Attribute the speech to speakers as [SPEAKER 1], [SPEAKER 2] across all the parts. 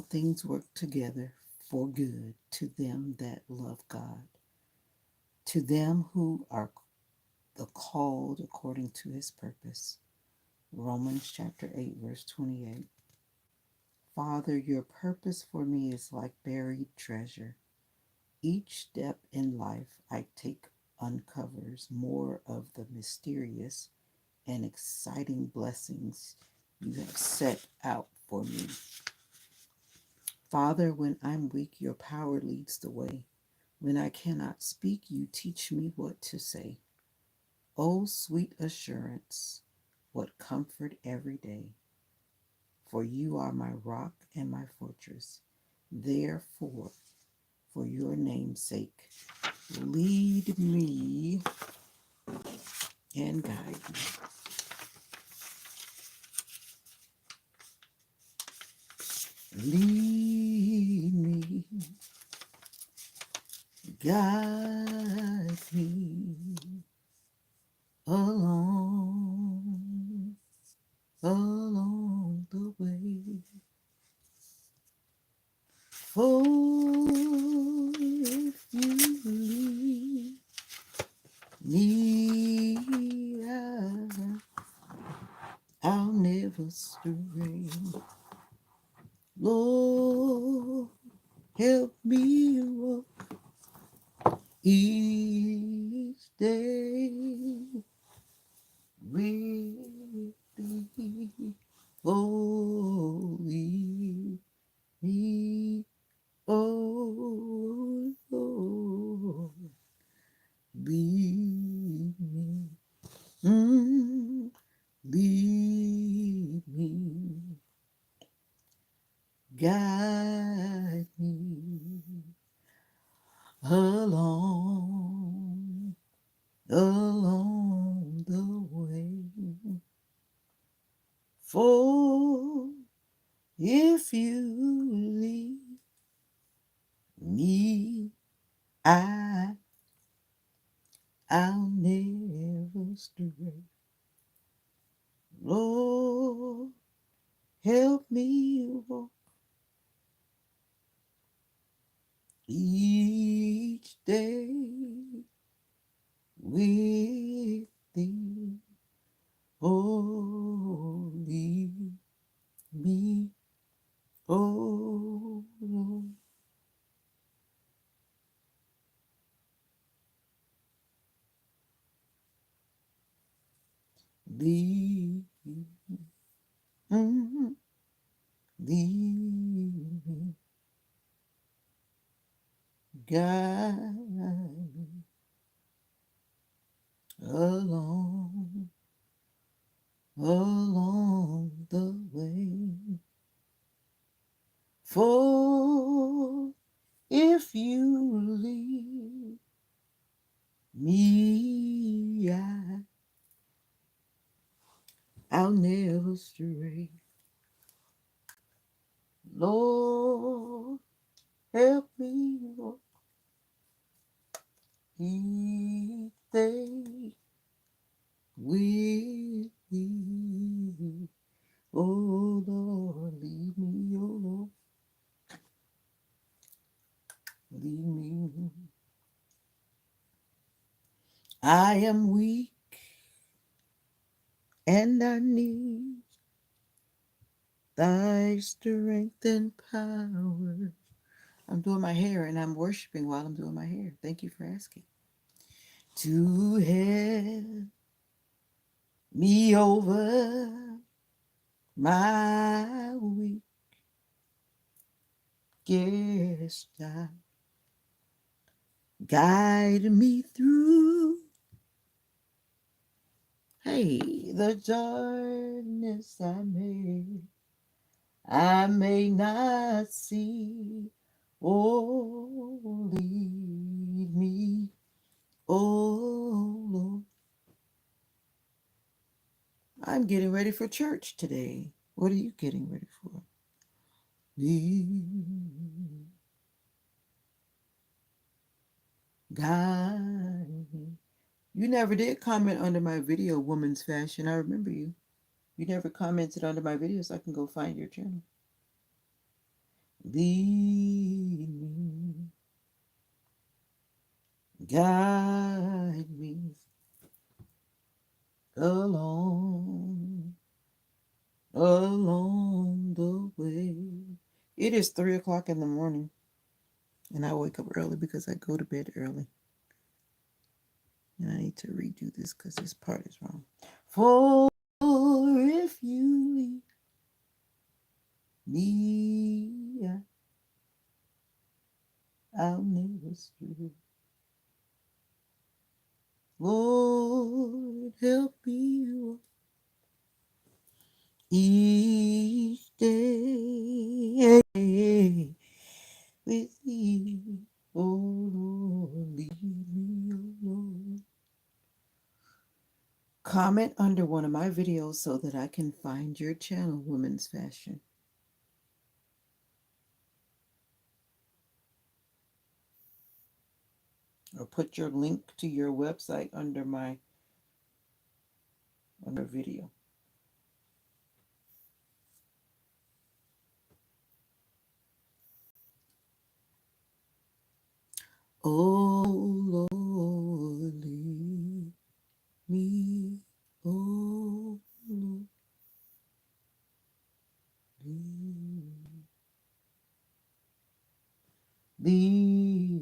[SPEAKER 1] all things work together for good to them that love God, to them who are the called according to his purpose. Romans chapter 8, verse 28. Father, your purpose for me is like buried treasure. Each step in life I take uncovers more of the mysterious and exciting blessings you have set out for me. Father, when I'm weak, your power leads the way. When I cannot speak, you teach me what to say. Oh, sweet assurance, what comfort every day. For you are my rock and my fortress. Therefore, for your name's sake, lead me and guide me. Lead me, guide me along, along the way. For if you lead me, I'll never stray. Lord, help me walk each day with thee. Oh, lead me, oh, Lord, lead me, lead me, guide me along, along the way. For if you lead me, I, I'll never stray. Lord, help me walk each day with thee. Oh, lead me, oh Lord. Lead me, mm, lead me, guide me along, along the way. For if you lead me, I'll never stray. Lord, help me walk each day with thee. Oh Lord, lead me, oh Lord, lead me. I am weak and I need thy strength and power. I'm doing my hair and I'm worshiping while I'm doing my hair. Thank you for asking. To help me over my weakest time. Guide me through, hey, the darkness I may not see. Oh, lead me, oh Lord. I'm getting ready for church today. What are you getting ready for? Lead, guide me. You never did comment under my video, Woman's Fashion. I remember you. You never commented under my video, so I can go find your channel. Lead me, guide me along, along the way. It is 3 o'clock in the morning, and I wake up early because I go to bed early. And I need to redo this because this part is wrong. For if you leave me, I'll never stray. Lord, help me each day with thee. Oh Lord, leave me alone. Comment under one of my videos so that I can find your channel, Women's Fashion. Or put your link to your website under my video. Oh Lord, lead me. Oh Lord, lead me.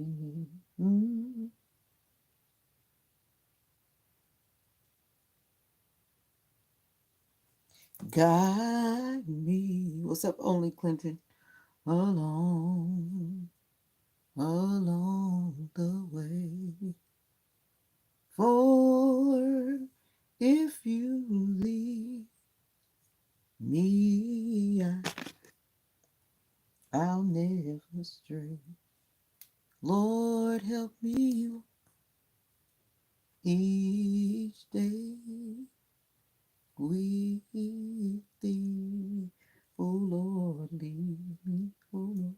[SPEAKER 1] Guide me. What's up, Only Clinton? Along, along the way. For if you leave me, I'll never stray. Lord, help me each day with thee. Oh Lord, lead me. Oh Lord.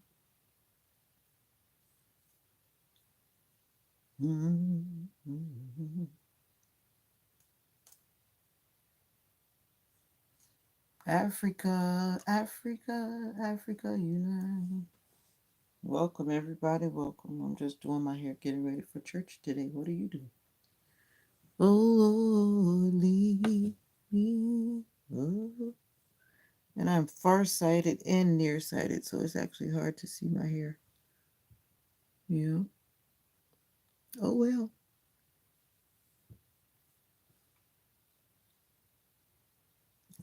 [SPEAKER 1] Mm-hmm. Africa, Africa, Africa unite. Welcome, everybody. Welcome. I'm just doing my hair, getting ready for church today. What are you doing? Oh, Lord, lead me. Oh. And I'm farsighted and nearsighted, so it's actually hard to see my hair. Yeah. Oh, well.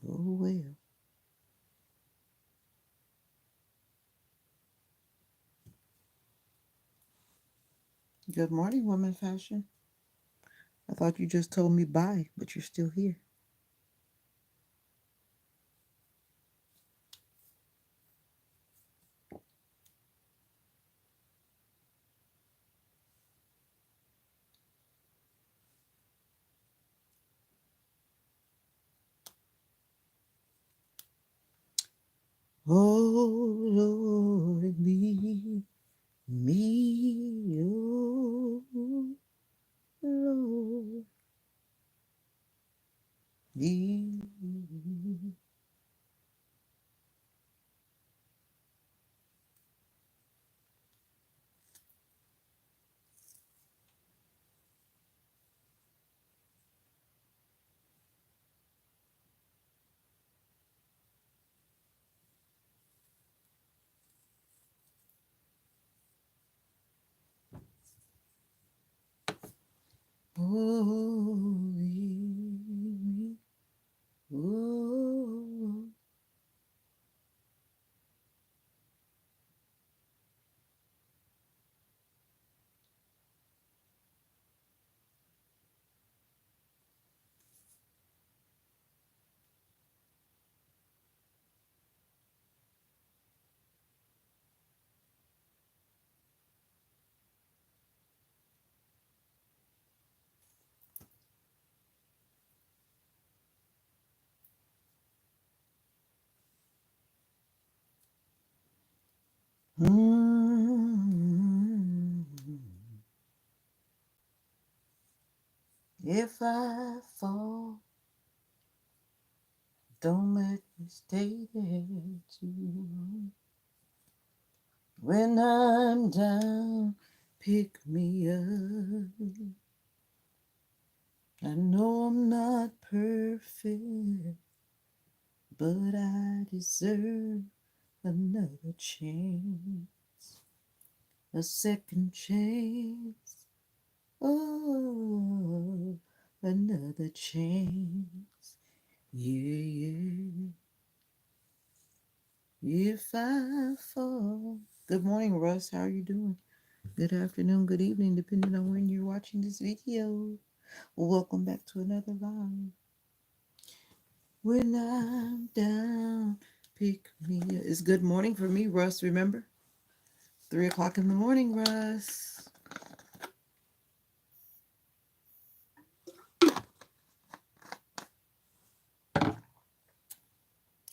[SPEAKER 1] Oh, well. Good morning, Woman Fashion. I thought you just told me bye, but you're still here. Oh, Lord, lead me. Oh, Lord, lead me. Oh, lead me. Oh, mm. If I fall, don't let me stay there too long. When I'm down, pick me up. I know I'm not perfect, but I deserve another chance, a second chance. Oh, another chance. Yeah, yeah. If I fall. Good morning, Russ. How are you doing? Good afternoon, good evening, depending on when you're watching this video. Welcome back to another live. When I'm down, pick me up. It's good morning for me, Russ, remember? 3 o'clock in the morning, Russ.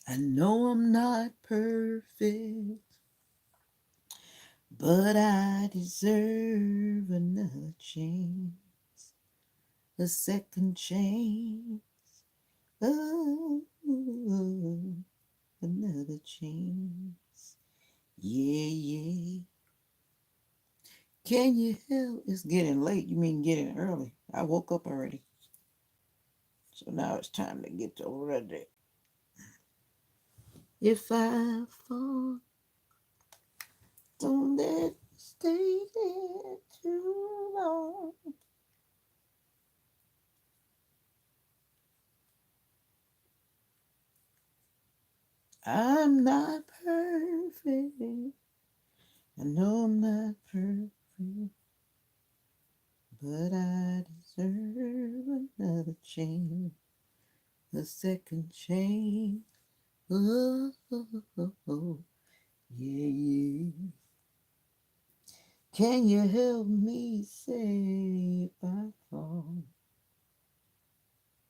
[SPEAKER 1] I know I'm not perfect, but I deserve another chance, a second chance. Oh, another chance. Yeah, yeah. Can you help? It's getting late. You mean getting early? I woke up already. So now it's time to get ready. If I fall, don't let me stay there too long. I'm not perfect. I know I'm not perfect, but I deserve another chance, a second chance. Oh, oh, oh, oh. Yeah, yeah. Can you help me say if I fall?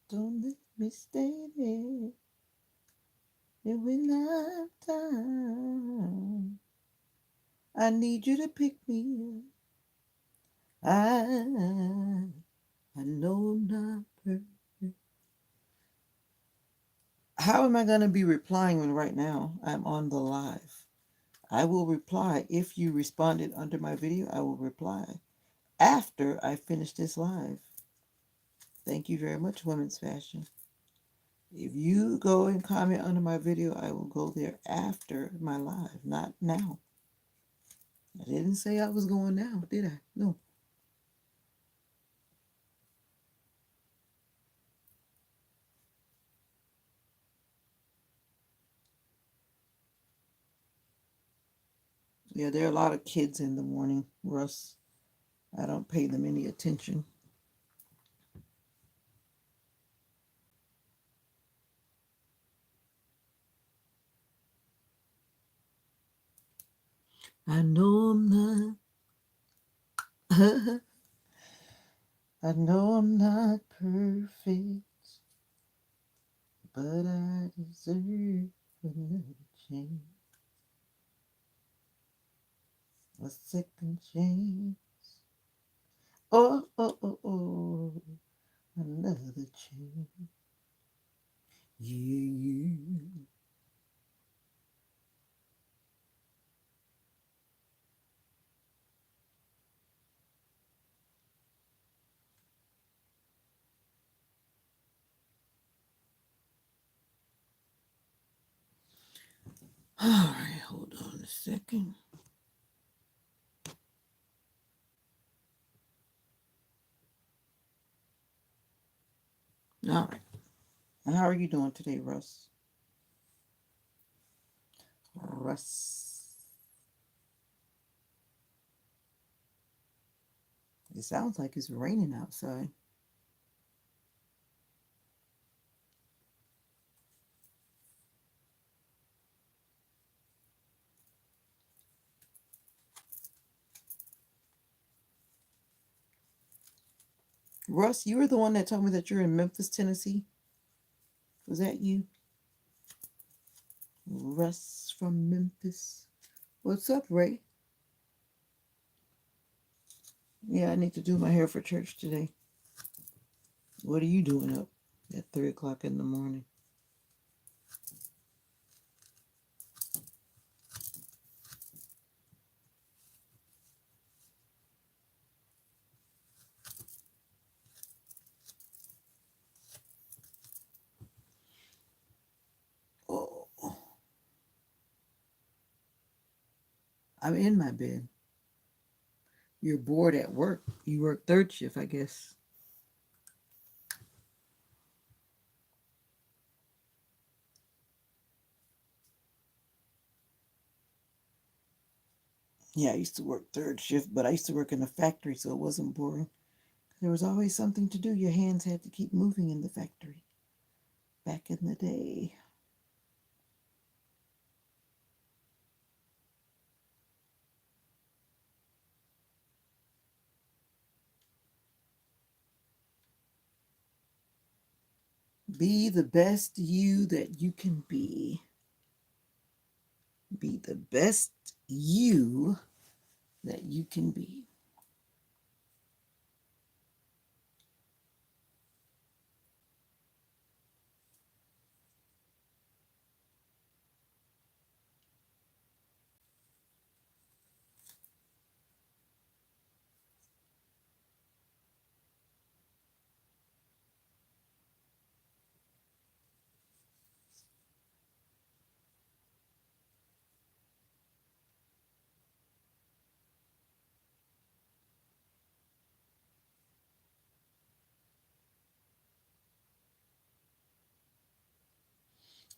[SPEAKER 1] Don't let me stay there. And when I'm down, I need you to pick me up. I know I'm not perfect. How am I going to be replying when right now I'm on the live? I will reply. If you responded under my video, I will reply after I finish this live. Thank you very much, Women's Fashion. If you go and comment under my video, I will go there after my live, not now. I didn't say I was going now, did I? No. Yeah, there are a lot of kids in the morning, Russ. I don't pay them any attention. I know I'm not. I know I'm not perfect, but I deserve another chance, a second chance. Oh, oh, oh, oh, another chance. Yeah, yeah. All right, hold on a second. All right. How are you doing today, Russ? Russ. It sounds like it's raining outside. Russ, you were the one that told me that you're in Memphis, Tennessee. Was that you? Russ from Memphis. What's up, Ray? Yeah, I need to do my hair for church today. What are you doing up at 3 o'clock in the morning? I'm in my bed. You're bored at work. You work third shift, I guess. Yeah, I used to work third shift, but I used to work in a factory, so it wasn't boring. There was always something to do. Your hands had to keep moving in the factory back in the day. Be the best you that you can be. Be the best you that you can be.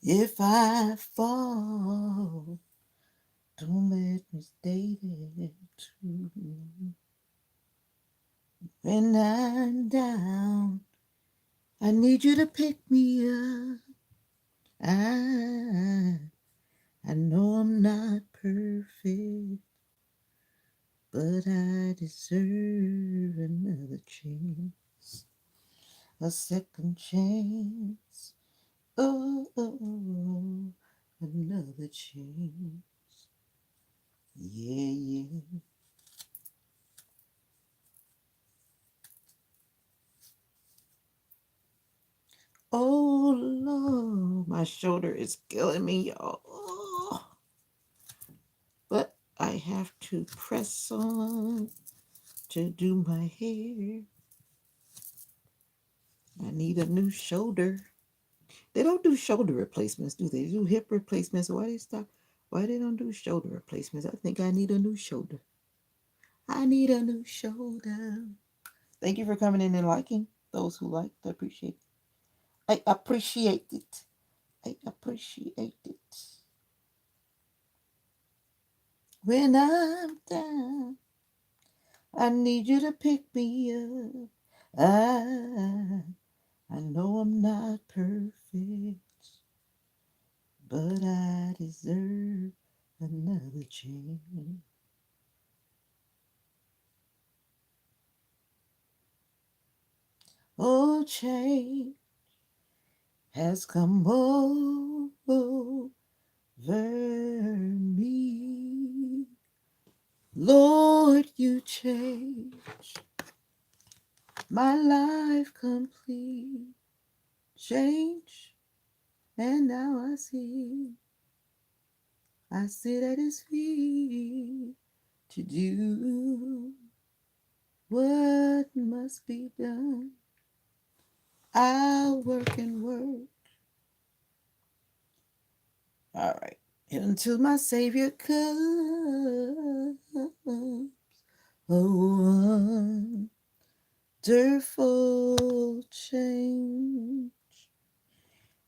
[SPEAKER 1] If I fall, don't let me stay there too. When I'm down, I need you to pick me up. I know I'm not perfect, but I deserve another chance, a second chance. Oh, oh, oh, another chance. Yeah, yeah. Oh, Lord, my shoulder is killing me, y'all. Oh, but I have to press on to do my hair. I need a new shoulder. They don't do shoulder replacements, do they? They do hip replacements. Why they stop? Why they don't do shoulder replacements? I think I need a new shoulder. I need a new shoulder. Thank you for coming in and liking. Those who liked, I appreciate it. I appreciate it. I appreciate it. When I'm down, I need you to pick me up. I know I'm not perfect, but I deserve another chance. Oh, change has come over me. Lord, you change my life complete. Change, and now I sit at his feet to do what must be done. I'll work and work. All right. Until my Savior comes. A wonderful change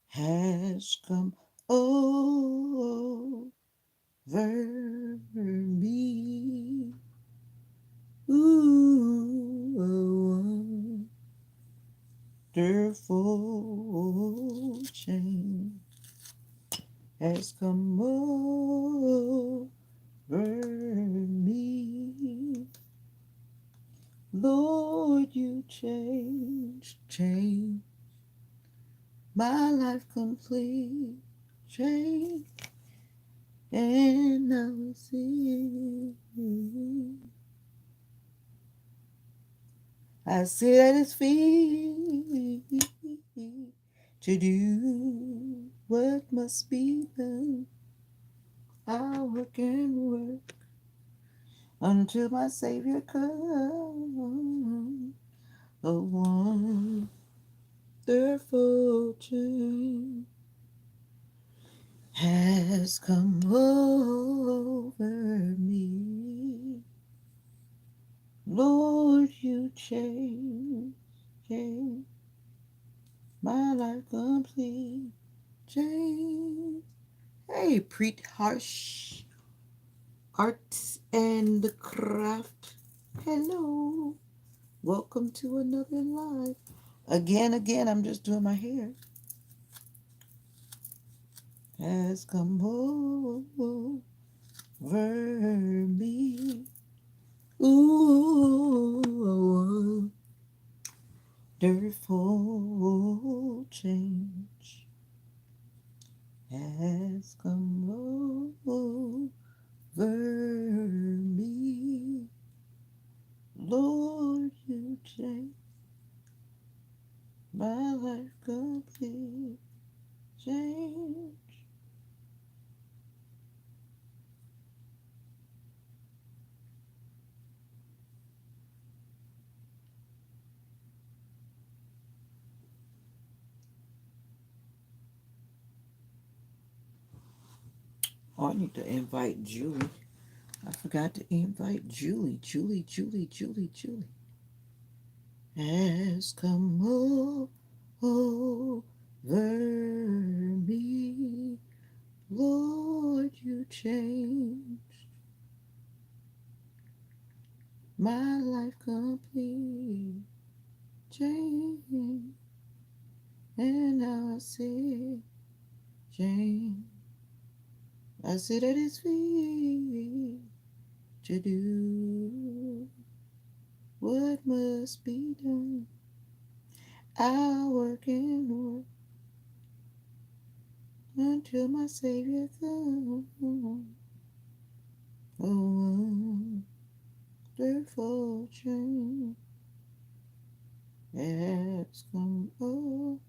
[SPEAKER 1] has come over me. Ooh, a wonderful change has come over me. Lord, you change my life complete, change, and now I see. I sit at his feet to do what must be done. I work and work until my Savior comes. A wonderful change has come over me. change, change my life complete. Change. Hey, Preet Harsh, Arts and Craft. Hello. Welcome to another live. Again, I'm just doing my hair. Has come over me. Ooh, wonderful change has come over me. Lord, you change my life complete. Change. Oh, I need to invite Julie. I forgot to invite Julie. Julie has come over me. Lord, you changed my life complete. Change, and now I see change. I sit at his feet to do what must be done. I work and work until my Savior comes. Oh, wonderful change has come over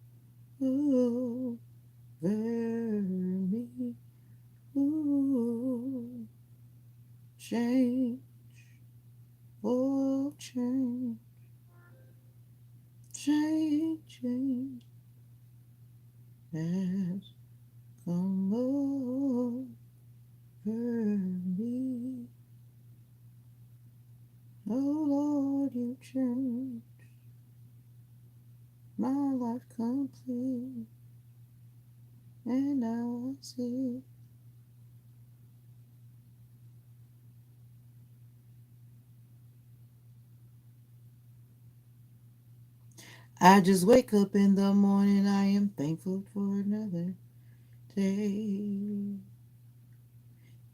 [SPEAKER 1] me. Ooh, change, oh, change, change has come over me. Oh Lord, you change my life complete, and now I see. I just wake up in the morning, I am thankful for another day.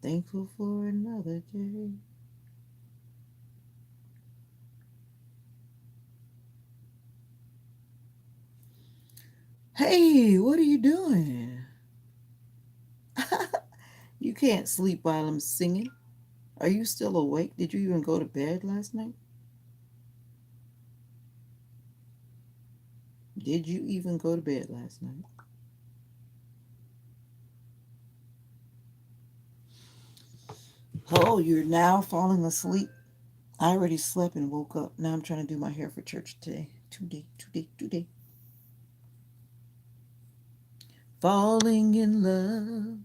[SPEAKER 1] Thankful for another day. Hey, what are you doing? You can't sleep while I'm singing. Are you still awake? Did you even go to bed last night? Did you even go to bed last night? Oh, you're now falling asleep. I already slept and woke up. Now I'm trying to do my hair for church today. Today. Falling in love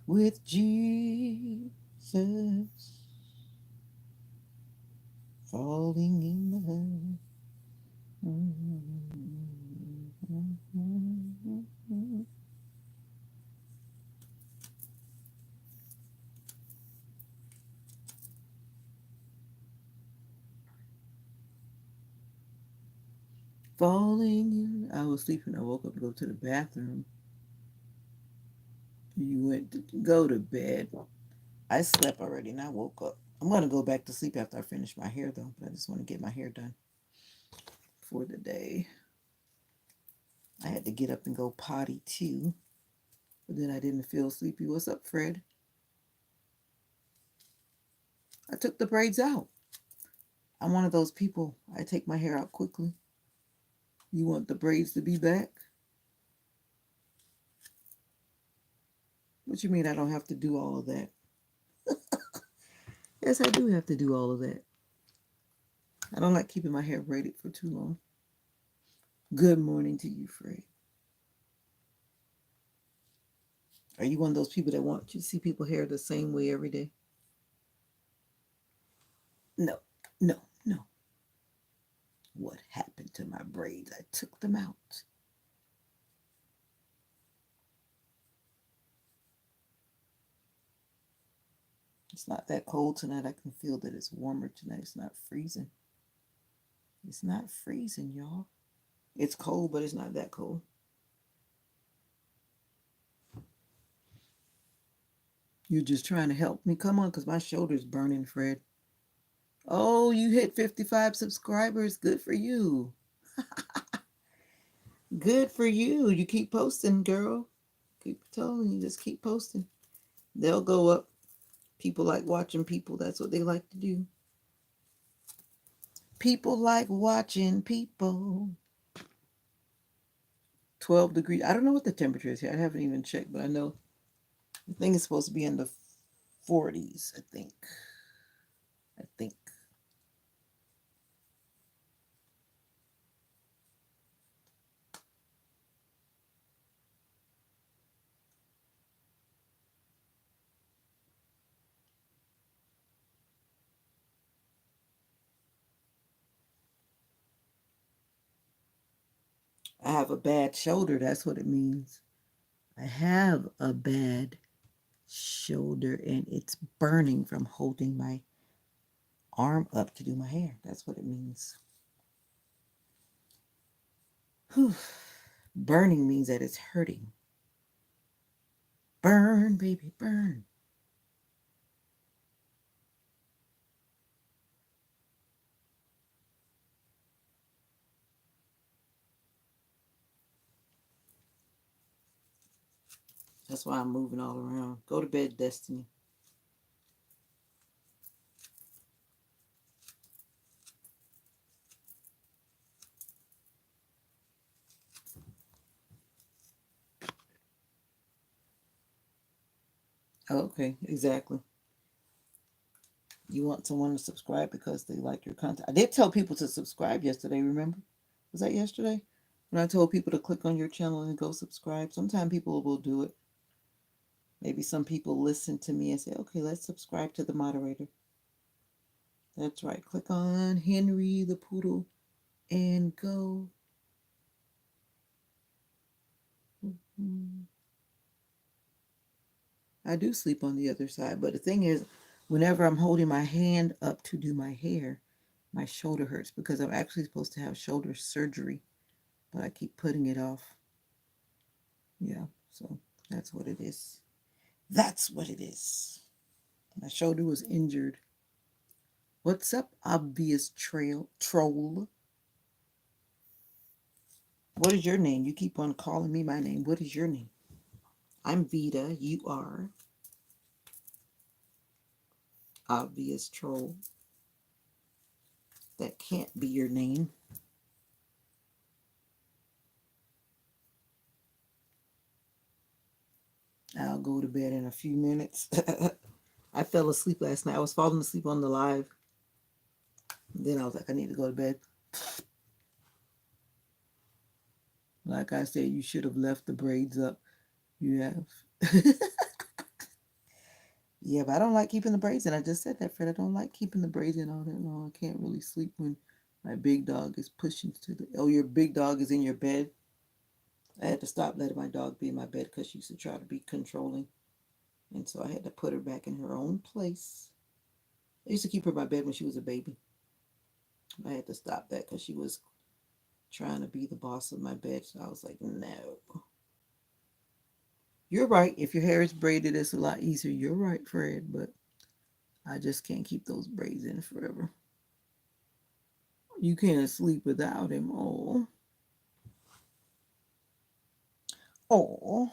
[SPEAKER 1] with Jesus. Falling in love. Falling in. I was sleeping. I woke up to go to the bathroom. You went to go to bed. I slept already and I woke up. I'm going to go back to sleep after I finish my hair, though. But I just want to get my hair done for the day. I had to get up and go potty too. But then I didn't feel sleepy. What's up, Fred? I took the braids out. I'm one of those people. I take my hair out quickly. You want the braids to be back? What you mean I don't have to do all of that? Yes, I do have to do all of that. I don't like keeping my hair braided for too long. Good morning to you, Fred. Are you one of those people that want to see people hair the same way every day? No, no. What happened to my braids? I took them out. It's not that cold tonight. I can feel that it's warmer tonight. It's not freezing. It's not freezing, y'all. It's cold, but it's not that cold. You're just trying to help me. Come on, because my shoulder's burning, Fred. Oh, you hit 55 subscribers. Good for you. Good for you. You keep posting, girl. Keep telling you, just keep posting. They'll go up. People like watching people. That's what they like to do. People like watching people. 12 degrees. I don't know what the temperature is here. I haven't even checked, but I know the thing is supposed to be in the 40s, I think. I think. I have a bad shoulder. That's what it means. I have a bad shoulder and it's burning from holding my arm up to do my hair. That's what it means. Whew. Burning means that it's hurting. Burn, baby, burn. That's why I'm moving all around. Go to bed, Destiny. Oh, okay, exactly. You want someone to subscribe because they like your content. I did tell people to subscribe yesterday, remember? Was that yesterday? When I told people to click on your channel and go subscribe. Sometimes people will do it. Maybe some people listen to me and say, okay, let's subscribe to the moderator. That's right. Click on Henry the Poodle and go. I do sleep on the other side, but the thing is, whenever I'm holding my hand up to do my hair, my shoulder hurts because I'm actually supposed to have shoulder surgery, but I keep putting it off. Yeah, so that's what it is. That's what it is. My shoulder was injured. What's up, obvious trail troll? What is your name? You keep on calling me my name. What is your name? I'm Vita. You are obvious troll. That can't be your name. I'll go to bed in a few minutes. I fell asleep last night. I was falling asleep on the live. Then I was like, I need to go to bed. Like I said, you should have left the braids up. You have. Yeah, but I don't like keeping the braids in. I just said that, Fred. I don't like keeping the braids in all that long. I can't really sleep when my big dog is pushing to the. Oh, your big dog is in your bed? I had to stop letting my dog be in my bed because she used to try to be controlling. And so I had to put her back in her own place. I used to keep her in my bed when she was a baby. I had to stop that because she was trying to be the boss of my bed. So I was like, no. You're right. If your hair is braided, it's a lot easier. You're right, Fred. But I just can't keep those braids in forever. You can't sleep without him. Oh. Oh.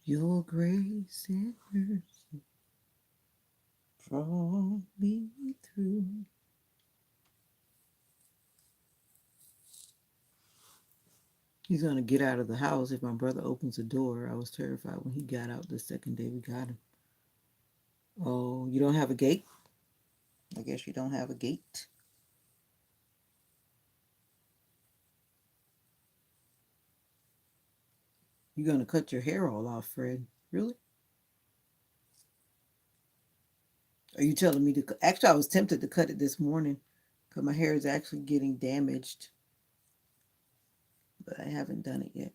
[SPEAKER 1] Your grace and mercy brought me through. He's gonna get out of the house if my brother opens the door. I was terrified when he got out the second day we got him. Oh, you don't have a gate? I guess you don't have a gate. You're gonna cut your hair all off, Fred. Really? Are you telling me to? Actually, I was tempted to cut it this morning because my hair is actually getting damaged, but I haven't done it yet.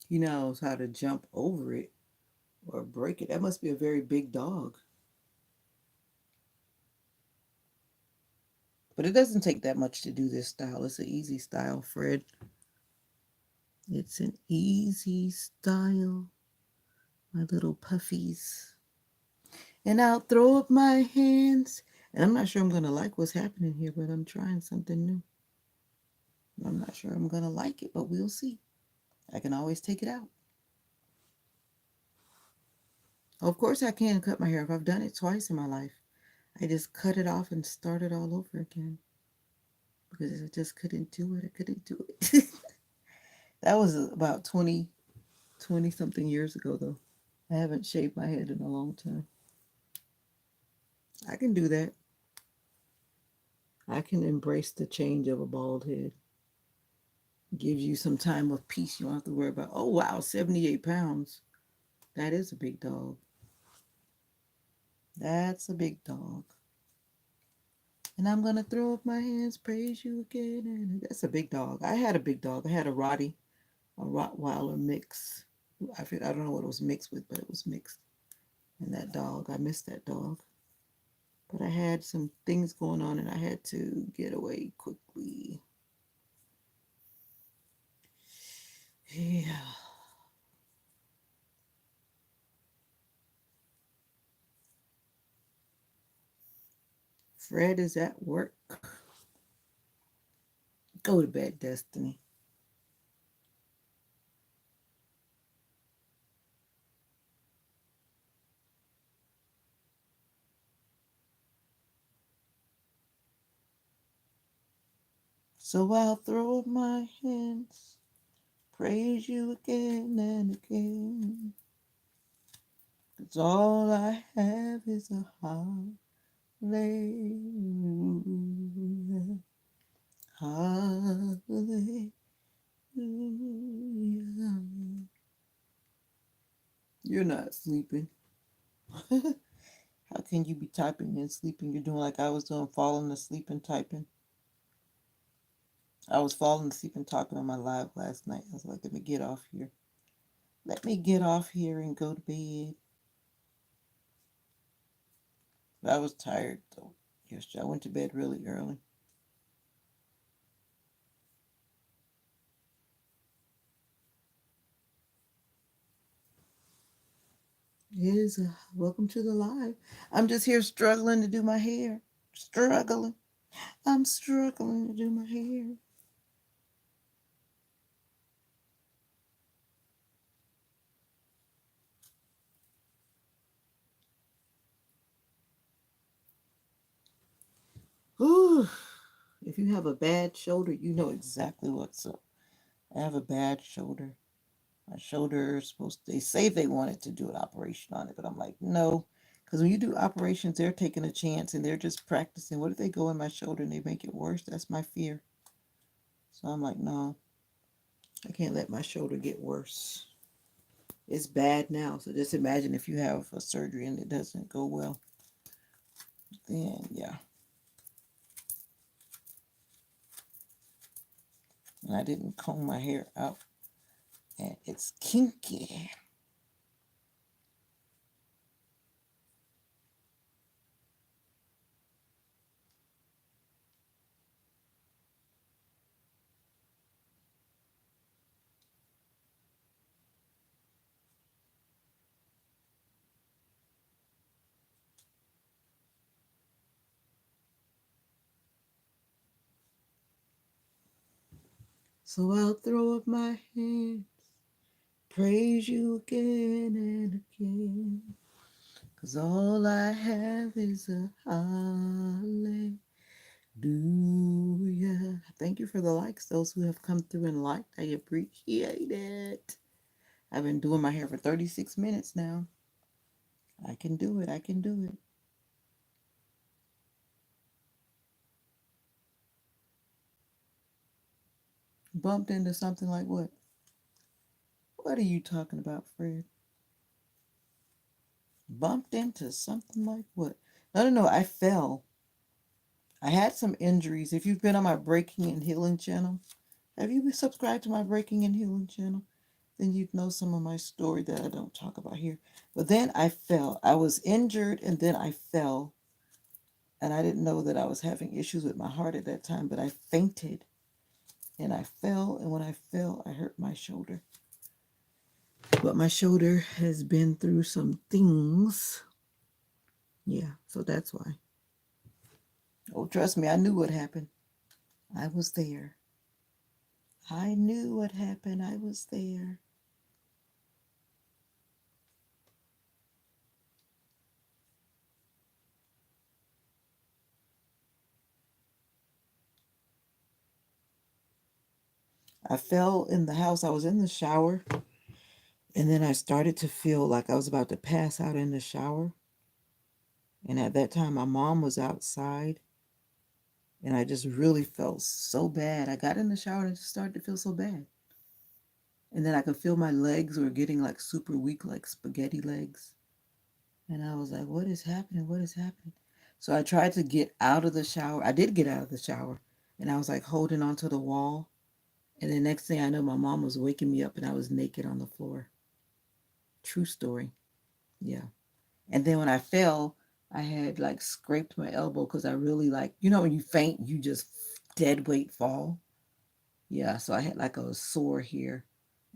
[SPEAKER 1] He knows how to jump over it or break it. That must be a very big dog. But it doesn't take that much to do this style. It's an easy style, Fred. It's an easy style, my little puffies. And I'll throw up my hands. And I'm not sure I'm going to like what's happening here, but I'm trying something new. I'm not sure I'm going to like it, but we'll see. I can always take it out. Of course, I can cut my hair off. I've done it twice in my life. I just cut it off and start it all over again because I just couldn't do it. I couldn't do it. That was about 20 something years ago, though. I haven't shaved my head in a long time. I can do that. I can embrace the change of a bald head. Gives you some time of peace. You don't have to worry about, oh, wow, 78 pounds. That is a big dog. That's a big dog. And I'm going to throw up my hands, praise you again. And that's a big dog. I had a big dog. I had a Rottweiler mix. I don't know what it was mixed with, but it was mixed. And that dog, I missed that dog. But I had some things going on and I had to get away quickly. Yeah. Fred is at work. Go to bed, Destiny. So I'll throw up my hands, praise you again and again. 'Cause all I have is a hallelujah. Hallelujah. You're not sleeping. How can you be typing and sleeping? You're doing like I was doing, falling asleep and typing. I was falling asleep and talking on my live last night. I was like, let me get off here. Let me get off here and go to bed. But I was tired though. Yesterday, I went to bed really early. Yes, welcome to the live. I'm just here struggling to do my hair. Struggling. I'm struggling to do my hair. Ooh, if you have a bad shoulder, you know exactly what's up. I have a bad shoulder. My shoulder is supposed to, they say they wanted to do an operation on it, but I'm like, no. Because when you do operations, they're taking a chance and they're just practicing. What if they go in my shoulder and they make it worse? That's my fear. So I'm like, no, I can't let my shoulder get worse. It's bad now. So just imagine if you have a surgery and it doesn't go well. Then, yeah. And I didn't comb my hair out. And it's kinky. So I'll throw up my hands, praise you again and again. 'Cause all I have is a hallelujah. Thank you for the likes, those who have come through and liked. I appreciate it. I've been doing my hair for 36 minutes now. I can do it. I can do it. Bumped into something like what? What are you talking about, Fred? Bumped into something like what? No, no, no. I fell. I had some injuries. If you've been on my Breaking and Healing channel, have you been subscribed to my Breaking and Healing channel? Then you'd know some of my story that I don't talk about here. But then I fell. I was injured and then I fell. And I didn't know that I was having issues with my heart at that time, but I fainted and I fell. And when I fell, I hurt my shoulder. But my shoulder has been through some things. Yeah, so that's why. Oh, trust me, I knew what happened. I was there. I knew what happened. I was there. I fell in the house. I was in the shower, and then I started to feel like I was about to pass out in the shower. And at that time, my mom was outside, and I just really felt so bad. I got in the shower and it just started to feel so bad. And then I could feel my legs were getting like super weak, like spaghetti legs. And I was like, what is happening? What is happening? So I tried to get out of the shower. I did get out of the shower, and I was like holding onto the wall. And the next thing I know, my mom was waking me up and I was naked on the floor. True story. Yeah. And then when I fell, I had like scraped my elbow because I really like, when you faint, you just dead weight fall. Yeah. So I had like a sore here.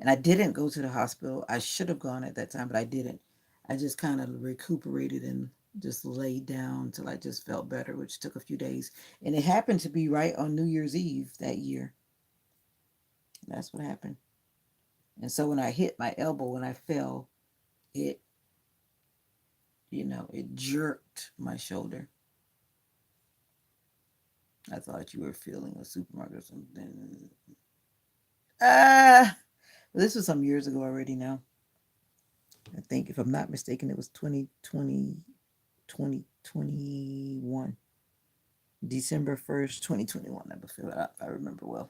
[SPEAKER 1] And I didn't go to the hospital. I should have gone at that time, but I didn't. I just kind of recuperated and just laid down until I just felt better, which took a few days. And it happened to be right on New Year's Eve that year. That's what happened. And so when I hit my elbow, when I fell, it, it jerked my shoulder. I thought you were feeling a supermarket or something. Ah, this was some years ago already now. I think, if I'm not mistaken, it was 2021. December 1st, 2021. I remember well.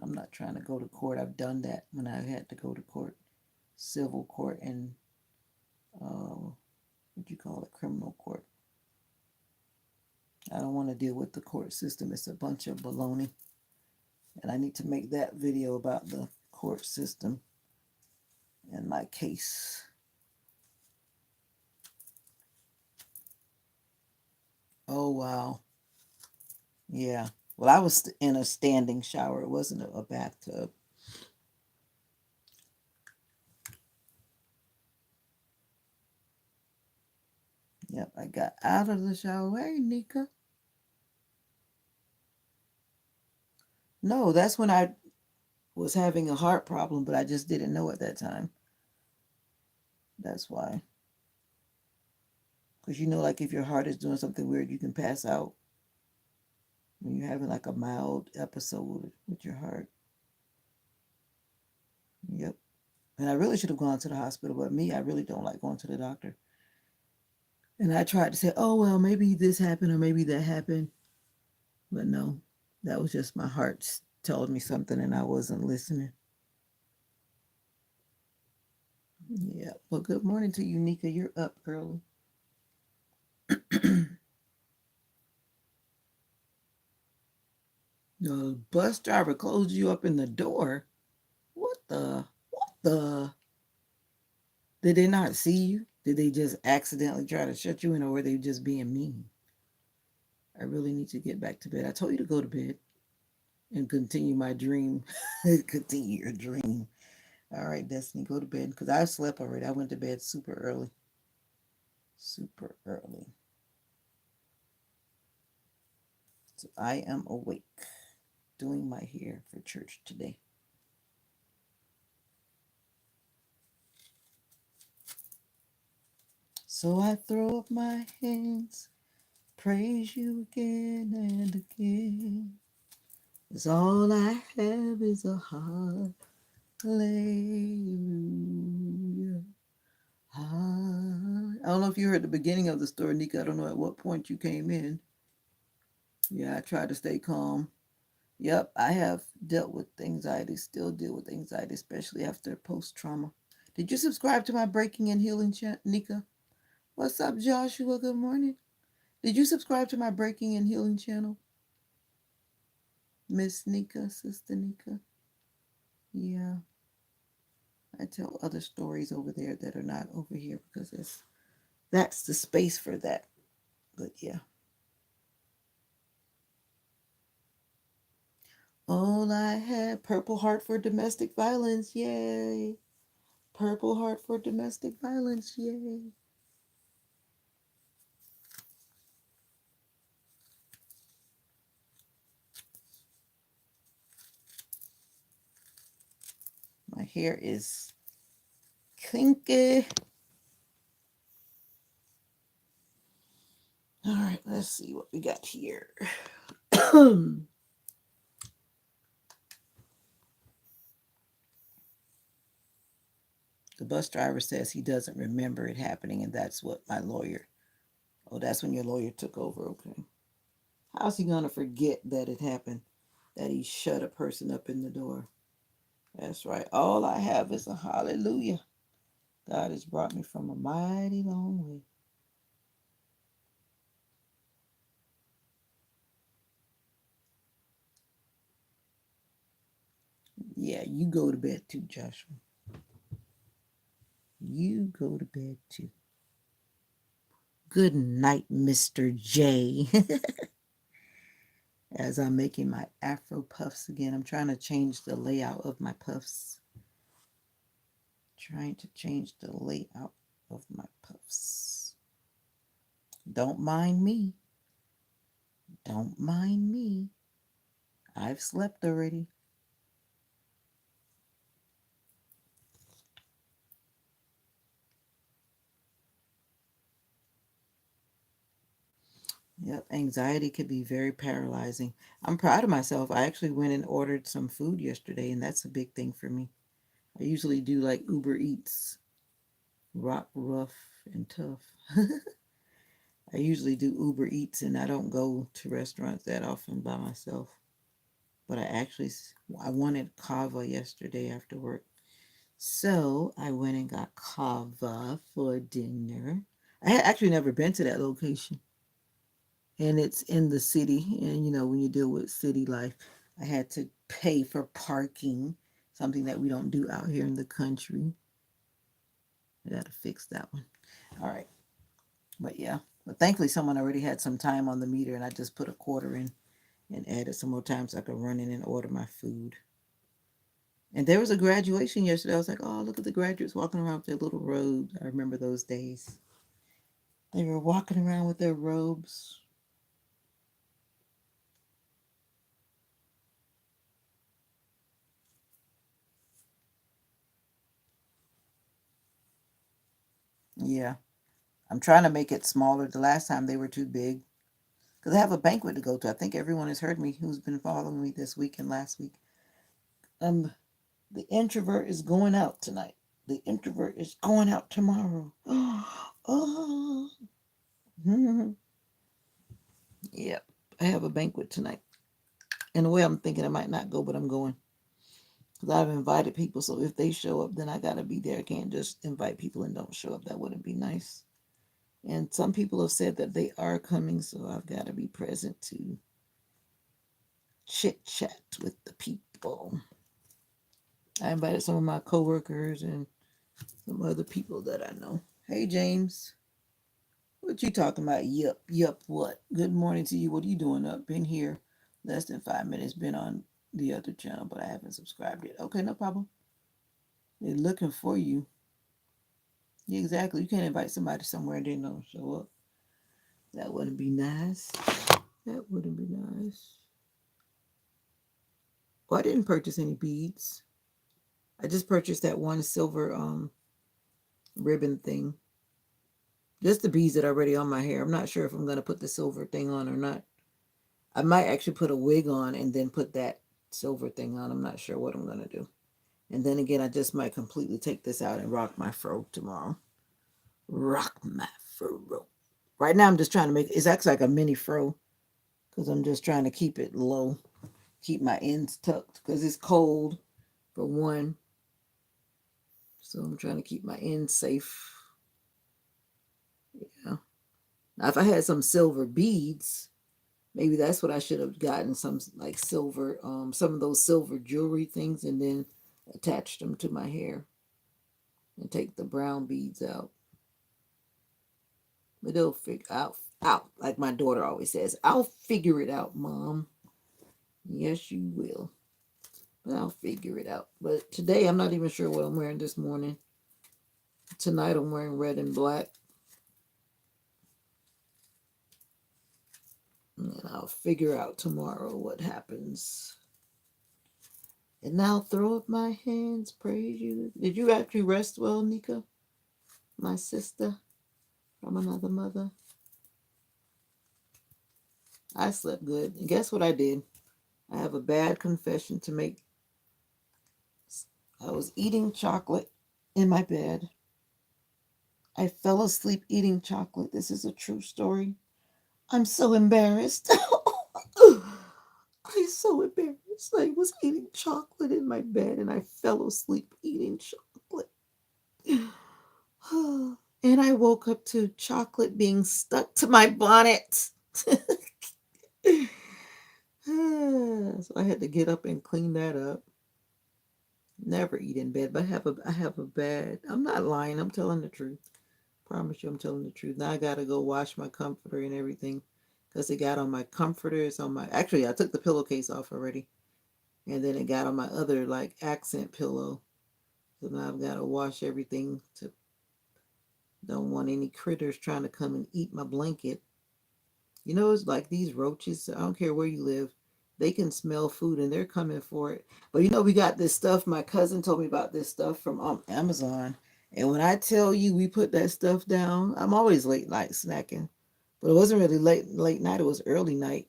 [SPEAKER 1] I'm not trying to go to court. I've done that when I had to go to court, civil court, and what do you call it, criminal court. I don't want to deal with the court system. It's a bunch of baloney. And I need to make that video about the court system and my case. Oh, wow. Yeah. Well, I was in a standing shower. It wasn't a bathtub. Yep, I got out of the shower. Hey, Nika. No, that's when I was having a heart problem, but I just didn't know at that time. That's why. Because like if your heart is doing something weird, you can pass out when you're having like a mild episode with your heart. Yep. And I really should have gone to the hospital, but me, I really don't like going to the doctor. And I tried to say, oh, well, maybe this happened or maybe that happened. But no, that was just my heart telling me something and I wasn't listening. Yeah. Well, good morning to you, Nika. You're up early. The bus driver closed you up in the door. What the? What the? Did they not see you? Did they just accidentally try to shut you in, or were they just being mean? I really need to get back to bed. I told you to go to bed and continue my dream. Continue your dream. All right, Destiny, go to bed because I slept already. I went to bed super early. Super early. So I am awake. doing my hair for church today. So I throw up my hands, praise you again and again. 'Cause all I have is a hallelujah. I don't know if you heard the beginning of the story, Nika. I don't know at what point you came in. Yeah, I tried to stay calm. Yep, I have dealt with anxiety, still deal with anxiety, especially after post trauma. Did you subscribe to my Breaking and Healing channel, Nika? What's up, Joshua? Good morning. Did you subscribe to my Breaking and Healing channel, Miss Nika, Sister Nika? Yeah, I tell other stories over there that are not over here because that's the space for that. But yeah. All I had, Purple Heart for domestic violence, yay. Purple Heart for domestic violence, yay. My hair is kinky. All right, let's see what we got here. The bus driver says he doesn't remember it happening, and that's what my lawyer. Oh, that's when your lawyer took over. Okay. How's he going to forget that it happened? That he shut a person up in the door? That's right. All I have is a hallelujah. God has brought me from a mighty long way. Yeah, you go to bed too, Joshua. You go to bed too. Good night, Mr. J. As I'm making my Afro puffs again, I'm trying to change the layout of my puffs. Trying to change the layout of my puffs. Don't mind me. Don't mind me. I've slept already. Yep, anxiety can be very paralyzing. I'm proud of myself. I actually went and ordered some food yesterday, and that's a big thing for me. I usually do like Uber Eats, rough and tough. I usually do Uber Eats, and I don't go to restaurants that often by myself. But I wanted kava yesterday after work. So I went and got kava for dinner. I had actually never been to that location. And it's in the city. And when you deal with city life, I had to pay for parking, something that we don't do out here in the country. I got to fix that one. All right. But yeah. But thankfully, someone already had some time on the meter, and I just put a quarter in and added some more time so I could run in and order my food. And there was a graduation yesterday. I was like, oh, look at the graduates walking around with their little robes. I remember those days. They were walking around with their robes. Yeah. I'm trying to make it smaller. The last time they were too big. Because I have a banquet to go to. I think everyone has heard me who's been following me this week and last week. Um, the introvert is going out tonight. The introvert is going out tomorrow. Oh. Yep. I have a banquet tonight. In a way, I'm thinking I might not go, but I'm going. Because I've invited people, so if they show up, then I gotta be there. I can't just invite people and don't show up. That wouldn't be nice. And some people have said that they are coming, so I've got to be present to chit chat with the people. I invited some of my coworkers and some other people that I know. Hey, James. What you talking about? Yup, what? Good morning to you. What are you doing up? Been here less than 5 minutes. Been on the other channel, but I haven't subscribed yet. Okay, no problem. They're looking for you. Yeah, exactly. You can't invite somebody somewhere and they don't show up. That wouldn't be nice. That wouldn't be nice. Well, I didn't purchase any beads. I just purchased that one silver ribbon thing. Just the beads that are already on my hair. I'm not sure if I'm gonna put the silver thing on or not. I might actually put a wig on and then put that silver thing on. I'm not sure what I'm gonna do. And then again, I just might completely take this out and rock my fro tomorrow. Rock my fro. Right now, I'm just trying to make it's actually like a mini fro because I'm just trying to keep it low, keep my ends tucked because it's cold for one. So I'm trying to keep my ends safe. Yeah. Now, if I had some silver beads, maybe that's what I should have gotten some like silver, some of those silver jewelry things, and then attached them to my hair and take the brown beads out. But they'll figure out, like my daughter always says, I'll figure it out, Mom. Yes, you will. But I'll figure it out. But today, I'm not even sure what I'm wearing this morning. Tonight, I'm wearing red and black. And I'll figure out tomorrow what happens. And now throw up my hands, praise you. Did you actually rest well, Nika? My sister from another mother. I slept good. And guess what I did? I have a bad confession to make. I was eating chocolate in my bed. I fell asleep eating chocolate. This is a true story. I'm so embarrassed. I'm so embarrassed. I was eating chocolate in my bed and I fell asleep eating chocolate. And I woke up to chocolate being stuck to my bonnet. So I had to get up and clean that up. Never eat in bed, but I have a bad. I'm not lying. I'm telling the truth. Promise you, I'm telling the truth. Now I gotta go wash my comforter and everything, because it got on my comforters. On my actually, I took the pillowcase off already, and then it got on my other like accent pillow. So now I've got to wash everything. To don't want any critters trying to come and eat my blanket. You know, it's like these roaches. I don't care where you live, they can smell food and they're coming for it. But you know, we got this stuff. My cousin told me about this stuff from Amazon. And when I tell you we put that stuff down, I'm always late night snacking. But it wasn't really late night, it was early night.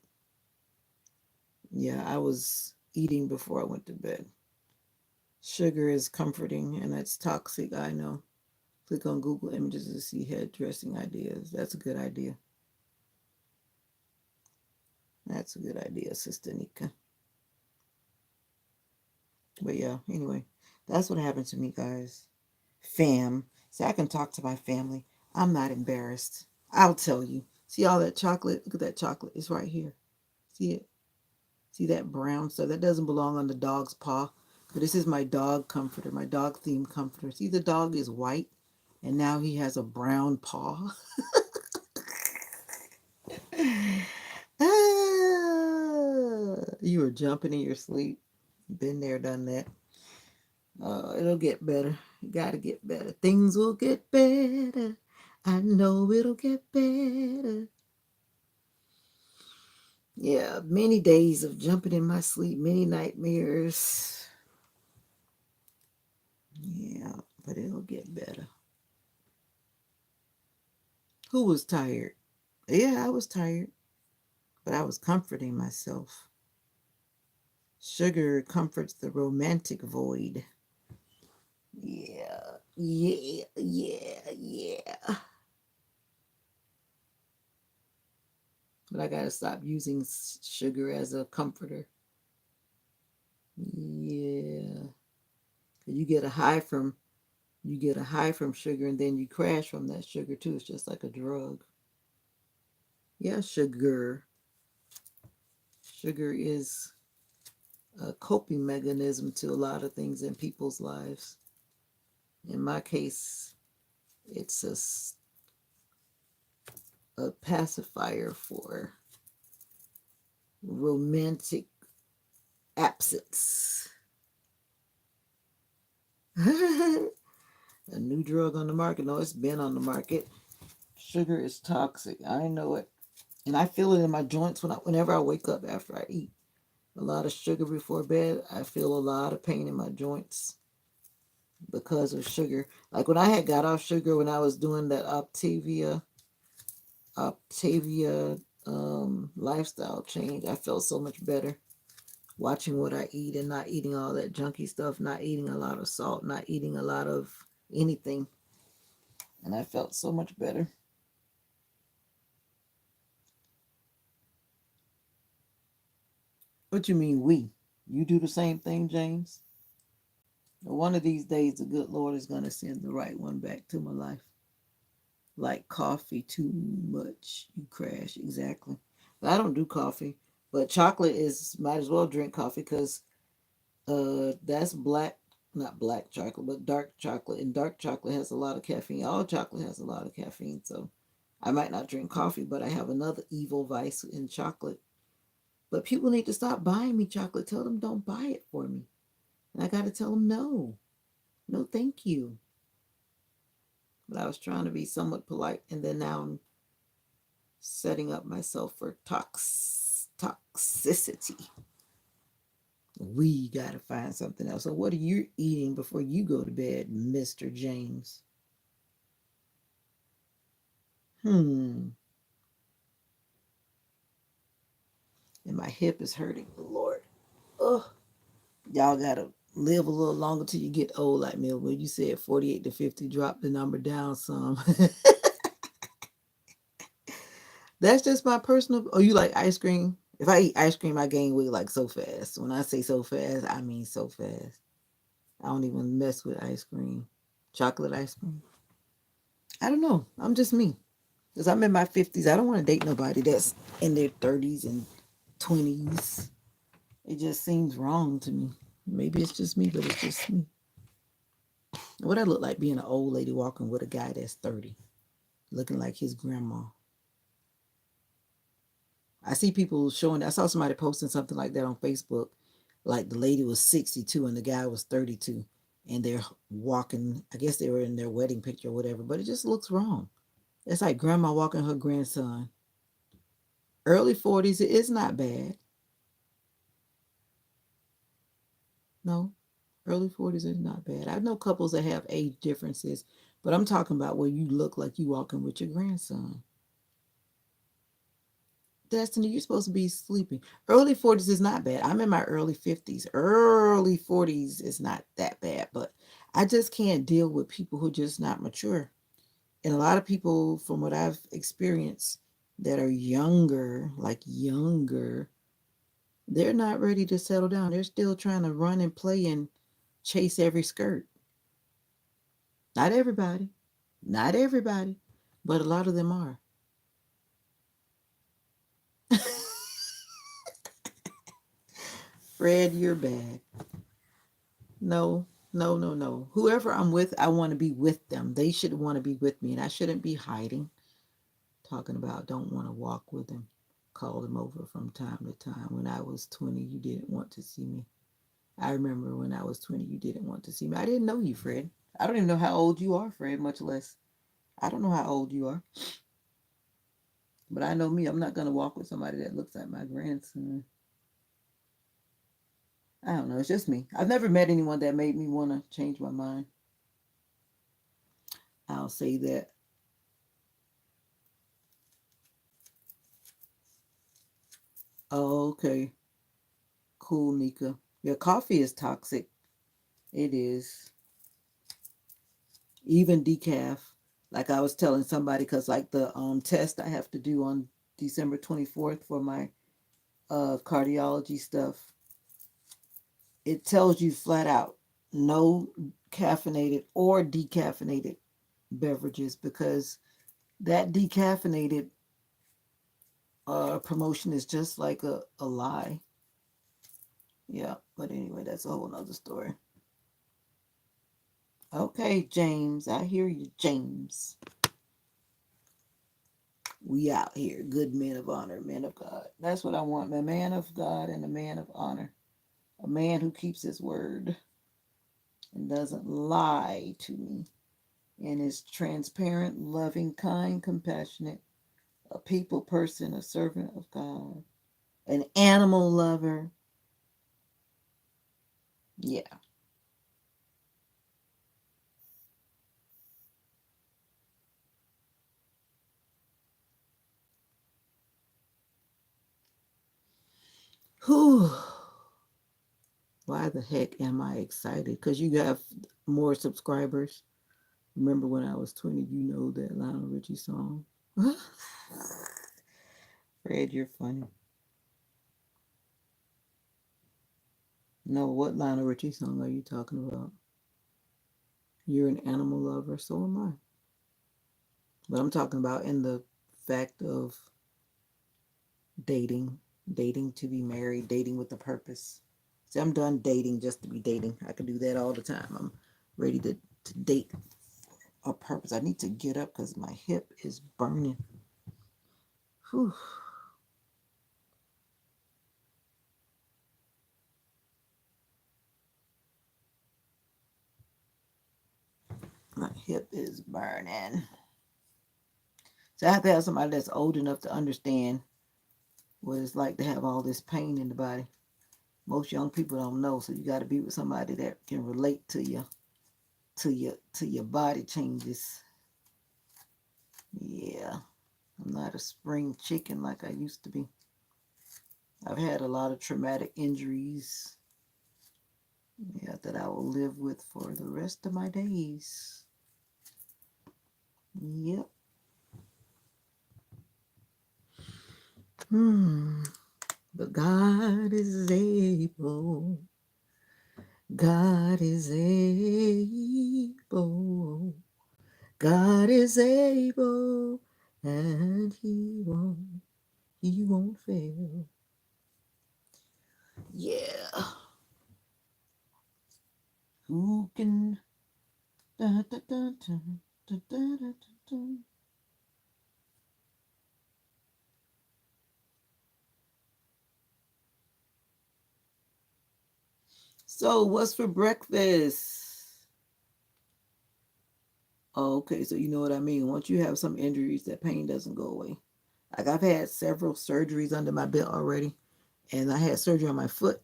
[SPEAKER 1] Yeah, I was eating before I went to bed. Sugar is comforting and it's toxic, I know. Click on Google Images to see head dressing ideas. That's a good idea. That's a good idea, Sister Nika. But yeah, anyway, that's what happened to me, guys. Fam. See, I can talk to my family. I'm not embarrassed. I'll tell you. See all that chocolate? Look at that chocolate. It's right here. See it? See that brown stuff? That doesn't belong on the dog's paw. But this is my dog comforter, my dog themed comforter. See, the dog is white and now he has a brown paw. You were jumping in your sleep. Been there, done that. It'll get better. You gotta get better. Things will get better. I know it'll get better. Yeah, many days of jumping in my sleep, many nightmares. Yeah, but it'll get better. Who was tired? Yeah, I was tired, but I was comforting myself. Sugar comforts the romantic void. Yeah, yeah, yeah, yeah. But I gotta stop using sugar as a comforter. Yeah, 'cause you get a high from sugar, and then you crash from that sugar too. It's just like a drug. Yeah, sugar. Sugar is a coping mechanism to a lot of things in people's lives. In my case, it's a pacifier for romantic absence. A new drug on the market. No, it's been on the market. Sugar is toxic. I know it. And I feel it in my joints whenever I wake up after I eat. a lot of sugar before bed, I feel a lot of pain in my joints because of sugar. Like when I had got off sugar when I was doing that Optavia lifestyle change, I felt so much better watching what I eat and not eating all that junky stuff, not eating a lot of salt, not eating a lot of anything. And I felt so much better. What you mean we? You do the same thing, James? One of these days, the good Lord is going to send the right one back to my life. Like coffee too much, you crash. Exactly. But I don't do coffee. But chocolate is, might as well drink coffee because that's black, not black chocolate, but dark chocolate. And dark chocolate has a lot of caffeine. All chocolate has a lot of caffeine. So I might not drink coffee, but I have another evil vice in chocolate. But people need to stop buying me chocolate. Tell them don't buy it for me. And I got to tell them no. No, thank you. But I was trying to be somewhat polite, and then now I'm setting up myself for toxicity. We got to find something else. So, what are you eating before you go to bed, Mr. James? Hmm. And my hip is hurting. Lord. Ugh. Y'all got to live a little longer till you get old like me. When you said 48 to 50, drop the number down some. That's just my personal. Oh, you like ice cream? If I eat ice cream, I gain weight like so fast. When I say so fast, I mean so fast. I don't even mess with ice cream. Chocolate ice cream. I don't know. I'm just me. Because I'm in my 50s. I don't want to date nobody that's in their 30s and 20s. It just seems wrong to me. Maybe it's just me, but it's just me. What I look like being an old lady walking with a guy that's 30, looking like his grandma. I see people showing. I saw somebody posting something like that on Facebook. Like the lady was 62 and the guy was 32, and they're walking. I guess they were in their wedding picture or whatever, but it just looks wrong. It's like grandma walking her grandson. Early 40s, it is not bad. No, early 40s is not bad. I know couples that have age differences, but I'm talking about where you look like you walking with your grandson. Destiny, you're supposed to be sleeping. Early 40s is not bad. I'm in my early 50s. Early 40s is not that bad, but I just can't deal with people who are just not mature. And a lot of people, from what I've experienced, that are younger, like younger, they're not ready to settle down. They're still trying to run and play and chase every skirt. Not everybody, not everybody, but a lot of them are. Fred, you're bad. No, no, no, no. Whoever I'm with, I want to be with them. They should want to be with me, and I shouldn't be hiding. Talking about don't want to walk with them. Call them over from time to time. When I was 20, you didn't want to see me. I remember when I was 20, you didn't want to see me. I didn't know you, Fred. I don't even know how old you are, Fred, much less. I don't know how old you are. But I know me, I'm not going to walk with somebody that looks like my grandson. I don't know. It's just me. I've never met anyone that made me want to change my mind. I'll say that. Oh, okay. Cool, Nika. Your coffee is toxic. It is. Even decaf. Like I was telling somebody, because like the test I have to do on December 24th for my cardiology stuff, it tells you flat out no caffeinated or decaffeinated beverages because that decaffeinated promotion is just like a lie. Yeah, but anyway, that's a whole nother story. Okay, James, I hear you, James. We out here, good men of honor, men of God. That's what I want, a man of God and a man of honor. A man who keeps his word and doesn't lie to me and is transparent, loving, kind, compassionate, a people person, a servant of God, an animal lover, Yeah. Whew. Why the heck am I excited? Because you got more subscribers. Remember when I was 20, you know that Lionel Richie song? Fred, you're funny. No, what Lionel Richie song are you talking about? You're an animal lover, so am I. But I'm talking about in the fact of dating, dating to be married, dating with a purpose. See, I'm done dating just to be dating. I can do that all the time. I'm ready to date a purpose. I need to get up because my hip is burning. Whew. My hip is burning. So I have to have somebody that's old enough to understand what it's like to have all this pain in the body. Most young people don't know, so you got to be with somebody that can relate to your body changes. Yeah, I'm not a spring chicken like I used to be. I've had a lot of traumatic injuries, yeah, that I will live with for the rest of my days. Yep. Hmm. But God is able. God is able. God is able, and He won't fail. Yeah. Who can? Da, da, da, da, da, da, da, da. So, what's for breakfast? Oh, okay, so you know what I mean. Once you have some injuries, that pain doesn't go away. Like I've had several surgeries under my belt already, and I had surgery on my foot.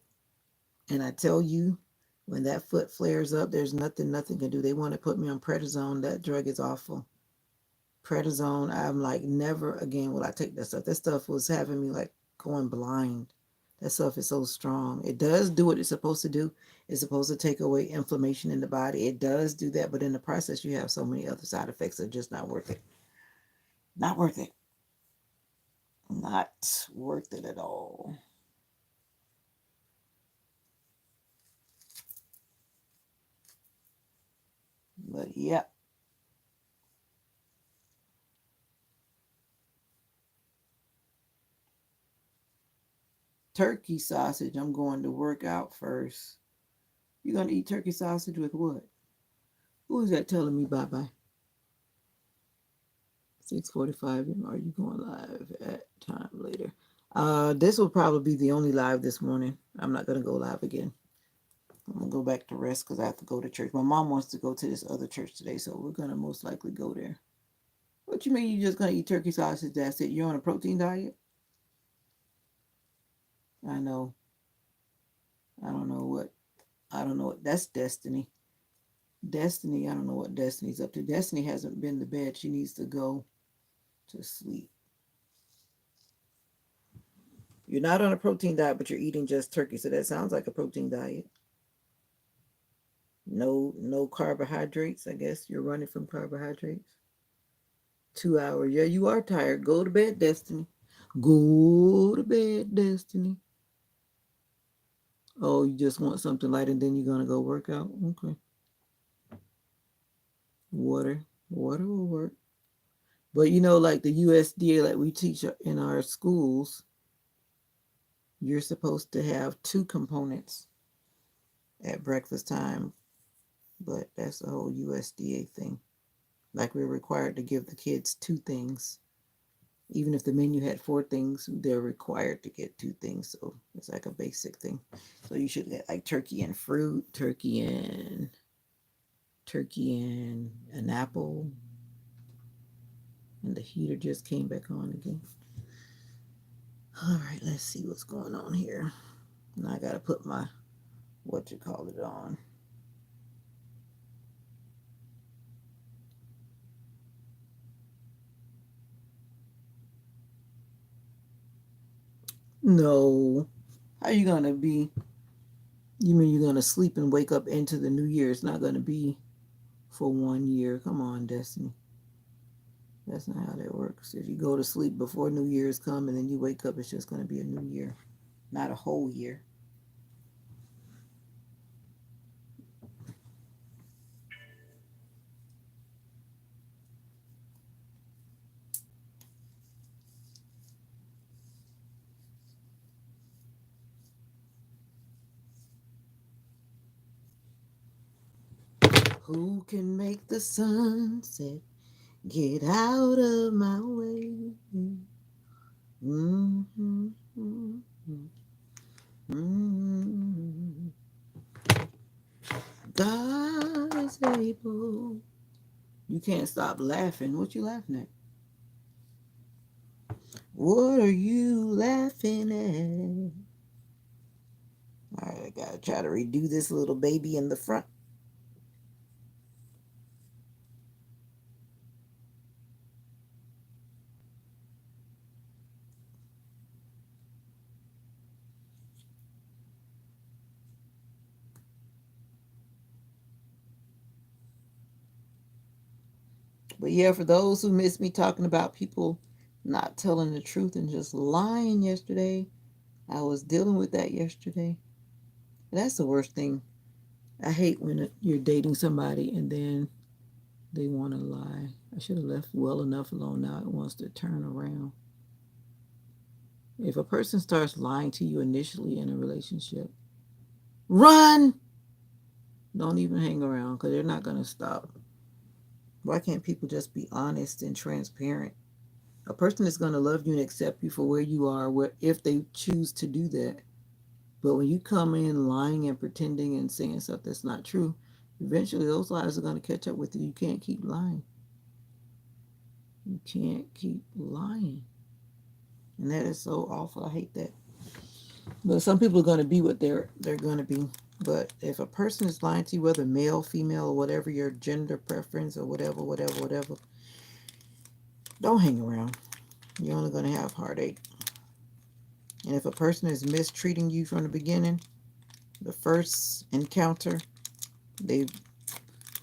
[SPEAKER 1] And I tell you, when that foot flares up, there's nothing can do. They want to put me on prednisone. That drug is awful. Prednisone, I'm like, never again will I take that stuff. That stuff was having me like going blind. That stuff is so strong. It does do what it's supposed to do. It's supposed to take away inflammation in the body. It does do that, but in the process, you have so many other side effects that are just not worth it. Not worth it. Not worth it at all. But yeah, turkey sausage. I'm going to work out first. You're gonna eat turkey sausage with what? Who is that telling me bye bye? 6:45. Are you going live at time later? This will probably be the only live this morning. I'm not gonna go live again. I'm gonna go back to rest because I have to go to church. My mom wants to go to this other church today, so we're gonna most likely go there. What you mean you just gonna eat turkey sausage? That's it? You're on a protein diet? I know. I don't know what. I don't know what. That's Destiny. Destiny. I don't know what Destiny's up to. Destiny hasn't been to bed. She needs to go to sleep. You're not on a protein diet, but you're eating just turkey. So that sounds like a protein diet. No carbohydrates. I guess you're running from carbohydrates. 2 hours. Yeah, you are tired. Go to bed, Destiny. Go to bed, Destiny. Oh, you just want something light and then you're gonna go work out? Okay. Water. Water will work. But like the USDA, like we teach in our schools, you're supposed to have two components at breakfast time, but that's the whole USDA thing. Like we're required to give the kids two things. Even if the menu had four things, they're required to get two things. So it's like a basic thing. So you should get like turkey and fruit, turkey and an apple. And the heater just came back on again. All right, let's see what's going on here. Now I gotta put my what you call it on. No. How you gonna be? You mean you're gonna sleep and wake up into the new year? It's not gonna be for 1 year. Come on, Destiny. That's not how that works. If you go to sleep before New Year's come and then you wake up, it's just gonna be a new year, not a whole year. Who can make the sunset? Get out of my way. Mm-hmm. Mm-hmm. God is able. You can't stop laughing. What you laughing at? What are you laughing at? All right, I gotta try to redo this little baby in the front. But yeah, for those who missed me talking about people not telling the truth and just lying yesterday, I was dealing with that yesterday. That's the worst thing. I hate when you're dating somebody and then they want to lie. I should have left well enough alone. Now it wants to turn around. If a person starts lying to you initially in a relationship, run! Don't even hang around because they're not going to stop. Why can't people just be honest and transparent? A person is going to love you and accept you for where you are if they choose to do that. But when you come in lying and pretending and saying stuff that's not true, eventually those lies are going to catch up with you. You can't keep lying. You can't keep lying. And that is so awful. I hate that. But some people are going to be what they're going to be. But if a person is lying to you, whether male, female, or whatever your gender preference or whatever, don't hang around. You're only going to have heartache. And if a person is mistreating you from the beginning, the first encounter, they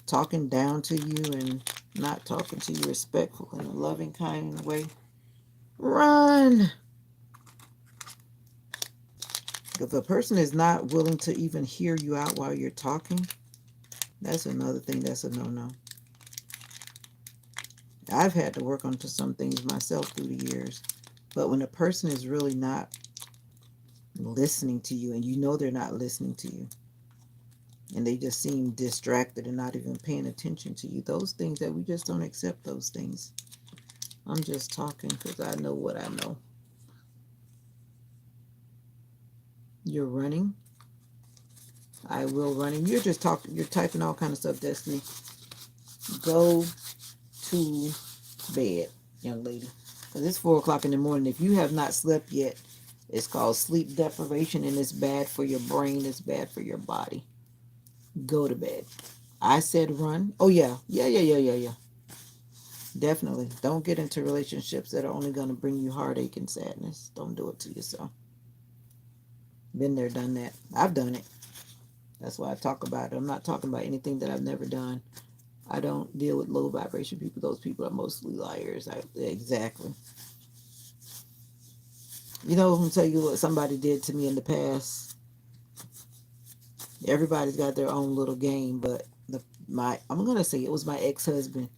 [SPEAKER 1] talking down to you and not talking to you respectful in a loving kind of way, run. If a person is not willing to even hear you out while you're talking, that's another thing that's a no-no. I've had to work onto some things myself through the years. But when a person is really not listening to you and you know they're not listening to you and they just seem distracted and not even paying attention to you, those things that we just don't accept those things. I'm just talking because I know what I know. You're running. I will running. You're just talking. You're typing all kind of stuff, Destiny. Go to bed, young lady. Because it's 4 o'clock in the morning. If you have not slept yet, it's called sleep deprivation and it's bad for your brain. It's bad for your body. Go to bed. I said run. Oh, yeah. Yeah. Definitely. Don't get into relationships that are only going to bring you heartache and sadness. Don't do it to yourself. Been there, done that. I've done it. That's why I talk about it. I'm not talking about anything that I've never done. I don't deal with low vibration people. Those people are mostly liars. Exactly. You know, I'm tell you what somebody did to me in the past. Everybody's got their own little game, but I'm gonna say it was my ex-husband.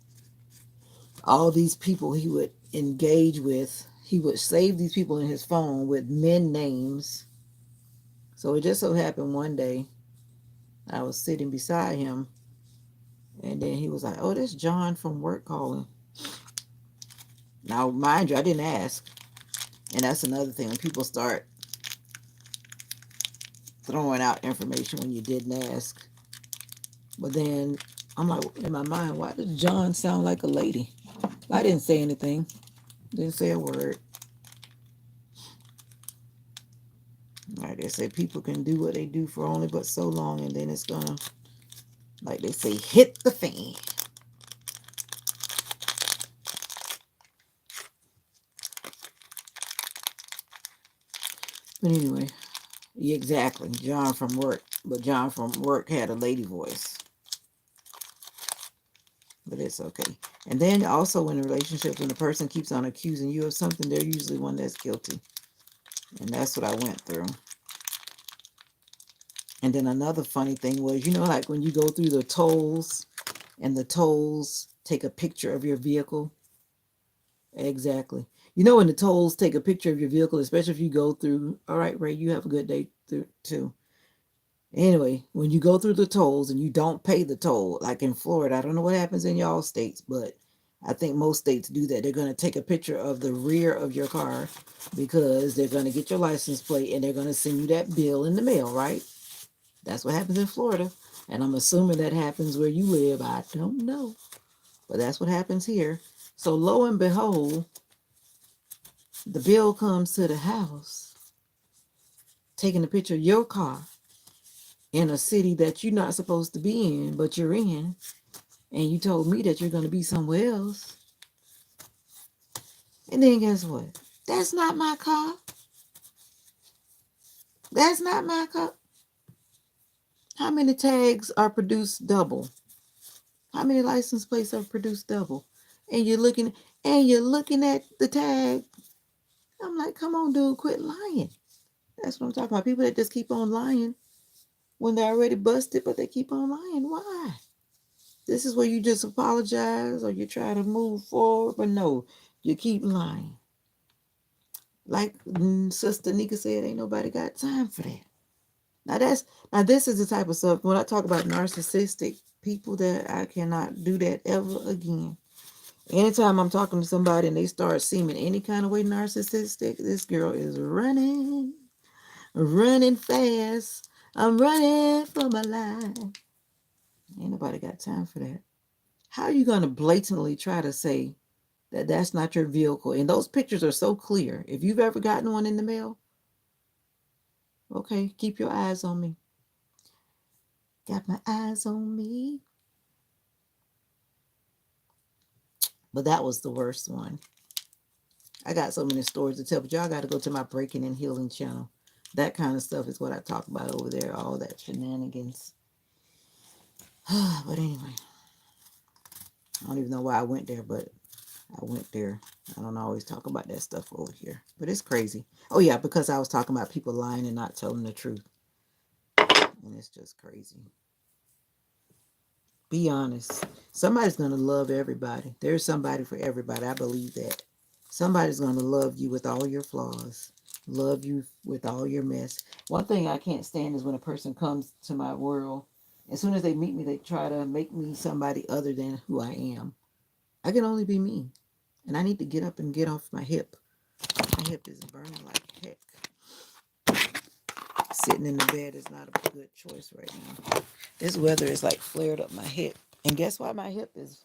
[SPEAKER 1] All these people he would engage with, he would save these people in his phone with men names. So it just so happened one day I was sitting beside him, and then he was like, "Oh, that's John from work calling." Now, mind you, I didn't ask, and that's another thing when people start throwing out information when you didn't ask. But then I'm like, in my mind, why does John sound like a lady? I didn't say anything. Didn't say a word. All right, They say people can do what they do for only but so long, and then it's gonna, like they say, hit the fan. But anyway, yeah, exactly. John from work, but John from work had a lady voice, but it's okay. And then also in a relationship, when the person keeps on accusing you of something, they're usually one that's guilty, and that's what I went through. And then another funny thing was, like when you go through the tolls, and the tolls take a picture of your vehicle. Exactly. When the tolls take a picture of your vehicle, especially if you go through, all right, Ray, you have a good day too. Anyway, when you go through the tolls and you don't pay the toll, like in Florida, I don't know what happens in y'all states, but I think most states do that. They're going to take a picture of the rear of your car because they're going to get your license plate and they're going to send you that bill in the mail, right? That's what happens in Florida. And I'm assuming that happens where you live. I don't know. But that's what happens here. So lo and behold, the bill comes to the house, taking a picture of your car in a city that you're not supposed to be in, but you're in, and you told me that you're going to be somewhere else. And then guess what? That's not my car. That's not my car. How many tags are produced double? How many license plates are produced double? And you're looking at the tag. I'm like, come on, dude, quit lying. That's what I'm talking about. People that just keep on lying when they're already busted, but they keep on lying. Why? This is where you just apologize or you try to move forward, but no, you keep lying. Like Sister Nika said, ain't nobody got time for that. Now this is the type of stuff when I talk about narcissistic people that I cannot do that ever again. Anytime I'm talking to somebody and they start seeming any kind of way narcissistic, this girl is running fast. I'm running for my life. Ain't nobody got time for that. How are you going to blatantly try to say that that's not your vehicle? And those pictures are so clear. If you've ever gotten one in the mail, okay, keep your eyes on me. Got my eyes on me. But that was the worst one. I got so many stories to tell, but y'all got to go to my Breaking and Healing channel. That kind of stuff is what I talk about over there, all that shenanigans. But anyway, I don't even know why I went there, but I went there. I don't always talk about that stuff over here, but it's crazy. Oh yeah, because I was talking about people lying and not telling the truth, and it's just crazy. Be honest. Somebody's gonna love everybody. There's somebody for everybody. I believe that. Somebody's gonna love you with all your flaws, love you with all your mess. One thing I can't stand is when a person comes to my world. As soon as they meet me, they try to make me somebody other than who I am. I can only be me, and I need to get up and get off my hip. My hip is burning like heck. Sitting in the bed is not a good choice right now. This weather is like flared up my hip. And guess why my hip is?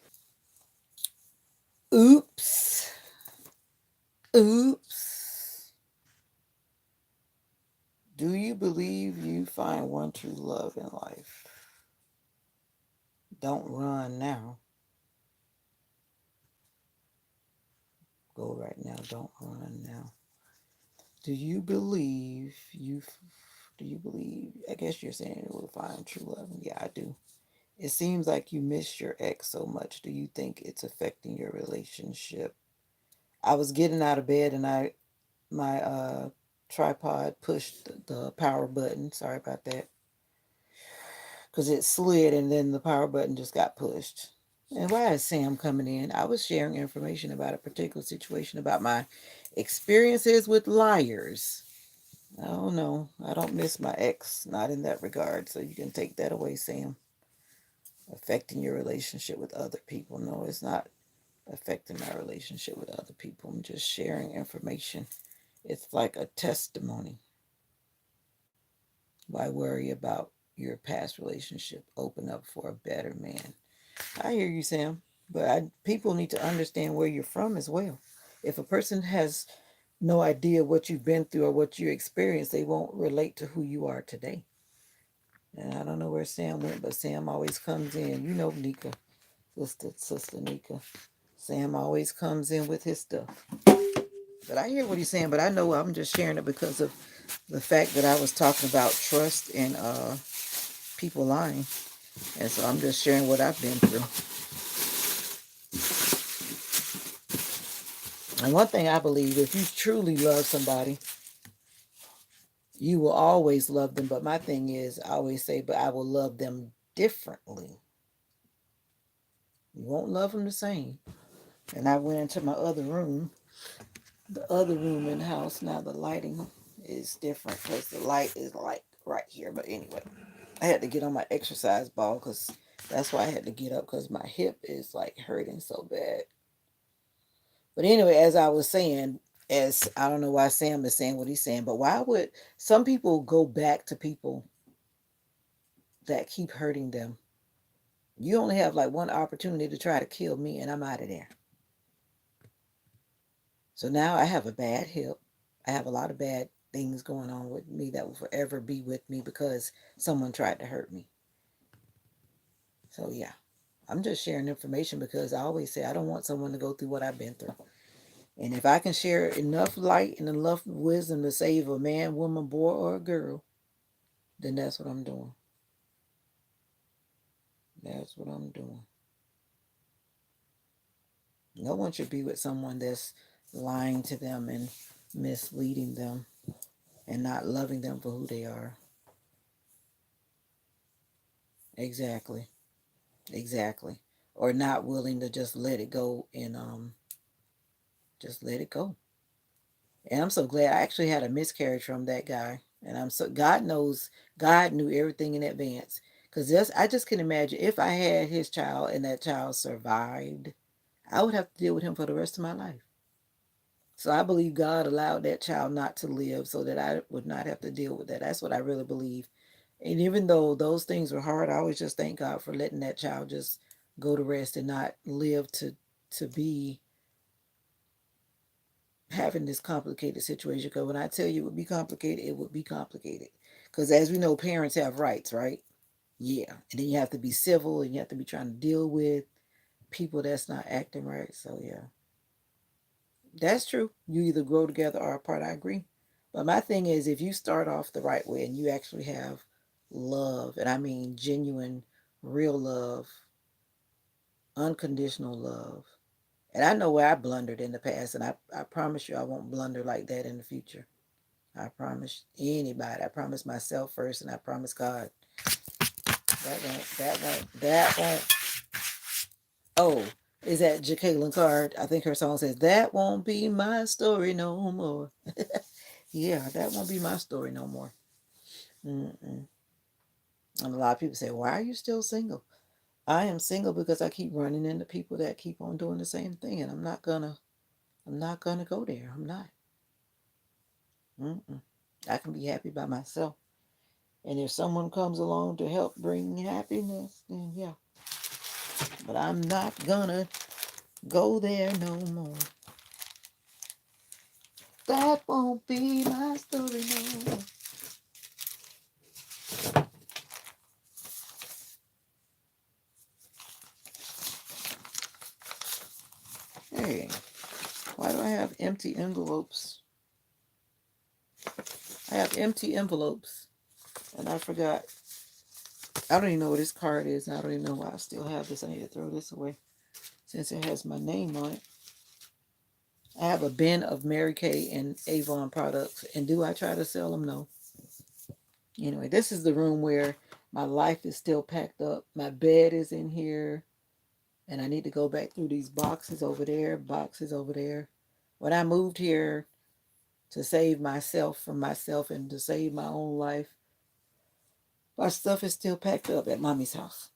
[SPEAKER 1] Oops. Oops. Do you believe you find one true love in life? Don't run now. Go right now. Don't run now. Do you believe you? Do you believe? I guess you're saying you will find true love. Yeah, I do. It seems like you miss your ex so much. Do you think it's affecting your relationship? I was getting out of bed and my tripod pushed the power button. Sorry about that. Because it slid and then the power button just got pushed. And why is Sam coming in? I was sharing information about a particular situation about my experiences with liars. I don't know. I don't miss my ex, not in that regard. So you can take that away, Sam. Affecting your relationship with other people. No, it's not affecting my relationship with other people. I'm just sharing information. It's like a testimony. Why worry about your past relationship? Open up for a better man. I hear you, Sam. But people need to understand where you're from as well. If a person has no idea what you've been through or what you experienced, they won't relate to who you are today. And I don't know where Sam went, but Sam always comes in. You know, Nika, sister Nika. Sam always comes in with his stuff. But I hear what he's saying, but I know I'm just sharing it because of the fact that I was talking about trust and people lying. And so I'm just sharing what I've been through. And one thing I believe, if you truly love somebody, you will always love them. But my thing is, I always say, but I will love them differently. You won't love them the same. And I went into my other room, the other room in the house. Now the lighting is different because the light is like right here. But anyway, I had to get on my exercise ball because that's why I had to get up because my hip is like hurting so bad. But anyway, as I was saying, as I don't know why Sam is saying what he's saying, but why would some people go back to people that keep hurting them? You only have like one opportunity to try to kill me, and I'm out of there. So now I have a bad hip. I have a lot of bad things going on with me that will forever be with me because someone tried to hurt me. So yeah, I'm just sharing information because I always say I don't want someone to go through what I've been through. And if I can share enough light and enough wisdom to save a man, woman, boy, or a girl, then that's what I'm doing. That's what I'm doing. No one should be with someone that's lying to them and misleading them and not loving them for who they are. Exactly. Exactly. Or not willing to just let it go and just let it go. And I'm so glad I actually had a miscarriage from that guy. And I'm so God knows God knew everything in advance. Because I just can imagine if I had his child and that child survived, I would have to deal with him for the rest of my life. So I believe God allowed that child not to live so that I would not have to deal with that. That's what I really believe. And even though those things were hard, I always just thank God for letting that child just go to rest and not live to be having this complicated situation. Because when I tell you it would be complicated, it would be complicated. Because as we know, parents have rights, right? Yeah. And then you have to be civil and you have to be trying to deal with people that's not acting right. So yeah. That's true. You either grow together or apart. I agree. But my thing is, if you start off the right way and you actually have love, and I mean genuine, real love, unconditional love, and I know where I blundered in the past, and I promise you I won't blunder like that in the future. I promise anybody. I promise myself first, and I promise God. That won't. Oh, is that Jacqueline Card? I think her song says, "That won't be my story no more." Yeah, that won't be my story no more. Mm-mm. And a lot of people say, "Why are you still single?" I am single because I keep running into people that keep on doing the same thing, and I'm not gonna go there. I'm not. Mm-mm. I can be happy by myself, and if someone comes along to help bring happiness, then yeah. But I'm not gonna go there no more. That won't be my story no more. Hey, why do I have empty envelopes? I have empty envelopes, and I forgot. I don't even know what this card is. I don't even know why I still have this. I need to throw this away since it has my name on it. I have a bin of Mary Kay and Avon products, and do I try to sell them? No. Anyway, this is the room where my life is still packed up. My bed is in here, and I need to go back through these boxes over there, boxes over there. When I moved here to save myself from myself and to save my own life, my stuff is still packed up at mommy's house.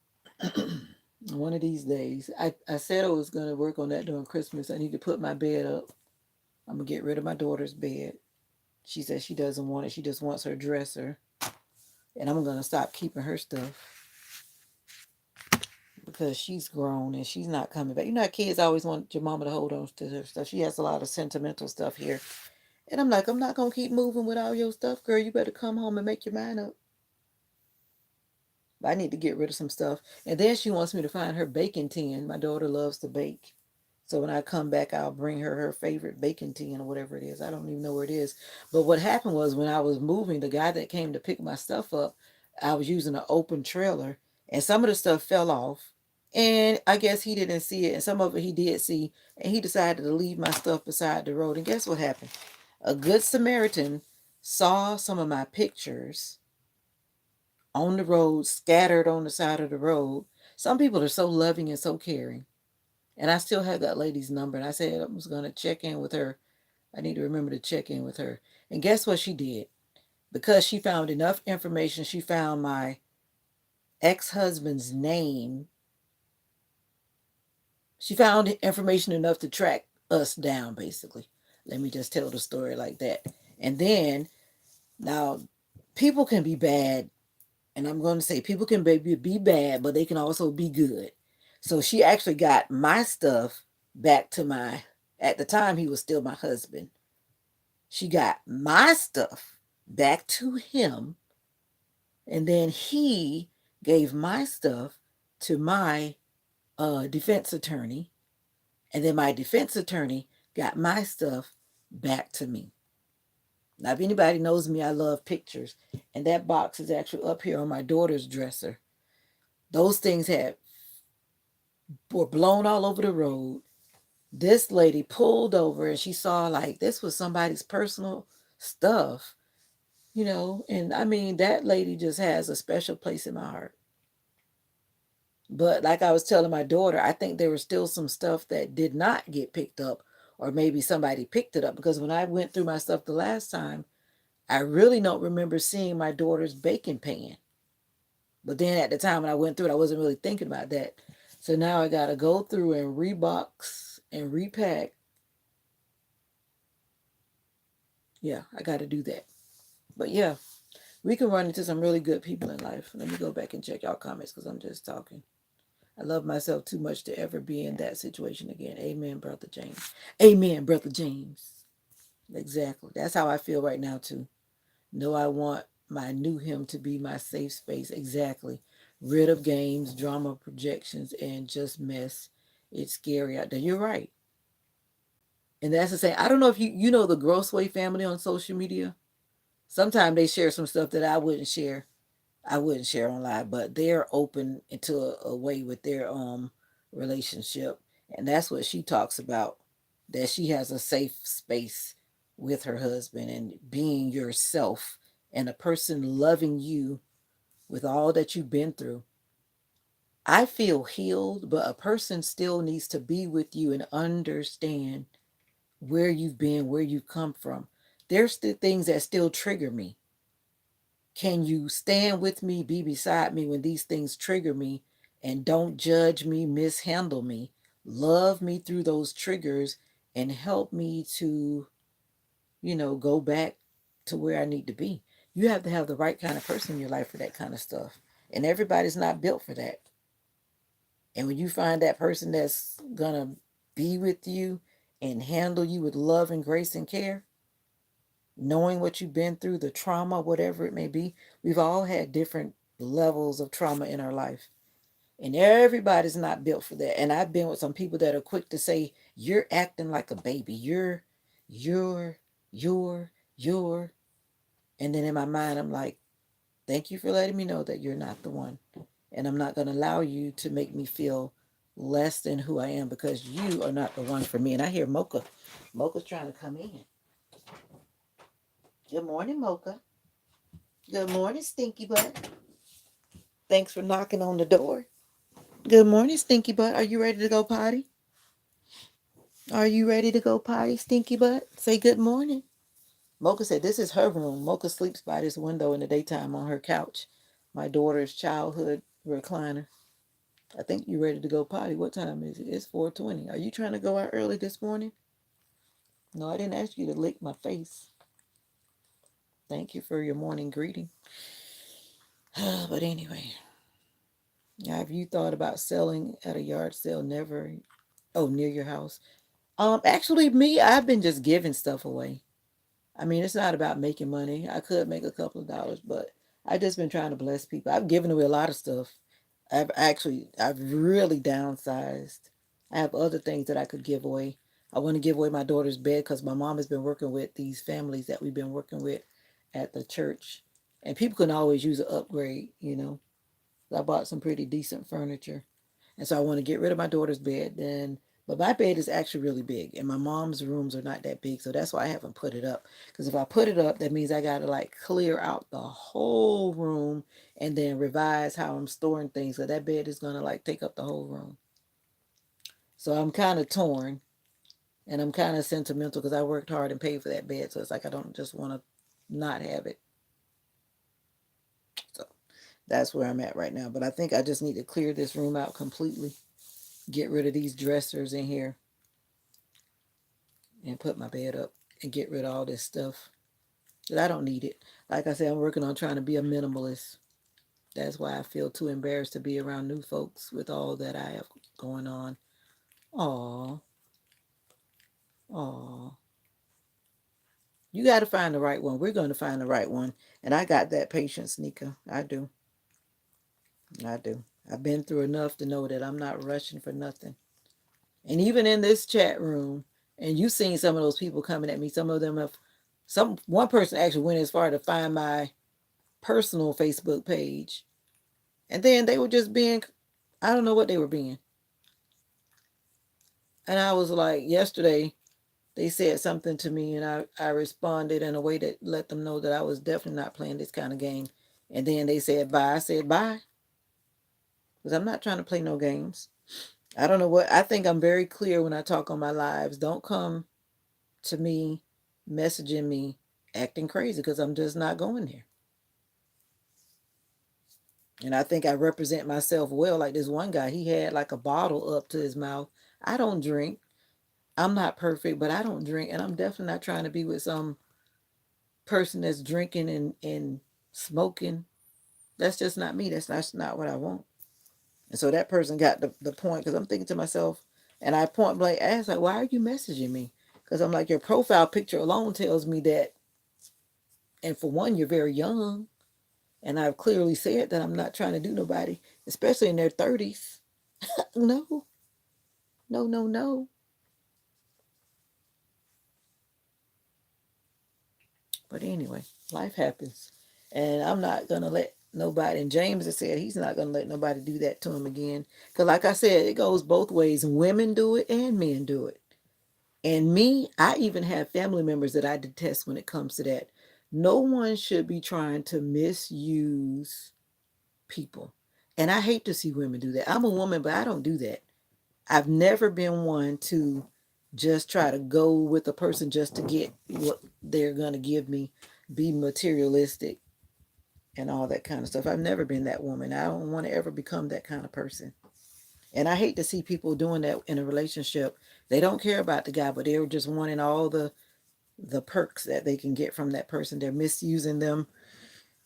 [SPEAKER 1] One of these days, I said I was going to work on that during Christmas. I need to put my bed up. I'm going to get rid of my daughter's bed. She says she doesn't want it. She just wants her dresser. And I'm going to stop keeping her stuff because she's grown and she's not coming back. You know how kids always want your mama to hold on to her stuff. She has a lot of sentimental stuff here. And I'm like, I'm not gonna keep moving with all your stuff, girl. You better come home and make your mind up. I need to get rid of some stuff. And then she wants me to find her baking tin. My daughter loves to bake. So when I come back, I'll bring her favorite baking tin or whatever it is. I don't even know where it is. But what happened was when I was moving, the guy that came to pick my stuff up, I was using an open trailer and some of the stuff fell off. And I guess he didn't see it. And some of it he did see. And he decided to leave my stuff beside the road. And guess what happened? A good Samaritan saw some of my pictures on the road, scattered on the side of the road. Some people are so loving and so caring. And I still have that lady's number. And I said I was going to check in with her. I need to remember to check in with her. And guess what she did? Because she found enough information, she found my ex husband's name. She found information enough to track us down, basically. Let me just tell the story like that. And then, now, people can be bad. And I'm going to say people can be bad, but they can also be good. So she actually got my stuff back to at the time, he was still my husband. She got my stuff back to him. And then he gave my stuff to my defense attorney. And then my defense attorney got my stuff back to me. Now, if anybody knows me, I love pictures. And that box is actually up here on my daughter's dresser. Those things were blown all over the road. This lady pulled over and she saw like this was somebody's personal stuff, and I mean, that lady just has a special place in my heart. But like I was telling my daughter, I think there was still some stuff that did not get picked up, or maybe somebody picked it up because when I went through my stuff the last time, I really don't remember seeing my daughter's baking pan. But then at the time when I went through it, I wasn't really thinking about that. So now I got to go through and rebox and repack. Yeah, I got to do that. But yeah, we can run into some really good people in life. Let me go back and check y'all comments because I'm just talking. I love myself too much to ever be in that situation again. Amen, Brother James. Amen, Brother James. Exactly. That's how I feel right now, too. No, I want my new him to be my safe space. Exactly. Rid of games, drama, projections, and just mess. It's scary out there. You're right. And that's the same. I don't know if you know the Grossway family on social media. Sometimes they share some stuff that I wouldn't share. I wouldn't share online, but they're open into a way with their relationship, and that's what she talks about. That she has a safe space with her husband and being yourself, and a person loving you with all that you've been through. I feel healed, but a person still needs to be with you and understand where you've been, where you've come from. There's still things that still trigger me. Can you stand with me, be beside me when these things trigger me, and don't judge me, mishandle me? Love me through those triggers and help me to, go back to where I need to be. You have to have the right kind of person in your life for that kind of stuff. And everybody's not built for that. And when you find that person that's going to be with you and handle you with love and grace and care, knowing what you've been through, the trauma, whatever it may be. We've all had different levels of trauma in our life. And everybody's not built for that. And I've been with some people that are quick to say, you're acting like a baby. You're, you're, you're. And then in my mind, I'm like, thank you for letting me know that you're not the one. And I'm not going to allow you to make me feel less than who I am because you are not the one for me. And I hear Mocha. Mocha's trying to come in. Good morning, Mocha. Good morning, Stinky Butt. Thanks for knocking on the door. Good morning, Stinky Butt. Are you ready to go potty? Are you ready to go potty, Stinky Butt? Say good morning. Mocha said this is her room. Mocha sleeps by this window in the daytime on her couch. My daughter's childhood recliner. I think you're ready to go potty. What time is it? It's 4:20. Are you trying to go out early this morning? No, I didn't ask you to lick my face. Thank you for your morning greeting. But anyway, have you thought about selling at a yard sale? Never. Oh, near your house. Actually, me, I've been just giving stuff away. I mean, it's not about making money. I could make a couple of dollars, but I just been trying to bless people. I've given away a lot of stuff. I've really downsized. I have other things that I could give away. I want to give away my daughter's bed because my mom has been working with these families that we've been working with at the church, and people can always use an upgrade. I bought some pretty decent furniture, and so I want to get rid of my daughter's bed. Then, but my bed is actually really big, and my mom's rooms are not that big, so that's why I haven't put it up. Because if I put it up, that means I gotta like clear out the whole room and then revise how I'm storing things. So that bed is gonna like take up the whole room. So I'm kind of torn, and I'm kind of sentimental because I worked hard and paid for that bed. So it's like I don't just want to not have it. So that's where I'm at right now. But I think I just need to clear this room out completely, get rid of these dressers in here, and put my bed up and get rid of all this stuff. But I don't need it. Like I said, I'm working on trying to be a minimalist. That's why I feel too embarrassed to be around new folks with all that I have going on. Aw, aw. You got to find the right one. We're going to find the right one. And I got that patience, Nika. I do. I do. I've been through enough to know that I'm not rushing for nothing. And even in this chat room, and you've seen some of those people coming at me. Some of them have, one person actually went as far to find my personal Facebook page. And then they were just being, I don't know what they were being. And I was like, yesterday, they said something to me, and I responded in a way that let them know that I was definitely not playing this kind of game. And then they said bye. I said bye, because I'm not trying to play no games. I don't know what, I think I'm very clear when I talk on my lives. Don't come to me messaging me acting crazy because I'm just not going there. And I think I represent myself well. Like this one guy, he had like a bottle up to his mouth. I don't drink. I'm not perfect, but I don't drink. And I'm definitely not trying to be with some person that's drinking and smoking. That's just not me. That's not what I want. And so that person got the point because I'm thinking to myself, and I point blank asked, like, why are you messaging me? Because I'm like, your profile picture alone tells me that, and for one, you're very young. And I've clearly said that I'm not trying to do nobody, especially in their 30s. No, no, no, no. But anyway, life happens. And I'm not going to let nobody, and James has said he's not going to let nobody do that to him again. Because, like I said, it goes both ways. Women do it and men do it. And me, I even have family members that I detest when it comes to that. No one should be trying to misuse people. And I hate to see women do that. I'm a woman, but I don't do that. I've never been one to just try to go with a person just to get what they're going to give me, be materialistic and all that kind of stuff. I've never been that woman. I don't want to ever become that kind of person. And I hate to see people doing that in a relationship. They don't care about the guy, but they're just wanting all the perks that they can get from that person. They're misusing them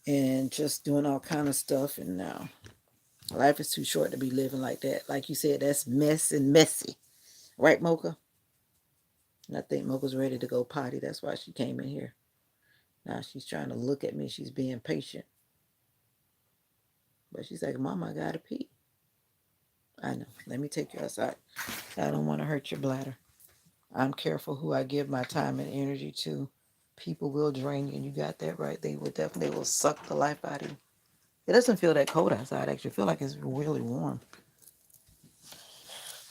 [SPEAKER 1] and just doing all kind of stuff. And now life is too short to be living like that. Like you said, that's mess and messy. Right, Mocha? And I think Mocha's ready to go potty. That's why she came in here. Now she's trying to look at me. She's being patient. But she's like, Mama, I gotta pee. I know. Let me take you outside. I don't want to hurt your bladder. I'm careful who I give my time and energy to. People will drain you, and you got that right. They will suck the life out of you. It doesn't feel that cold outside, actually. I feel like it's really warm.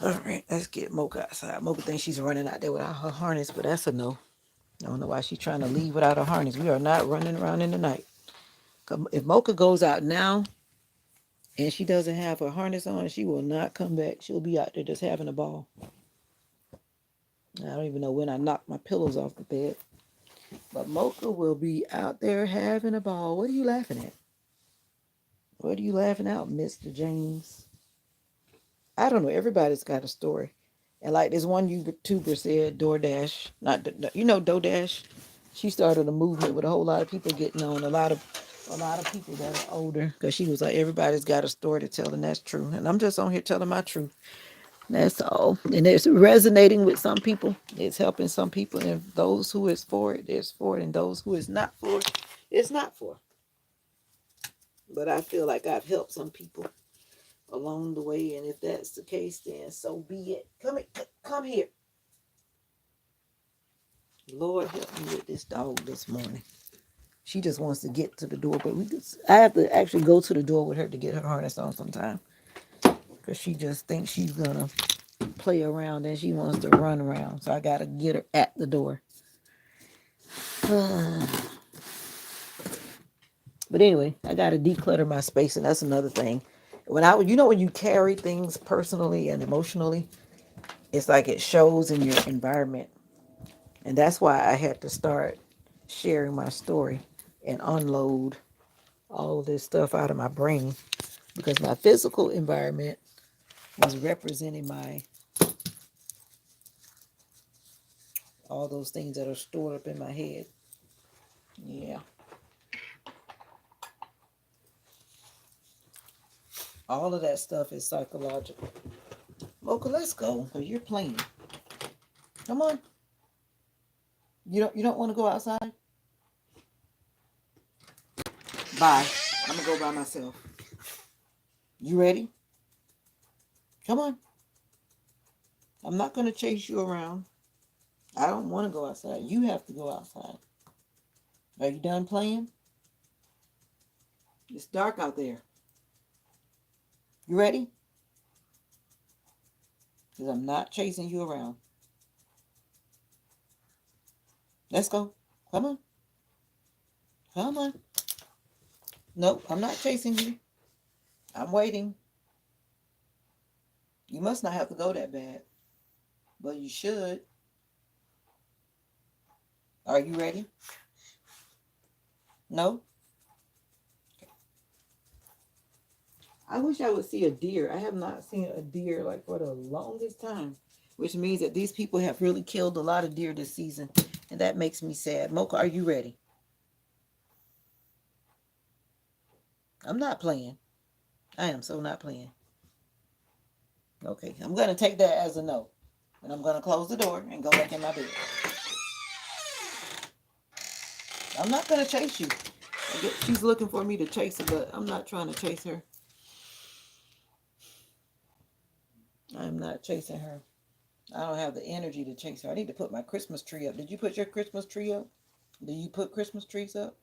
[SPEAKER 1] All right, let's get Mocha outside. Mocha thinks she's running out there without her harness, but that's a no. I don't know why she's trying to leave without her harness. We are not running around in the night. If Mocha goes out now and she doesn't have her harness on, she will not come back. She'll be out there just having a ball. I don't even know when I knocked my pillows off the bed. But Mocha will be out there having a ball. What are you laughing at? What are you laughing at, Mr. James? I don't know. Everybody's got a story. And like this one YouTuber said, DoorDash, not DoorDash. She started a movement with a whole lot of people getting on. A lot of people that are older. Because she was like, everybody's got a story to tell, and that's true. And I'm just on here telling my truth. That's all. And it's resonating with some people. It's helping some people. And those who is for it, it's for it. And those who is not for it, it's not for. But I feel like I've helped some people along the way. And if that's the case, then so be it. Come here. Lord help me with this dog this morning. She just wants to get to the door, but I have to actually go to the door with her to get her harness on sometime. Because she just thinks she's gonna play around and she wants to run around. So I gotta get her at the door. But anyway, I gotta declutter my space, and that's another thing. When you carry things personally and emotionally, it's like it shows in your environment. And that's why I had to start sharing my story and unload all of this stuff out of my brain, because my physical environment was representing my all those things that are stored up in my head. Yeah. All of that stuff is psychological. Mocha, let's go, because you're playing. Come on. You don't want to go outside? Bye. I'm gonna go by myself. You ready? Come on. I'm not gonna chase you around. I don't want to go outside. You have to go outside. Are you done playing? It's dark out there. You ready? Because I'm not chasing you around. Let's go. Come on. Come on. Nope, I'm not chasing you. I'm waiting. You must not have to go that bad. But you should. Are you ready? No? I wish I would see a deer. I have not seen a deer like for the longest time, which means that these people have really killed a lot of deer this season, and that makes me sad. Mocha, are you ready? I'm not playing. I am so not playing. Okay, I'm going to take that as a no, and I'm going to close the door and go back in my bed. I'm not going to chase you. She's looking for me to chase her, but I'm not trying to chase her. I'm not chasing her. I don't have the energy to chase her. I need to put my Christmas tree up. Did you put your Christmas tree up? Do you put Christmas trees up?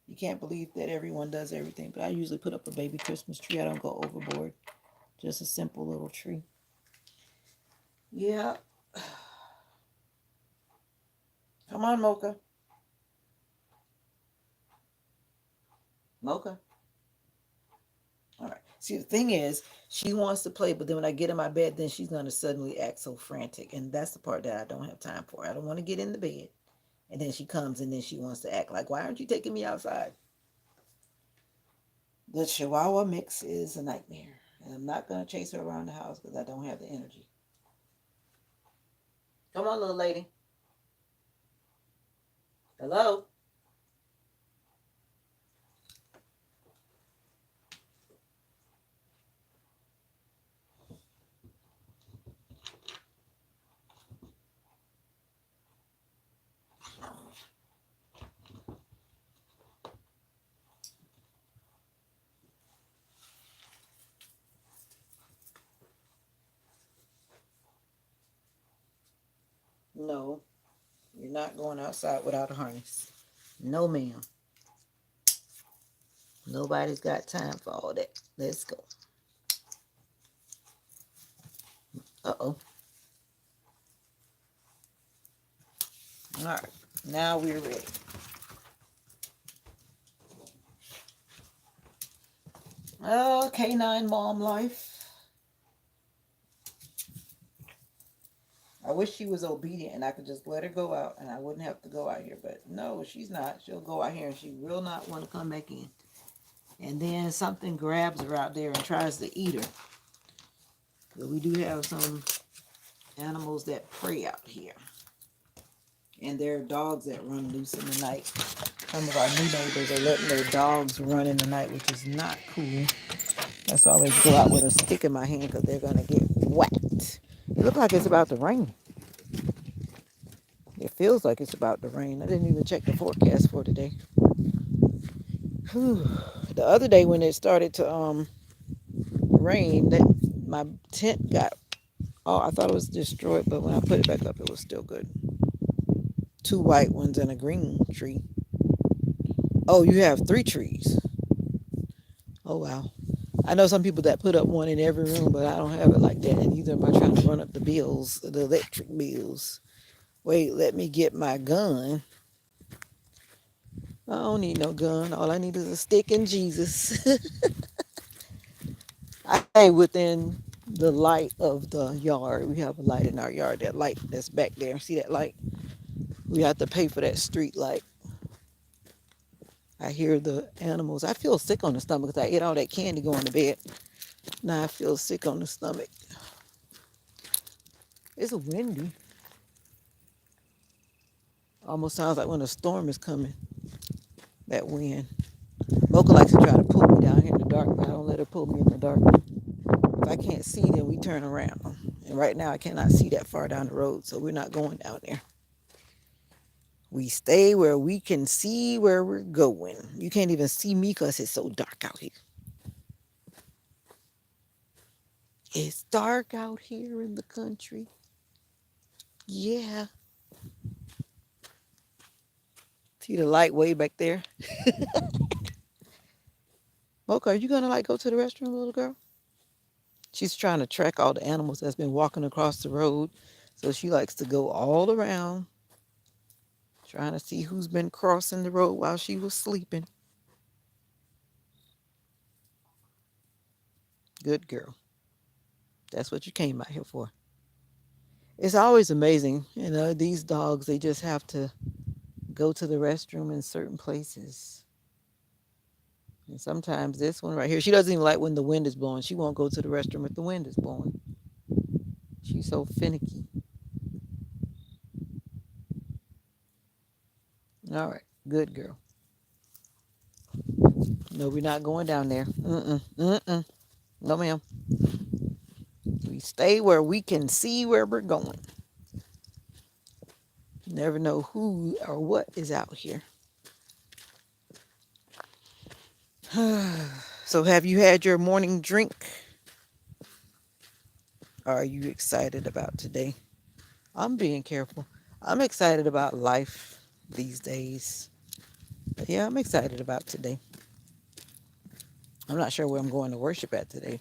[SPEAKER 1] You can't believe that everyone does everything, but I usually put up a baby Christmas tree. I don't go overboard. Just a simple little tree. Yeah. Come on, Mocha. Mocha. All right. See, the thing is, she wants to play, but then when I get in my bed, then she's going to suddenly act so frantic. And that's the part that I don't have time for. I don't want to get in the bed. And then she comes and then she wants to act like, why aren't you taking me outside? The Chihuahua mix is a nightmare. And I'm not going to chase her around the house because I don't have the energy. Come on, little lady. Hello? No, you're not going outside without a harness. No, ma'am. Nobody's got time for all that. Let's go. Uh-oh. All right. Now we're ready. Oh, canine mom life. I wish she was obedient and I could just let her go out and I wouldn't have to go out here. But no, she's not. She'll go out here and she will not want to come back in. And then something grabs her out there and tries to eat her. But we do have some animals that prey out here. And there are dogs that run loose in the night. Some of our new neighbors are letting their dogs run in the night, which is not cool. That's why I always go out with a stick in my hand because they're going to get whacked. It looks like it's about to rain. It feels like it's about to rain. I didn't even check the forecast for today. Whew. The other day when it started to rain, that my tent got, oh, I thought it was destroyed, but when I put it back up, it was still good. Two white ones and a green tree. Oh, you have three trees. Oh wow. I know some people that put up one in every room, but I don't have it like that. And neither am I trying to run up the bills, the electric bills. Wait, let me get my gun. I don't need no gun. All I need is a stick and Jesus. I stay within the light of the yard. We have a light in our yard. That light that's back there. See that light? We have to pay for that street light. I hear the animals. I feel sick on the stomach because I ate all that candy going to bed. Now I feel sick on the stomach. It's windy. Almost sounds like when a storm is coming. That wind. Mocha likes to try to pull me down here in the dark, but I don't let her pull me in the dark. If I can't see, then we turn around. And right now, I cannot see that far down the road, so we're not going down there. We stay where we can see where we're going. You can't even see me because it's so dark out here. It's dark out here in the country. Yeah. See the light way back there? Mocha, are you going to like go to the restroom, little girl? She's trying to track all the animals that's been walking across the road. So she likes to go all around, trying to see who's been crossing the road while she was sleeping. Good girl. That's what you came out here for. It's always amazing, these dogs, they just have to go to the restroom in certain places. And sometimes this one right here, she doesn't even like when the wind is blowing. She won't go to the restroom if the wind is blowing. She's so finicky. All right, good girl. No, we're not going down there. Mm-mm, mm-mm. No, ma'am. We stay where we can see where we're going. You never know who or what is out here. So, have you had your morning drink? Are you excited about today? I'm being careful. I'm excited about life these days. But yeah, I'm excited about today. I'm not sure where I'm going to worship at today.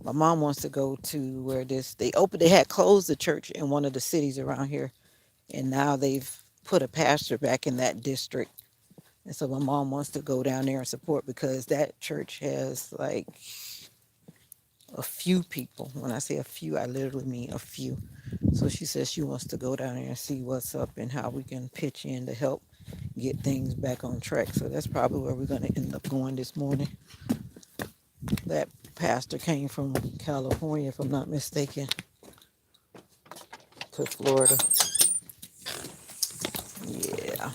[SPEAKER 1] My mom wants to go to where they had closed the church in one of the cities around here, and now they've put a pastor back in that district. And so my mom wants to go down there and support because that church has like a few people. When I say a few, I literally mean a few. So she says she wants to go down there and see what's up and how we can pitch in to help get things back on track. So that's probably where we're going to end up going this morning. That pastor came from California, if I'm not mistaken, to Florida. Yeah.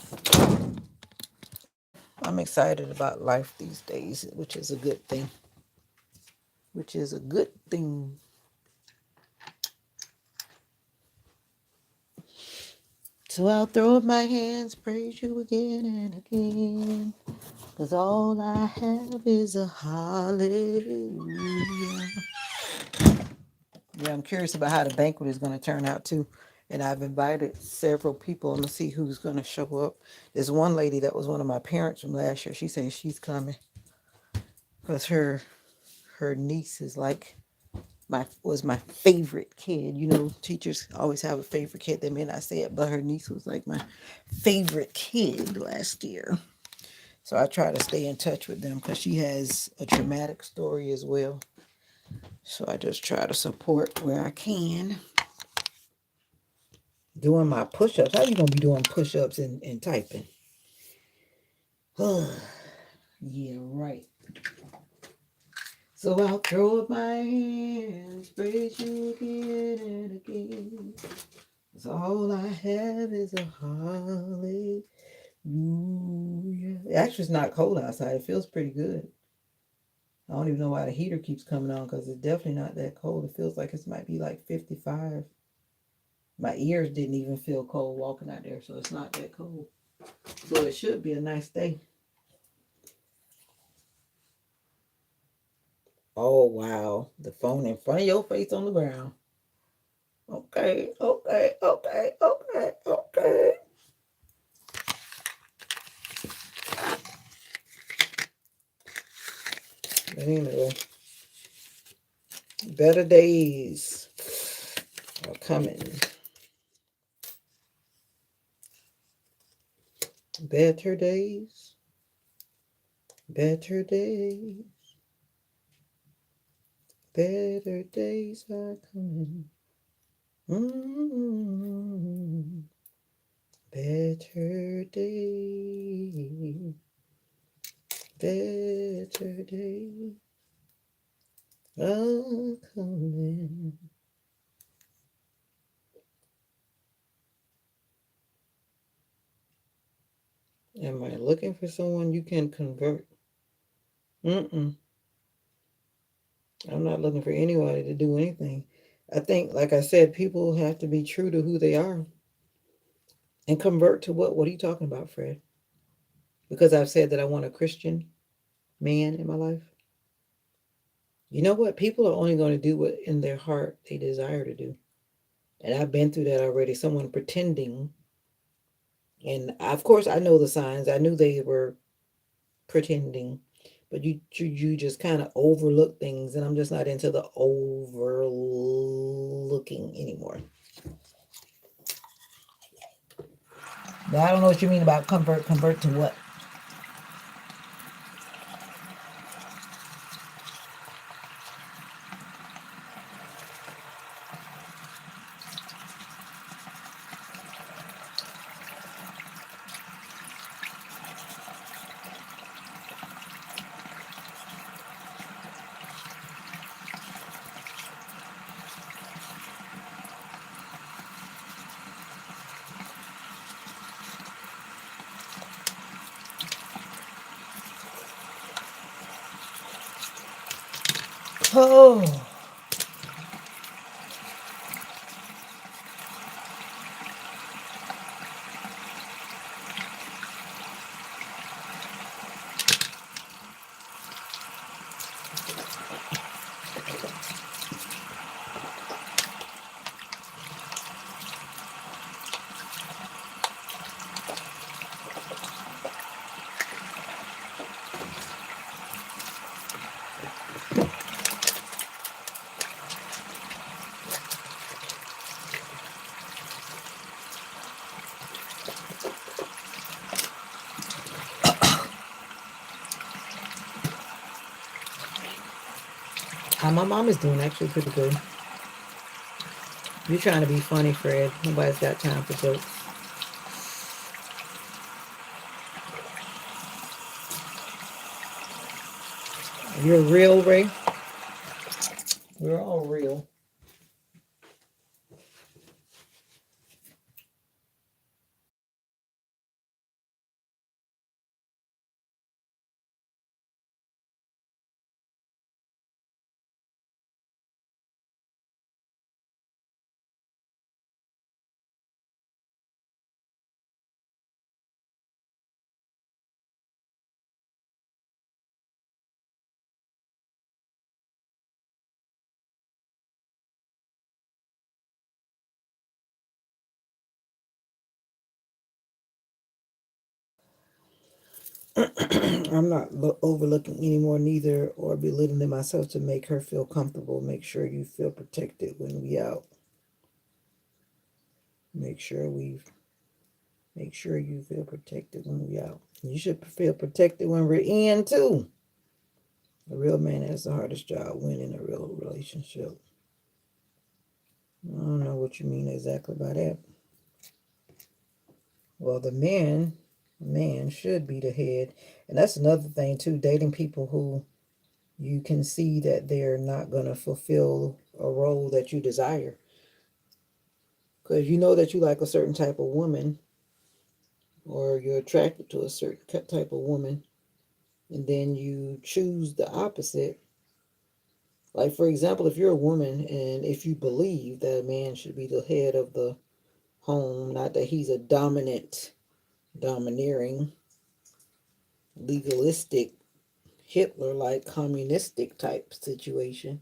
[SPEAKER 1] I'm excited about life these days, which is a good thing. Which is a good thing. So I'll throw up my hands, praise you again and again. Cause all I have is a hallelujah. Yeah, I'm curious about how the banquet is going to turn out too. And I've invited several people. I'm going to see who's going to show up. There's one lady that was one of my parents from last year. She's saying she's coming because her niece is like my favorite kid. Teachers always have a favorite kid. They may not say it, but her niece was like my favorite kid last year. So I try to stay in touch with them because she has a traumatic story as well. So I just try to support where I can. Doing my push-ups. How you gonna be doing push-ups and typing? Yeah, right. So I'll throw up my hands, praise you again and again. 'Cause all I have is a hallelujah. Actually, it's not cold outside. It feels pretty good. I don't even know why the heater keeps coming on because it's definitely not that cold. It feels like it might be like 55. My ears didn't even feel cold walking out there, so it's not that cold. So it should be a nice day. Oh, wow. The phone in front of your face on the ground. Okay, okay, okay, okay, okay. But anyway, better days are coming. Better days, better days, better days are coming. Mm, better days, better days are coming. Am I looking for someone you can convert? Mm-mm. I'm not looking for anybody to do anything. I think, like I said, people have to be true to who they are and convert to what? What are you talking about, Fred? Because I've said that I want a Christian man in my life. You know what? People are only going to do what in their heart they desire to do. And I've been through that already. Someone pretending. And of course, I know the signs. I knew they were pretending. But you just kind of overlook things. And I'm just not into the overlooking anymore. But I don't know what you mean about convert. Convert to what? Oh. How my mom is doing actually pretty good. You're trying to be funny, Fred. Nobody's got time for jokes. You're real, Ray. We're all real. I'm not overlooking anymore, neither, or belittling myself to make her feel comfortable. Make sure you feel protected when we out. Make sure we make sure you feel protected when we out. You should feel protected when we're in too. A real man has the hardest job winning a real relationship. I don't know what you mean exactly by that. Well, man should be the head. And that's another thing too, dating people who you can see that they're not going to fulfill a role that you desire. Because you know that you like a certain type of woman or you're attracted to a certain type of woman. and then you choose the opposite. Like, for example, if you're a woman and if you believe that a man should be the head of the home, not that he's a dominant, domineering, legalistic, Hitler like communistic type situation.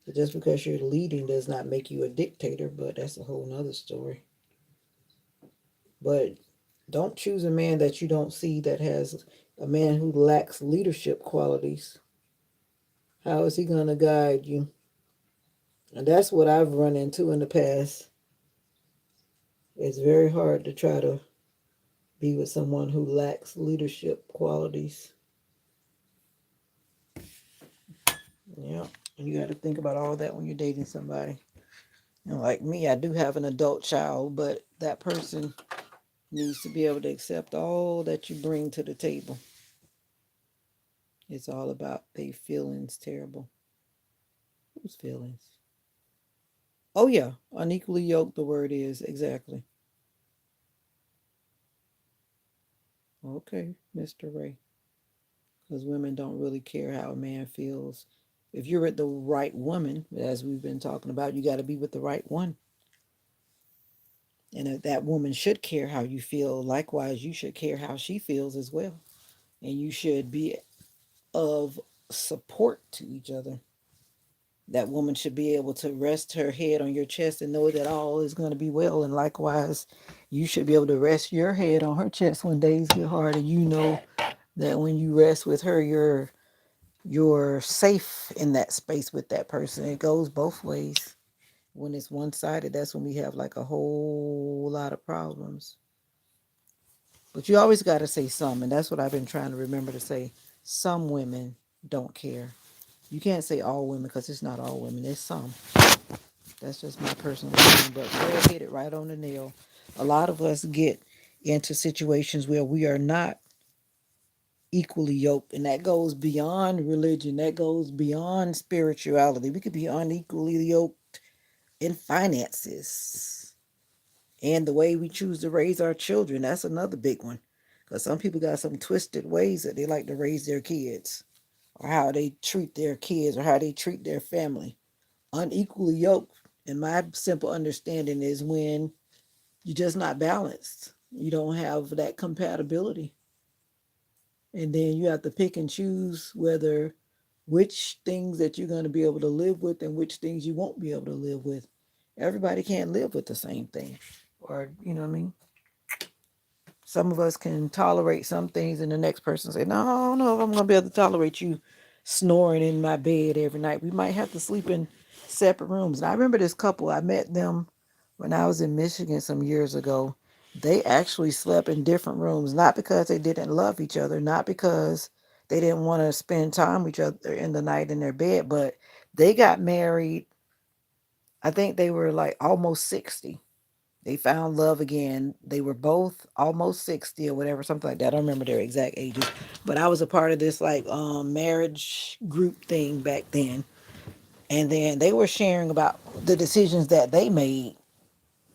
[SPEAKER 1] So just because you're leading does not make you a dictator, but that's a whole nother story. But don't choose a man that you don't see that has a man who lacks leadership qualities. How is he going to guide you? And that's what I've run into in the past. It's very hard to try to be with someone who lacks leadership qualities. Yeah. And you got to think about all that when you're dating somebody. And like me, I do have an adult child, but that person needs to be able to accept all that you bring to the table. It's all about their feelings terrible. Whose feelings? Oh yeah, unequally yoked the word is exactly. Okay, Mr. Ray. Because women don't really care how a man feels. If you're with the right woman, as we've been talking about, you got to be with the right one. And if that woman should care how you feel, likewise, you should care how she feels as well. And you should be of support to each other. That woman should be able to rest her head on your chest and know that all is going to be well. And likewise, you should be able to rest your head on her chest when days get hard, and you know that when you rest with her, you're safe in that space with that person. It goes both ways. When it's one sided, that's when we have like a whole lot of problems. But you always got to say some, and that's what I've been trying to remember to say. Some women don't care. You can't say all women because it's not all women. It's some. That's just my personal opinion. But Fred hit it right on the nail. A lot of us get into situations where we are not equally yoked, and that goes beyond religion. That goes beyond spirituality. We could be unequally yoked in finances and the way we choose to raise our children. That's another big one. Because some people got some twisted ways that they like to raise their kids, or how they treat their kids, or how they treat their family. Unequally yoked, in my simple understanding, is when you're just not balanced. You don't have that compatibility. And then you have to pick and choose whether which things that you're going to be able to live with and which things you won't be able to live with. Everybody can't live with the same thing. Or, you know what I mean? Some of us can tolerate some things, and the next person say, "No, I don't know if I'm gonna be able to tolerate you snoring in my bed every night. We might have to sleep in separate rooms." And I remember this couple. I met them when I was in Michigan some years ago. They actually slept in different rooms, not because they didn't love each other, not because they didn't want to spend time with each other in the night in their bed, but they got married. I think they were like almost 60. They found love again. They were both almost 60 or whatever, something like that. I don't remember their exact ages. But I was a part of this like marriage group thing back then. And then they were sharing about the decisions that they made.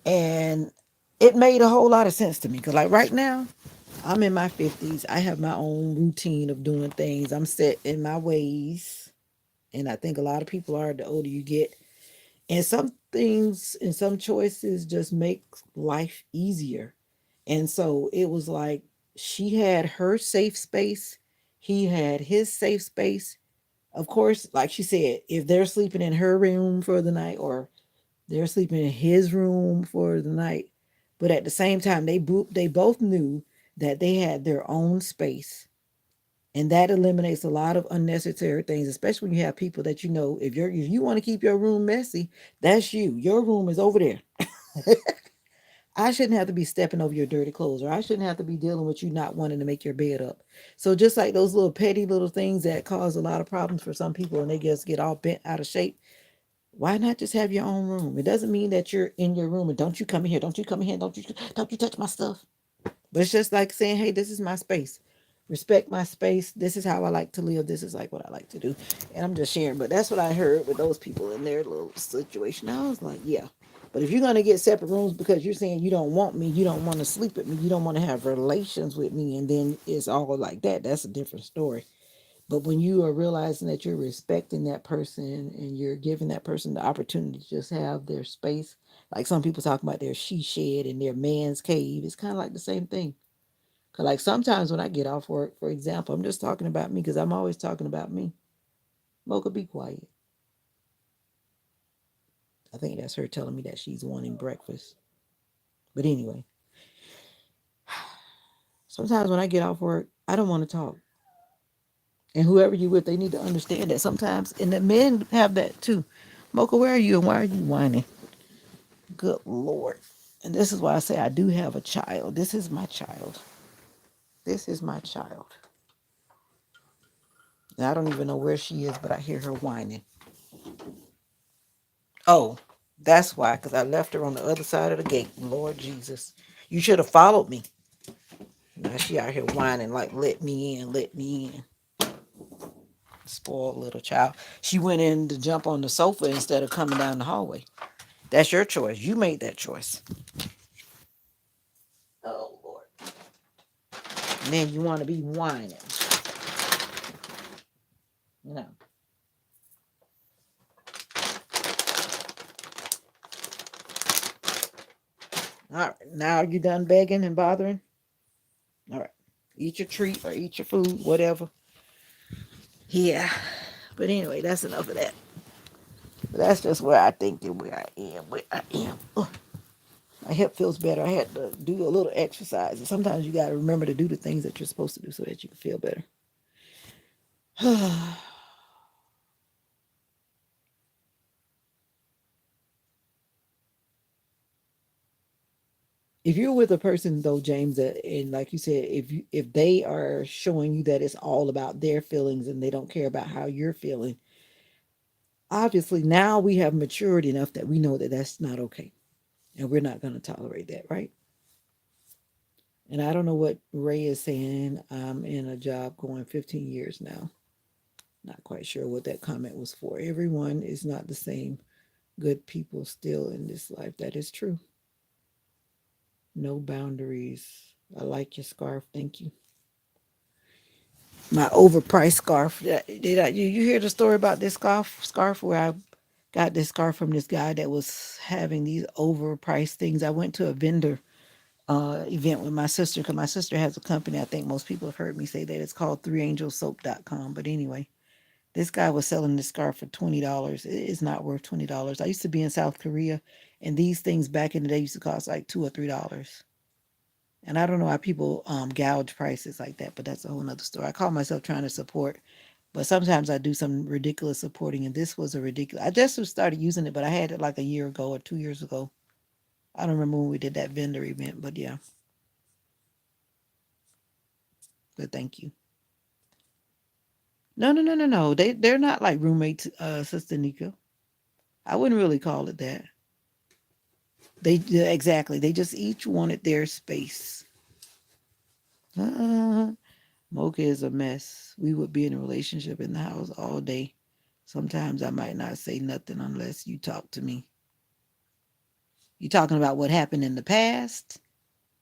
[SPEAKER 1] And it made a whole lot of sense to me. Because like right now, I'm in my 50s. I have my own routine of doing things. I'm set in my ways. And I think a lot of people are, the older you get. And some things and some choices just make life easier. And so it was like she had her safe space, he had his safe space. Of course, like she said, if they're sleeping in her room for the night or they're sleeping in his room for the night, but at the same time, they both knew that they had their own space, and that eliminates a lot of unnecessary things, especially when you have people that you know. If you want to keep your room messy, that's you. Your room is over there. I shouldn't have to be stepping over your dirty clothes, or I shouldn't have to be dealing with you not wanting to make your bed up. So just like those little petty little things that cause a lot of problems for some people and they just get all bent out of shape, why not just have your own room? It doesn't mean that you're in your room and don't you come in here, don't you come in here, don't you touch my stuff. But it's just like saying, hey, this is my space. Respect my space. This is how I like to live. This is like what I like to do. And I'm just sharing. But that's what I heard with those people in their little situation. I was like, yeah. But if you're going to get separate rooms because you're saying you don't want me, you don't want to sleep with me, you don't want to have relations with me, and then it's all like that, that's a different story. But when you are realizing that you're respecting that person and you're giving that person the opportunity to just have their space, like some people talk about their she shed and their man's cave, it's kind of like the same thing. Cause like sometimes when I get off work, for example, I'm just talking about me because I'm always talking about me. Mocha, be quiet. I think that's her telling me that she's wanting breakfast. But anyway, sometimes when I get off work, I don't want to talk. And whoever you with, they need to understand that sometimes, and the men have that too. Mocha, where are you and why are you whining? Good Lord. And this is why I say I do have a child. This is my child. This is my child. And I don't even know where she is, but I hear her whining. Oh, that's why, because I left her on the other side of the gate. Lord Jesus. You should have followed me. Now she out here whining like, let me in, let me in. Spoiled little child. She went in to jump on the sofa instead of coming down the hallway. That's your choice. You made that choice. Oh, Lord. And then you want to be whining. You know. All right. Now you done begging and bothering? All right. Eat your treat or eat your food, whatever. Yeah. But anyway, that's enough of that. But that's just where I think that where I am. Where I am. Ugh. My hip feels better. I had to do a little exercise. And sometimes you got to remember to do the things that you're supposed to do so that you can feel better. If you're with a person though, James, that and like you said, if they are showing you that it's all about their feelings and they don't care about how you're feeling, obviously now we have matured enough that we know that that's not okay, and we're not going to tolerate that, right? And I don't know what Ray is saying. I'm in a job going 15 years now. Not quite sure what that comment was for. Everyone is not the same. Good people still in this life. That is true. No boundaries. I like your scarf. Thank you. My overpriced scarf. You hear the story about this scarf where I got this scarf from this guy that was having these overpriced things. I went to a vendor event with my sister because my sister has a company. I think most people have heard me say that it's called 3angelsoap.com. But anyway, this guy was selling this scarf for $20. It is not worth $20. I used to be in South Korea, and these things back in the day used to cost like $2 or $3. And I don't know why people gouge prices like that, but that's a whole nother story. I call myself trying to support, but sometimes I do some ridiculous supporting, and this was a ridiculous. I just started using it, but I had it like a year ago or 2 years ago. I don't remember when we did that vendor event, but yeah. But thank you. No, no, no, no, no. They're not like roommates, Sister Nika. I wouldn't really call it that. They yeah, exactly. They just each wanted their space. Mocha is a mess. We would be in a relationship in the house all day. Sometimes I might not say nothing unless you talk to me. You talking about what happened in the past?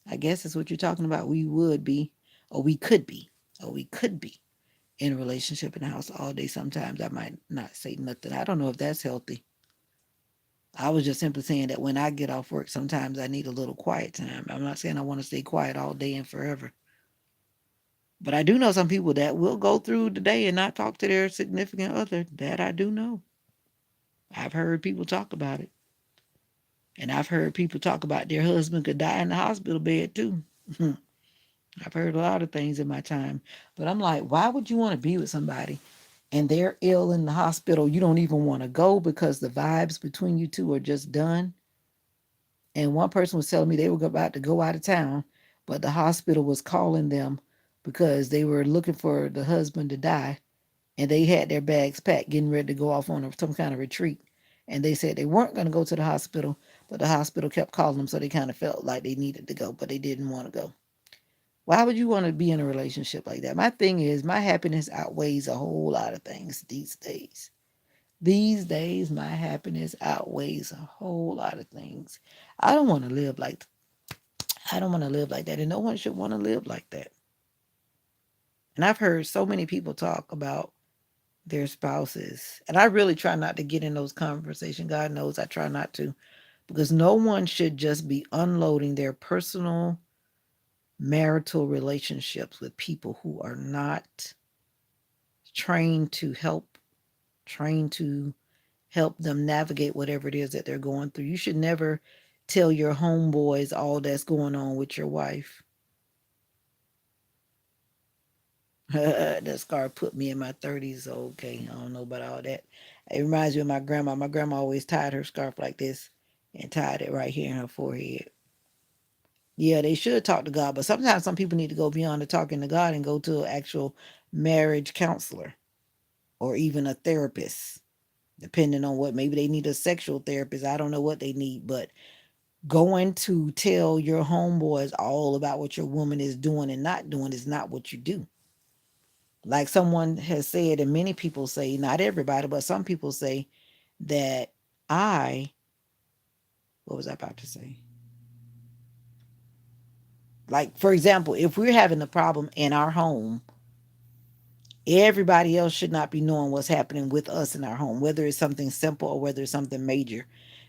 [SPEAKER 1] I guess that's what you're talking about. We would be, or we could be, or we could be in a relationship in the house all day. Sometimes I might not say nothing. I don't know if that's healthy. I was just simply saying that when I get off work, sometimes I need a little quiet time. I'm not saying I want to stay quiet all day and forever. But I do know some people that will go through the day and not talk to their significant other. That I do know. I've heard people talk about it. And I've heard people talk about their husband could die in the hospital bed too. I've heard a lot of things in my time. But I'm like, why would you want to be with somebody and they're ill in the hospital? You don't even want to go because the vibes between you two are just done. And one person was telling me they were about to go out of town, but the hospital was calling them because they were looking for the husband to die, and they had their bags packed, getting ready to go off on some kind of retreat. And they said they weren't going to go to the hospital, but the hospital kept calling them, so they kind of felt like they needed to go, but they didn't want to go. Why would you want to be in a relationship like that? My thing is, my happiness outweighs a whole lot of things these days. These days, my happiness outweighs a whole lot of things. I don't want to live like I don't want to live like that, and no one should want to live like that. And I've heard so many people talk about their spouses, and I really try not to get in those conversations. God knows I try not to, because no one should just be unloading their personal marital relationships with people who are not trained to trained to help them navigate whatever it is that they're going through. You should never tell your homeboys all that's going on with your wife. That scar put me in my 30s. Okay, I don't know about all that. It reminds me of my grandma. My grandma always tied her scarf like this and tied it right here in her forehead. Yeah, they should talk to God, but sometimes some people need to go beyond the talking to God and go to an actual marriage counselor or even a therapist, depending on what. Maybe they need a sexual therapist. I don't know what they need, but going to tell your homeboys all about what your woman is doing and not doing is not what you do. Like someone has said, and many people say, not everybody, but some people say that I, what was I about to say? Like, for example, if we're having a problem in our home, everybody else should not be knowing what's happening with us in our home, whether it's something simple or whether it's something major.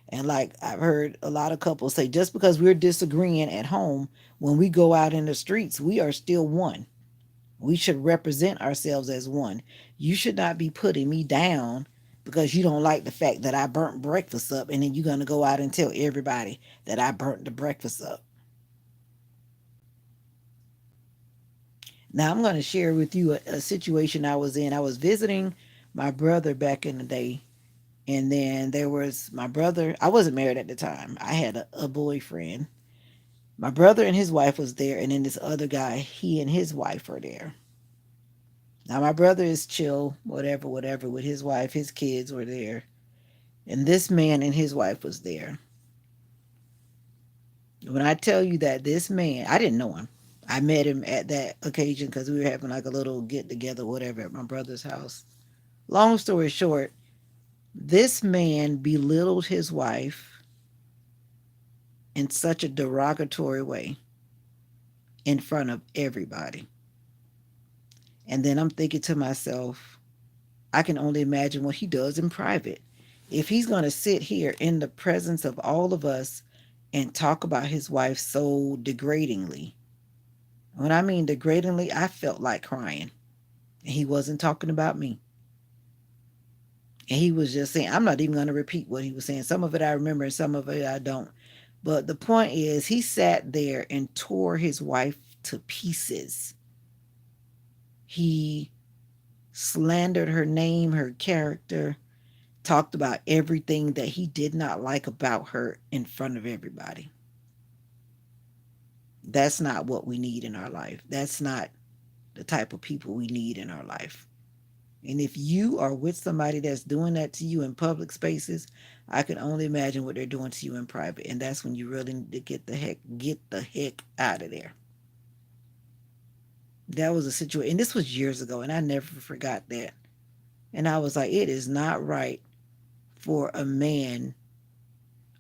[SPEAKER 1] And like I've heard a lot of couples say, just because we're disagreeing at home, when we go out in the streets, we are still one. We should represent ourselves as one. You should not be putting me down because you don't like the fact that I burnt breakfast up, and then you're going to go out and tell everybody that I burnt the breakfast up. Now, I'm going to share with you a situation I was in. I was visiting my brother back in the day, and then there was my brother. I wasn't married at the time, I had a boyfriend. My brother and his wife was there, and then this other guy, he and his wife are there. Now, my brother is chill, whatever, whatever, with his wife. His kids were there. And this man and his wife was there. When I tell you that this man, I didn't know him. I met him at that occasion because we were having like a little get together, whatever, at my brother's house. Long story short, this man belittled his wife in such a derogatory way in front of everybody. And then I'm thinking to myself, I can only imagine what he does in private. If he's going to sit here in the presence of all of us and talk about his wife so degradingly, when I mean degradingly, I felt like crying. And he wasn't talking about me. And he was just saying, I'm not even going to repeat what he was saying. Some of it I remember and some of it I don't. But the point is, he sat there and tore his wife to pieces. He slandered her name, her character, talked about everything that he did not like about her in front of everybody. That's not what we need in our life. That's not the type of people we need in our life. And if you are with somebody that's doing that to you in public spaces, I can only imagine what they're doing to you in private. And that's when you really need to get the heck out of there. That was a situation, and this was years ago, and I never forgot that. And I was like, it is not right for a man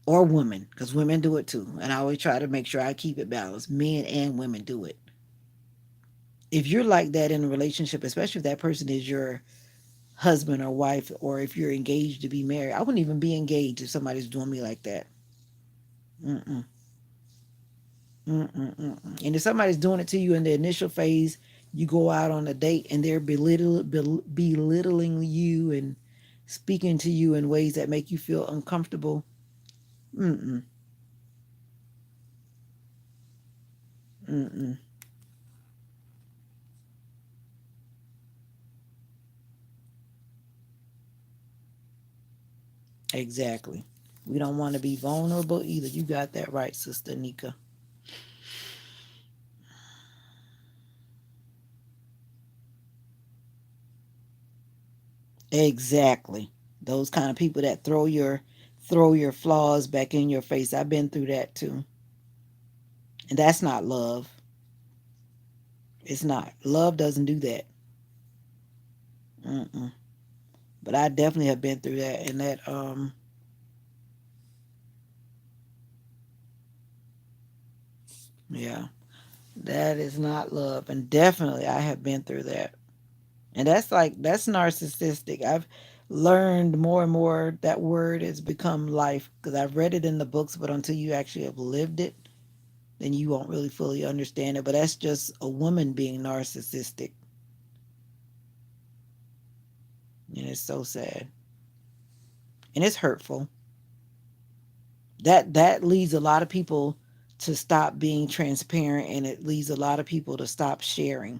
[SPEAKER 1] or woman, because women do it too. And I always try to make sure I keep it balanced. Men and women do it. If you're like that in a relationship, especially if that person is your husband or wife, or if you're engaged to be married, I wouldn't even be engaged if somebody's doing me like that. Mm-mm, mm-mm. And if somebody's doing it to you in the initial phase, you go out on a date and they're belittling you and speaking to you in ways that make you feel uncomfortable. Mm-mm, mm-mm. Exactly. We don't want to be vulnerable either. You got that right, Sister Nika. Exactly. Those kind of people that throw your flaws back in your face. I've been through that too. And that's not love. It's not. Love doesn't do that. Mm-mm.
[SPEAKER 2] But I definitely have been through that, and that yeah, that is not love, and definitely I have been through that. And that's narcissistic. I've learned more and more that word has become life because I've read it in the books, but until you actually have lived it, then you won't really fully understand it. But that's just a woman being narcissistic, and it's so sad and it's hurtful. That leads a lot of people to stop being transparent, and it leads a lot of people to stop sharing.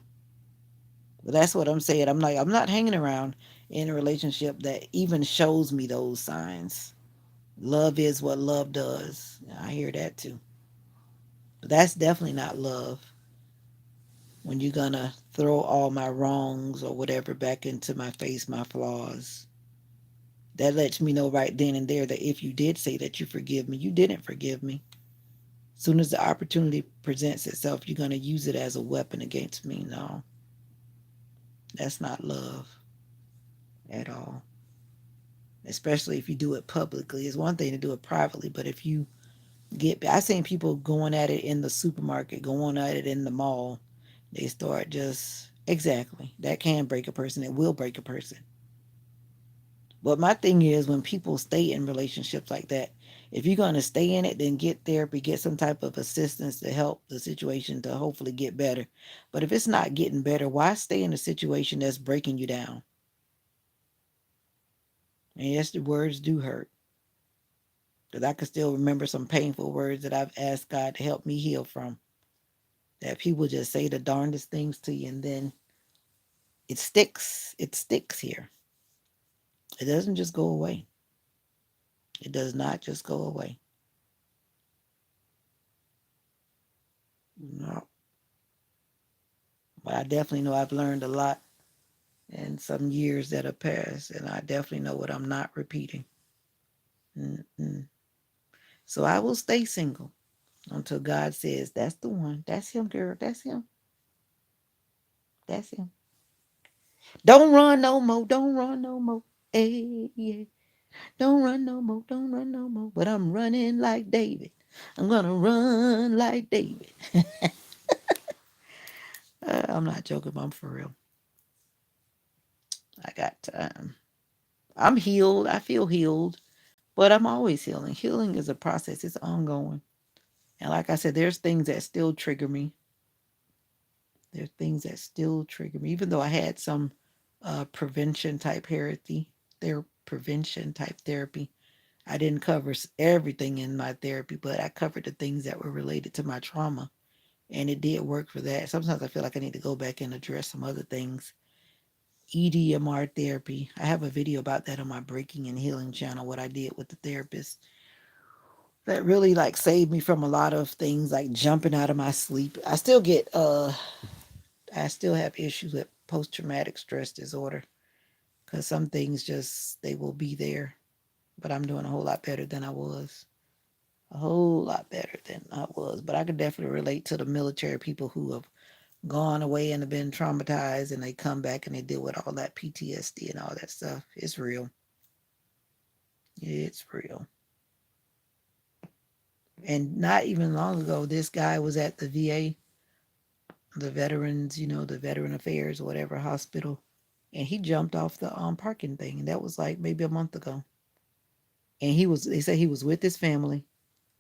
[SPEAKER 2] But that's what I'm saying. I'm like, I'm not hanging around in a relationship that even shows me those signs. Love is what love does. I hear that too. But that's definitely not love when you're gonna throw all my wrongs or whatever back into my face, my flaws. That lets me know right then and there that if you did say that you forgive me, you didn't forgive me. As soon as the opportunity presents itself, you're gonna use it as a weapon against me. No, that's not love at all. Especially if you do it publicly. It's one thing to do it privately, but if you I seen people going at it in the supermarket, going at it in the mall. They start just exactly. That can break a person. It will break a person. But my thing is when people stay in relationships like that, if you're gonna stay in it, then get therapy, get some type of assistance to help the situation to hopefully get better. But if it's not getting better, why stay in a situation that's breaking you down? And yes, the words do hurt. Because I can still remember some painful words that I've asked God to help me heal from. That people just say the darndest things to you, and then it sticks. It sticks here. It doesn't just go away. It does not just go away. No. But I definitely know I've learned a lot in some years that have passed, and I definitely know what I'm not repeating. Mm-mm. So I will stay single until God says, that's the one. That's him, girl. That's him. That's him. Don't run no more. Don't run no more. Hey, yeah. Don't run no more. Don't run no more. But I'm running like David. I'm going to run like David. I'm not joking. I'm for real. I got time. I'm healed. I feel healed, but I'm always healing. Healing is a process, it's ongoing. And like I said, there's things that still trigger me. There's things that still trigger me, even though I had some prevention type therapy, prevention type therapy. I didn't cover everything in my therapy, but I covered the things that were related to my trauma, and it did work for that. Sometimes I feel like I need to go back and address some other things. EDMR therapy. I have a video about that on my Breaking and Healing channel, what I did with the therapist. That really like saved me from a lot of things like jumping out of my sleep. I still have issues with post traumatic stress disorder cuz some things just they will be there, but I'm doing a whole lot better than I was. A whole lot better than I was, but I could definitely relate to the military people who have gone away and have been traumatized and they come back and they deal with all that PTSD and all that stuff. It's real. It's real. And not even long ago, this guy was at the VA, the veterans, the Veteran Affairs or whatever hospital, and he jumped off the parking thing. And that was like maybe a month ago. And they said he was with his family,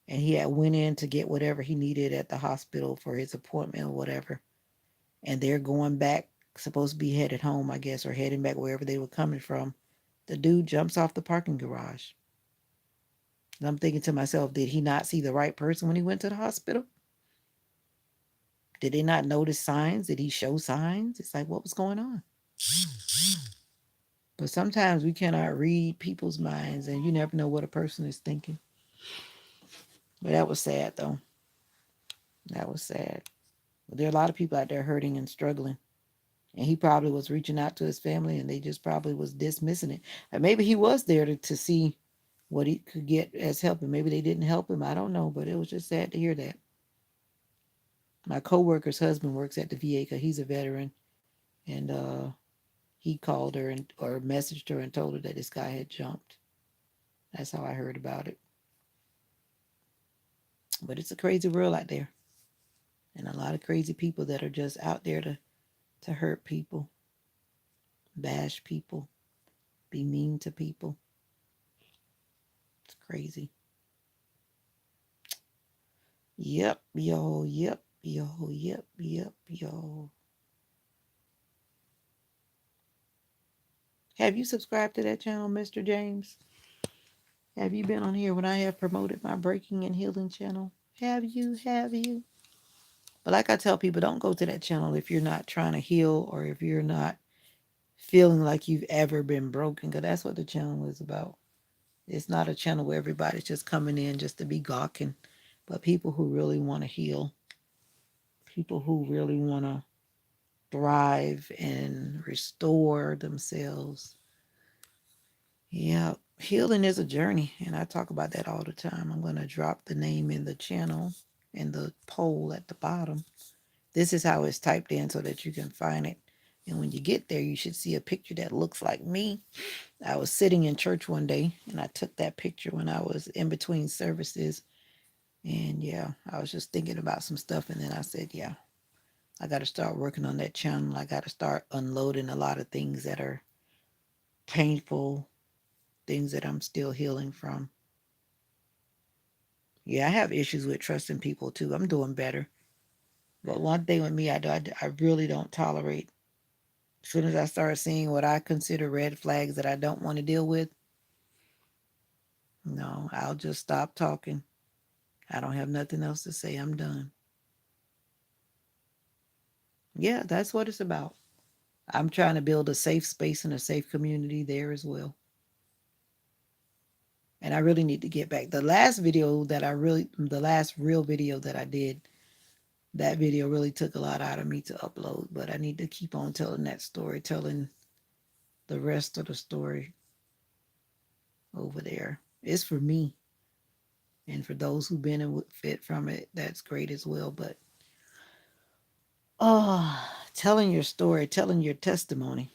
[SPEAKER 2] and he had went in to get whatever he needed at the hospital for his appointment or whatever. And they're going back, supposed to be headed home, I guess, or heading back wherever they were coming from. The dude jumps off the parking garage. And I'm thinking to myself, did he not see the right person when he went to the hospital? Did they not notice signs? Did he show signs? It's like, what was going on? But sometimes we cannot read people's minds, and you never know what a person is thinking. But that was sad, though. That was sad. But there are a lot of people out there hurting and struggling. And he probably was reaching out to his family, and they just probably was dismissing it. And maybe he was there to see what he could get as help, and maybe they didn't help him. I don't know, but it was just sad to hear that. My coworker's husband works at the VA because he's a veteran, and he called her and or messaged her and told her that this guy had jumped. That's how I heard about it. But it's a crazy world out there, and a lot of crazy people that are just out there to hurt people, bash people, be mean to people. It's crazy. Yep, yo, yep, yo, yep, yep, yo. Have you subscribed to that channel, Mr. James? Have you been on here when I have promoted my breaking and healing channel? Have you? Have you? But like I tell people, don't go to that channel if you're not trying to heal or if you're not feeling like you've ever been broken, because that's what the channel is about. It's not a channel where everybody's just coming in just to be gawking, but people who really want to heal, people who really want to thrive and restore themselves. Yeah, healing is a journey, and I talk about that all the time. I'm going to drop the name in the channel and the poll at the bottom. This is how it's typed in so that you can find it. And when you get there, you should see a picture that looks like me. I was sitting in church one day and I took that picture when I was in between services. And yeah, I was just thinking about some stuff. And then I said, yeah, I got to start working on that channel. I got to start unloading a lot of things that are painful, things that I'm still healing from. Yeah, I have issues with trusting people too. I'm doing better. But one thing with me, I really don't tolerate. As soon as I start seeing what I consider red flags that I don't want to deal with, no, I'll just stop talking. I don't have nothing else to say. I'm done. Yeah, that's what it's about. I'm trying to build a safe space and a safe community there as well. And I really need to get back. The last real video that I did, that video really took a lot out of me to upload. But I need to keep on telling that story, telling the rest of the story over there. It's for me. And for those who've benefit from it, that's great as well. But oh, telling your story, telling your testimony.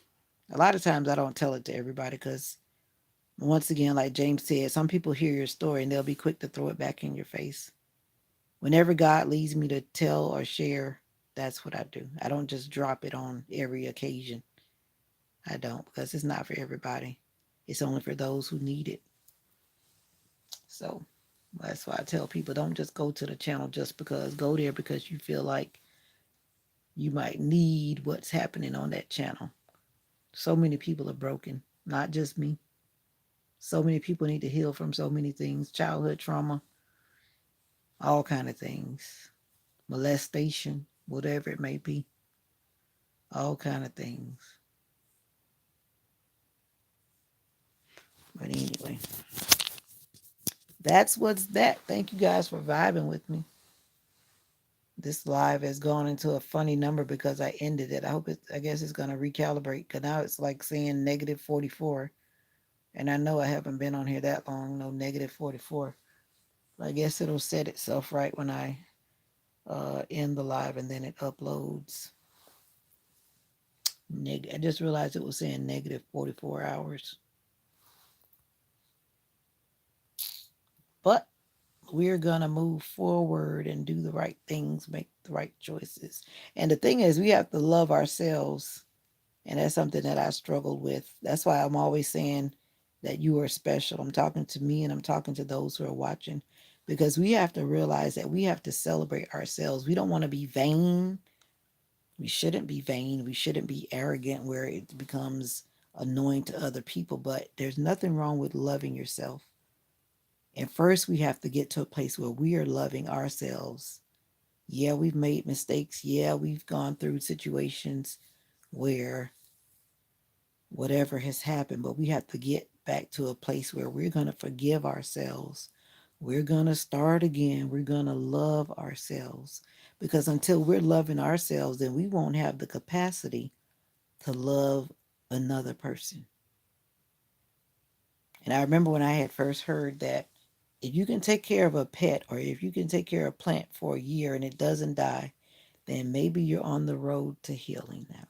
[SPEAKER 2] A lot of times I don't tell it to everybody because, once again, like James said, some people hear your story and they'll be quick to throw it back in your face. Whenever God leads me to tell or share, that's what I do. I don't just drop it on every occasion. I don't, because it's not for everybody. It's only for those who need it. So that's why I tell people, don't just go to the channel just because. Go there because you feel like you might need what's happening on that channel. So many people are broken, not just me. So many people need to heal from so many things, childhood trauma, all kind of things, molestation, whatever it may be, all kind of things. But anyway, that's what's that. Thank you guys for vibing with me. This live has gone into a funny number because I ended it. I guess it's going to recalibrate because now it's like saying negative 44. And I know I haven't been on here that long, no negative 44. But I guess it'll set itself right when I end the live and then it uploads. I just realized it was saying negative 44 hours. But we're going to move forward and do the right things, make the right choices. And the thing is, we have to love ourselves. And that's something that I struggled with. That's why I'm always saying that you are special. I'm talking to me and I'm talking to those who are watching because we have to realize that we have to celebrate ourselves. We don't want to be vain. We shouldn't be vain. We shouldn't be arrogant where it becomes annoying to other people. But there's nothing wrong with loving yourself. And first, we have to get to a place where we are loving ourselves. Yeah, we've made mistakes. Yeah, we've gone through situations where whatever has happened, but we have to get back to a place where we're going to forgive ourselves. We're going to start again. We're going to love ourselves. Because until we're loving ourselves, then we won't have the capacity to love another person. And I remember when I had first heard that if you can take care of a pet or if you can take care of a plant for a year and it doesn't die, then maybe you're on the road to healing now.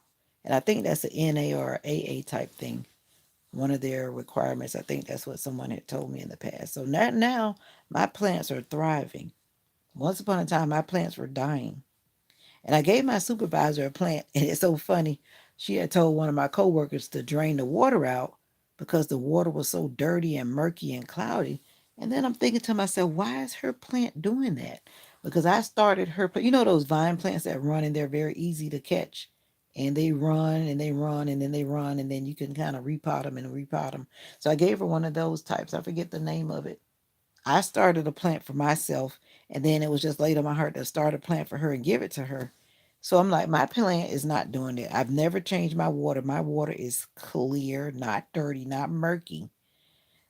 [SPEAKER 2] And I think that's an NA or AA type thing. One of their requirements. I think that's what someone had told me in the past. So now my plants are thriving. Once upon a time, my plants were dying. And I gave my supervisor a plant, and it's so funny. She had told one of my coworkers to drain the water out because the water was so dirty and murky and cloudy. And then I'm thinking to myself, why is her plant doing that? Because I started you know, those vine plants that run and they're very easy to catch. And they run and they run and then they run and then you can kind of repot them and repot them. So I gave her one of those types. I forget the name of it. I started a plant for myself, and then it was just laid on my heart to start a plant for her and give it to her. So I'm like, my plant is not doing it. I've never changed my water. My water is clear, not dirty, not murky.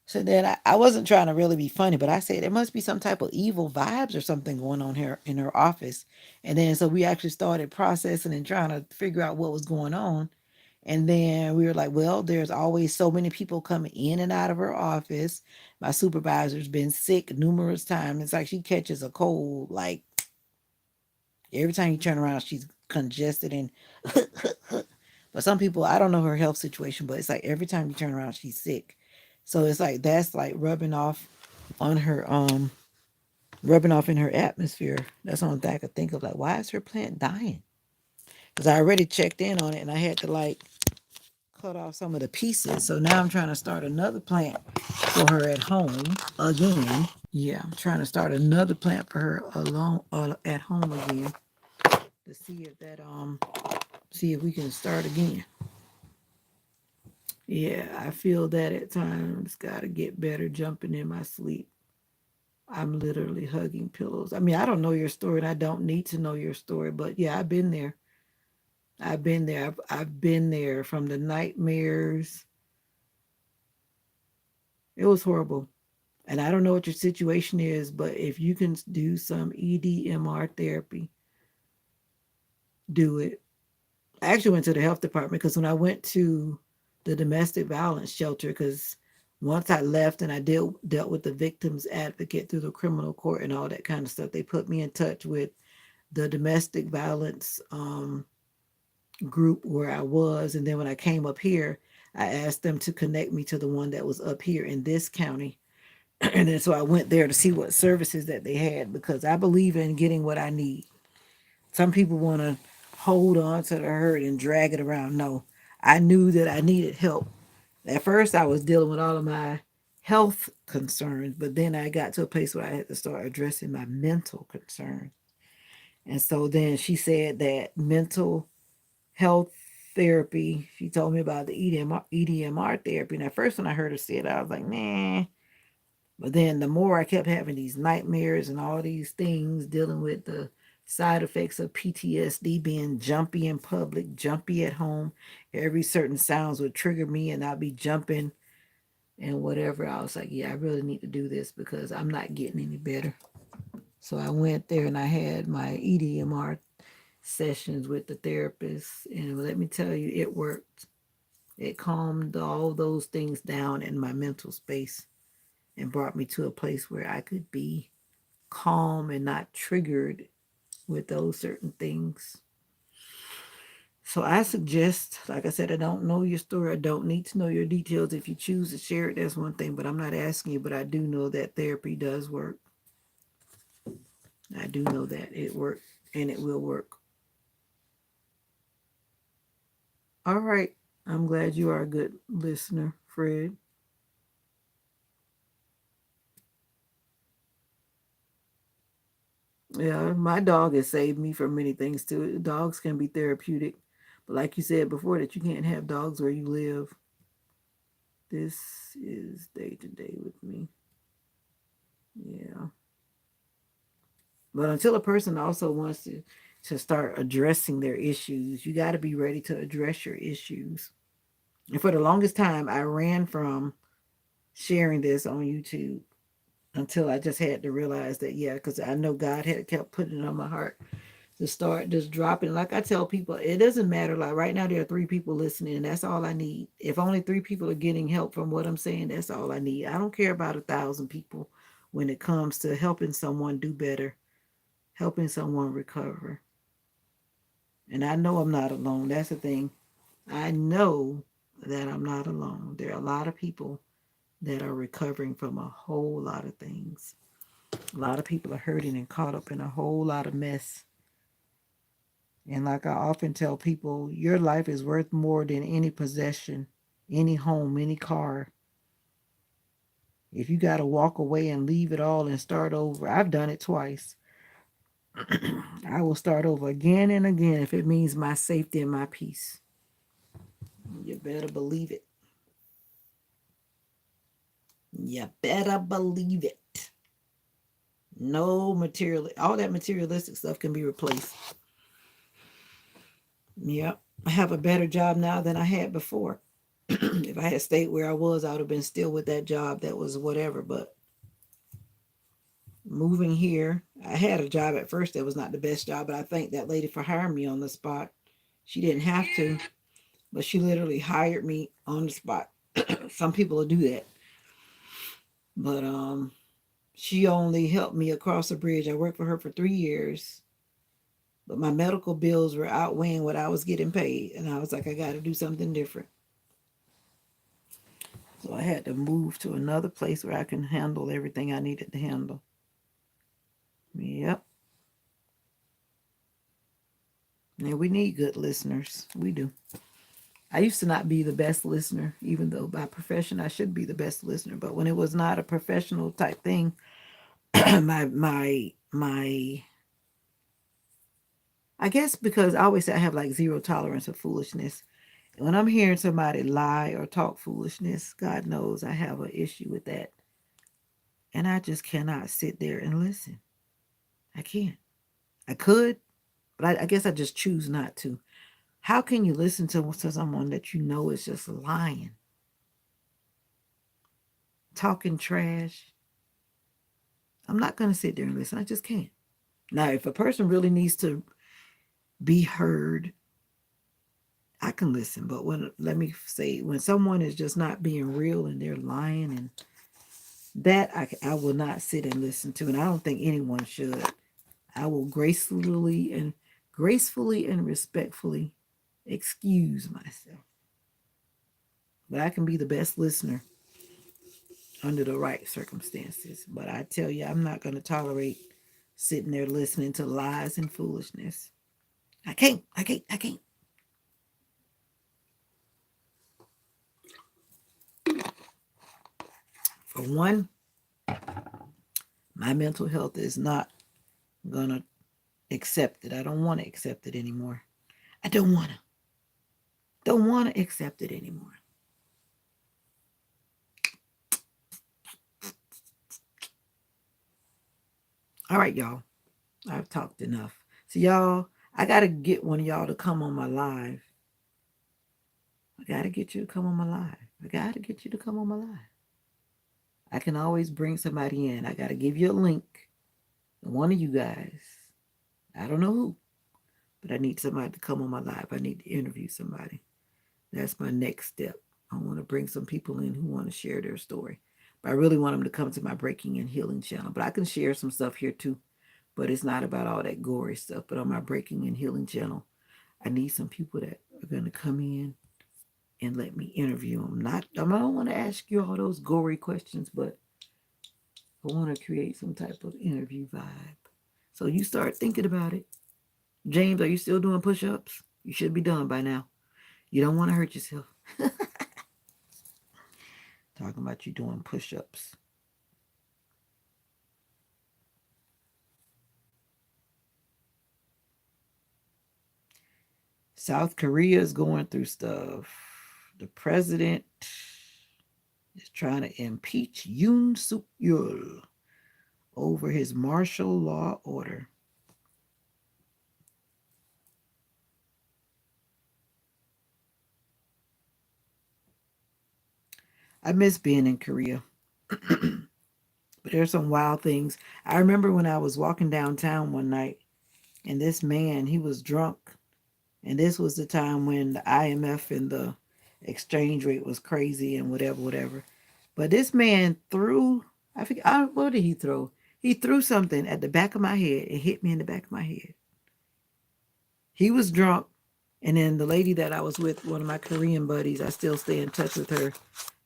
[SPEAKER 2] So then I wasn't trying to really be funny, but I said there must be some type of evil vibes or something going on here in her office. And then so we actually started processing and trying to figure out what was going on. And then we were like, well, there's always so many people coming in and out of her office. My supervisor's been sick numerous times. It's like she catches a cold, like every time you turn around, she's congested and but some people, I don't know her health situation, but it's like every time you turn around, she's sick. So it's like that's like on her rubbing off in her atmosphere. That's the only thing I could think of. Like, why is her plant dying? Because I already checked in on it and I had to like cut off some of the pieces. So now I'm trying to start another plant for her at home again. Yeah, I'm trying to start another plant for her alone at home again to see if we can start again. Yeah, I feel that at times. Got to get better jumping in my sleep. I'm literally hugging pillows. I mean, I don't know your story and I don't need to know your story, but yeah, I've been there. I've been there. I've been there from the nightmares. It was horrible. And I don't know what your situation is, but if you can do some EDMR therapy, do it. I actually went to the health department because when I went to the domestic violence shelter, because once I left and I dealt with the victims advocate through the criminal court and all that kind of stuff, they put me in touch with the domestic violence group where I was. And then when I came up here, I asked them to connect me to the one that was up here in this county. And then so I went there to see what services that they had because I believe in getting what I need. Some people want to hold on to the hurt and drag it around. No, I knew that I needed help. At first, I was dealing with all of my health concerns, but then I got to a place where I had to start addressing my mental concerns. And so then she said that mental health therapy, she told me about the EDMR therapy. And at first, when I heard her say it, I was like, nah. But then the more I kept having these nightmares and all these things dealing with the side effects of PTSD, being jumpy in public, jumpy at home, every certain sounds would trigger me and I'd be jumping and whatever. I was like, yeah, I really need to do this because I'm not getting any better. So I went there and I had my EDMR sessions with the therapist. And let me tell you, it worked. It calmed all those things down in my mental space and brought me to a place where I could be calm and not triggered with those certain things. So I suggest, like I said, I don't know your story. I don't need to know your details. If you choose to share it, that's one thing, but I'm not asking you, but I do know that therapy does work. I do know that it works and it will work. All right. I'm glad you are a good listener, Fred. Yeah, my dog has saved me from many things too. Dogs can be therapeutic. But like you said before, that you can't have dogs where you live. This is day to day with me. Yeah. But until a person also wants to start addressing their issues, you got to be ready to address your issues. And for the longest time, I ran from sharing this on YouTube until I just had to realize that, yeah, because I know God had kept putting it on my heart to start just dropping. Like I tell people, it doesn't matter. Like right now, there are 3 people listening, and that's all I need. If only 3 people are getting help from what I'm saying, that's all I need. I don't care about 1,000 people when it comes to helping someone do better, helping someone recover. And I know I'm not alone. That's the thing. I know that I'm not alone. There are a lot of people that are recovering from a whole lot of things. A lot of people are hurting and caught up in a whole lot of mess. And like I often tell people, your life is worth more than any possession, any home, any car. If you got to walk away and leave it all and start over, I've done it twice. I will start over again and again if it means my safety and my peace. You better believe it. You better believe it. No material, all that materialistic stuff can be replaced. Yep. I have a better job now than I had before. If I had stayed where I was, I would have been still with that job that was whatever. But moving here, I had a job at first that was not the best job, but I thank that lady for hiring me on the spot. She didn't have to, but she literally hired me on the spot. Some people will do that. But she only helped me across the bridge. I worked for her for 3 years, but my medical bills were outweighing what I was getting paid. And I was like, I got to do something different. So I had to move to another place where I can handle everything I needed to handle. Yep. And we need good listeners. We do. I used to not be the best listener, even though by profession I should be the best listener. But when it was not a professional type thing, my I guess because I always say I have like zero tolerance of foolishness. When I'm hearing somebody lie or talk foolishness, God knows I have an issue with that. And I just cannot sit there and listen. I can't. I could, but I guess I just choose not to. How can you listen to someone that you know is just lying, talking trash? I'm not going to sit there and listen. I just can't. Now, if a person really needs to be heard, I can listen. But let me say, when someone is just not being real and they're lying, and that I will not sit and listen to. And I don't think anyone should. I will gracefully and respectfully excuse myself. But I can be the best listener under the right circumstances. But I tell you, I'm not going to tolerate sitting there listening to lies and foolishness. I can't. I can't. I can't. For one, my mental health is not going to accept it. I don't want to accept it anymore. I don't want to. Don't want to accept it anymore. All right, y'all. I've talked enough. So, y'all, I got to get one of y'all to come on my live. I got to get you to come on my live. I got to get you to come on my live. I can always bring somebody in. I got to give you a link. One of you guys. I don't know who, but I need somebody to come on my live. I need to interview somebody. That's my next step. I want to bring some people in who want to share their story. But I really want them to come to my Breaking and Healing channel. But I can share some stuff here too. But it's not about all that gory stuff. But on my Breaking and Healing channel, I need some people that are going to come in and let me interview them. I don't want to ask you all those gory questions, but I want to create some type of interview vibe. So you start thinking about it. James, are you still doing push-ups? You should be done by now. You don't want to hurt yourself. Talking about you doing push-ups. South Korea is going through stuff. The president is trying to impeach Yoon Suk Yeol over his martial law order. I miss being in Korea, but there's some wild things. I remember when I was walking downtown one night, and this man, he was drunk, and this was the time when the IMF and the exchange rate was crazy and whatever, whatever. But this man threw, I forget, what did he throw? He threw something at the back of my head. It hit me in the back of my head. He was drunk. And then the lady that I was with, one of my Korean buddies, I still stay in touch with her.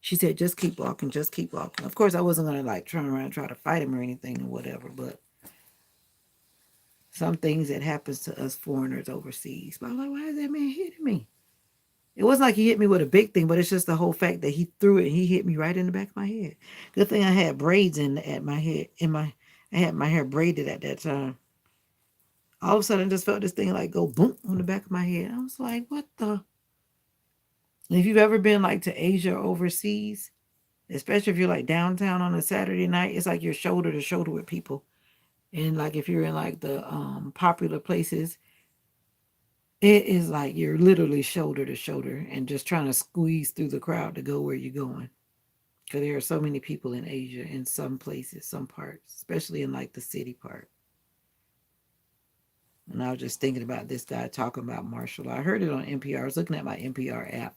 [SPEAKER 2] She said, just keep walking, just keep walking. Of course, I wasn't going to like turn around and try to fight him or anything or whatever, but some things that happens to us foreigners overseas. But I'm like, why is that man hitting me? It wasn't like he hit me with a big thing, but it's just the whole fact that he threw it and he hit me right in the back of my head. Good thing I had braids in at my head. I had my hair braided at that time. All of a sudden, I just felt this thing like go boom on the back of my head. I was like, what the? And if you've ever been like to Asia or overseas, especially if you're like downtown on a Saturday night, it's like you're shoulder to shoulder with people. And like if you're in like the popular places, it is like you're literally shoulder to shoulder and just trying to squeeze through the crowd to go where you're going. Because there are so many people in Asia in some places, some parts, especially in like the city part. And I was just thinking about this guy talking about martial law. I heard it on NPR. I was looking at my NPR app.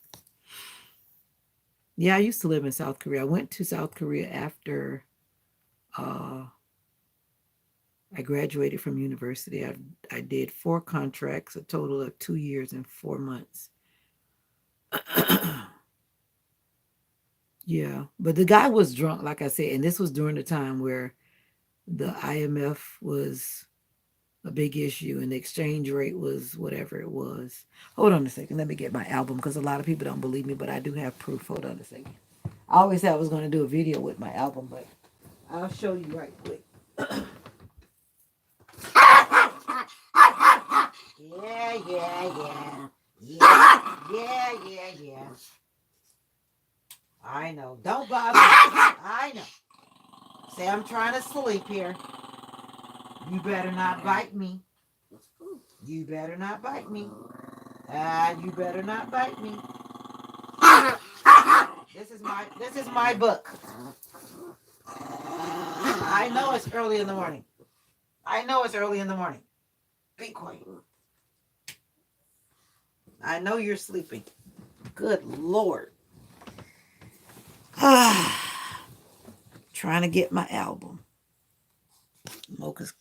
[SPEAKER 2] Yeah, I used to live in South Korea. I went to South Korea after uh, I graduated from university. I did 4 contracts, a total of 2 years and 4 months. Yeah, but the guy was drunk, like I said, and this was during the time where the IMF was a big issue and the exchange rate was whatever it was. Hold on a second. Let me get my album because a lot of people don't believe me, but I do have proof. Hold on a second. I always said I was going to do a video with my album, but I'll show you right quick. Yeah, yeah, yeah. Yeah. I know. Don't bother me. I know. Say I'm trying to sleep here. You better not bite me. You better not bite me. You better not bite me. This is my book. I know it's early in the morning. I know it's early in the morning. Be quiet. I know you're sleeping. Good Lord. Trying to get my album. Mocha's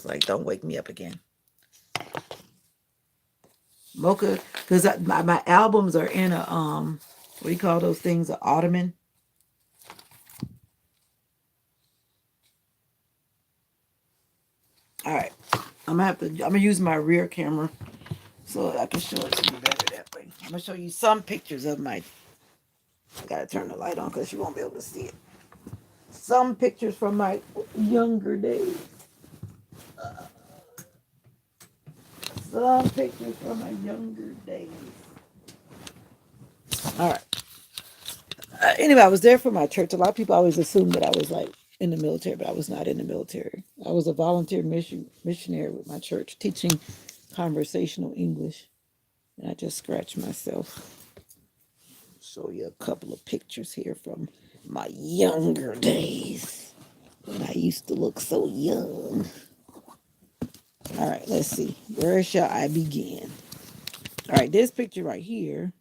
[SPEAKER 2] like, don't wake me up again. Mocha, because my albums are in a what do you call those things? An ottoman. All right, I'm gonna use my rear camera so I can show it to you better that way. I'm gonna show you some pictures of my. I gotta turn the light on because you won't be able to see it. Some pictures from my younger days. Some pictures from my younger days. All right. Anyway, I was there for my church. A lot of people always assume that I was like in the military, but I was not in the military. I was a volunteer missionary with my church teaching conversational English. And I just scratched myself. Show you a couple of pictures here from my younger days when I used to look so young. All right, let's see. Where shall I begin? All right, this picture right here.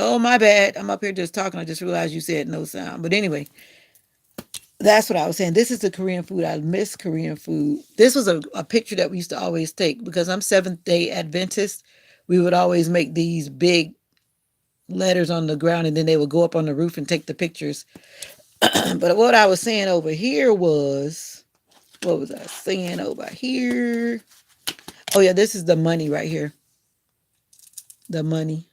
[SPEAKER 2] Oh, my bad. I'm up here just talking. I just realized you said no sound. But anyway, that's what I was saying. This is the Korean food. I miss Korean food. This was a picture that we used to always take because I'm Seventh day Adventist. We would always make these big letters on the ground and then they would go up on the roof and take the pictures. But what I was saying over here was, what was I saying over here? Oh, yeah, this is the money right here. The money.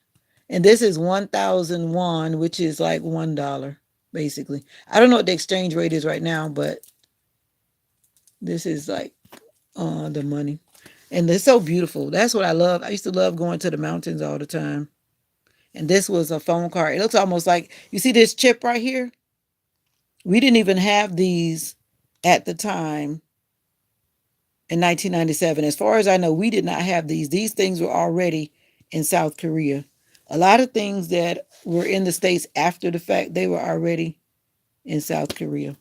[SPEAKER 2] And this is 1,000 won, which is like $1, basically. I don't know what the exchange rate is right now, but this is like the money. And it's so beautiful. That's what I love. I used to love going to the mountains all the time. And this was a phone card. It looks almost like, you see this chip right here? We didn't even have these at the time in 1997. As far as I know, we did not have these. These things were already in South Korea. A lot of things that were in the States after the fact, they were already in South Korea.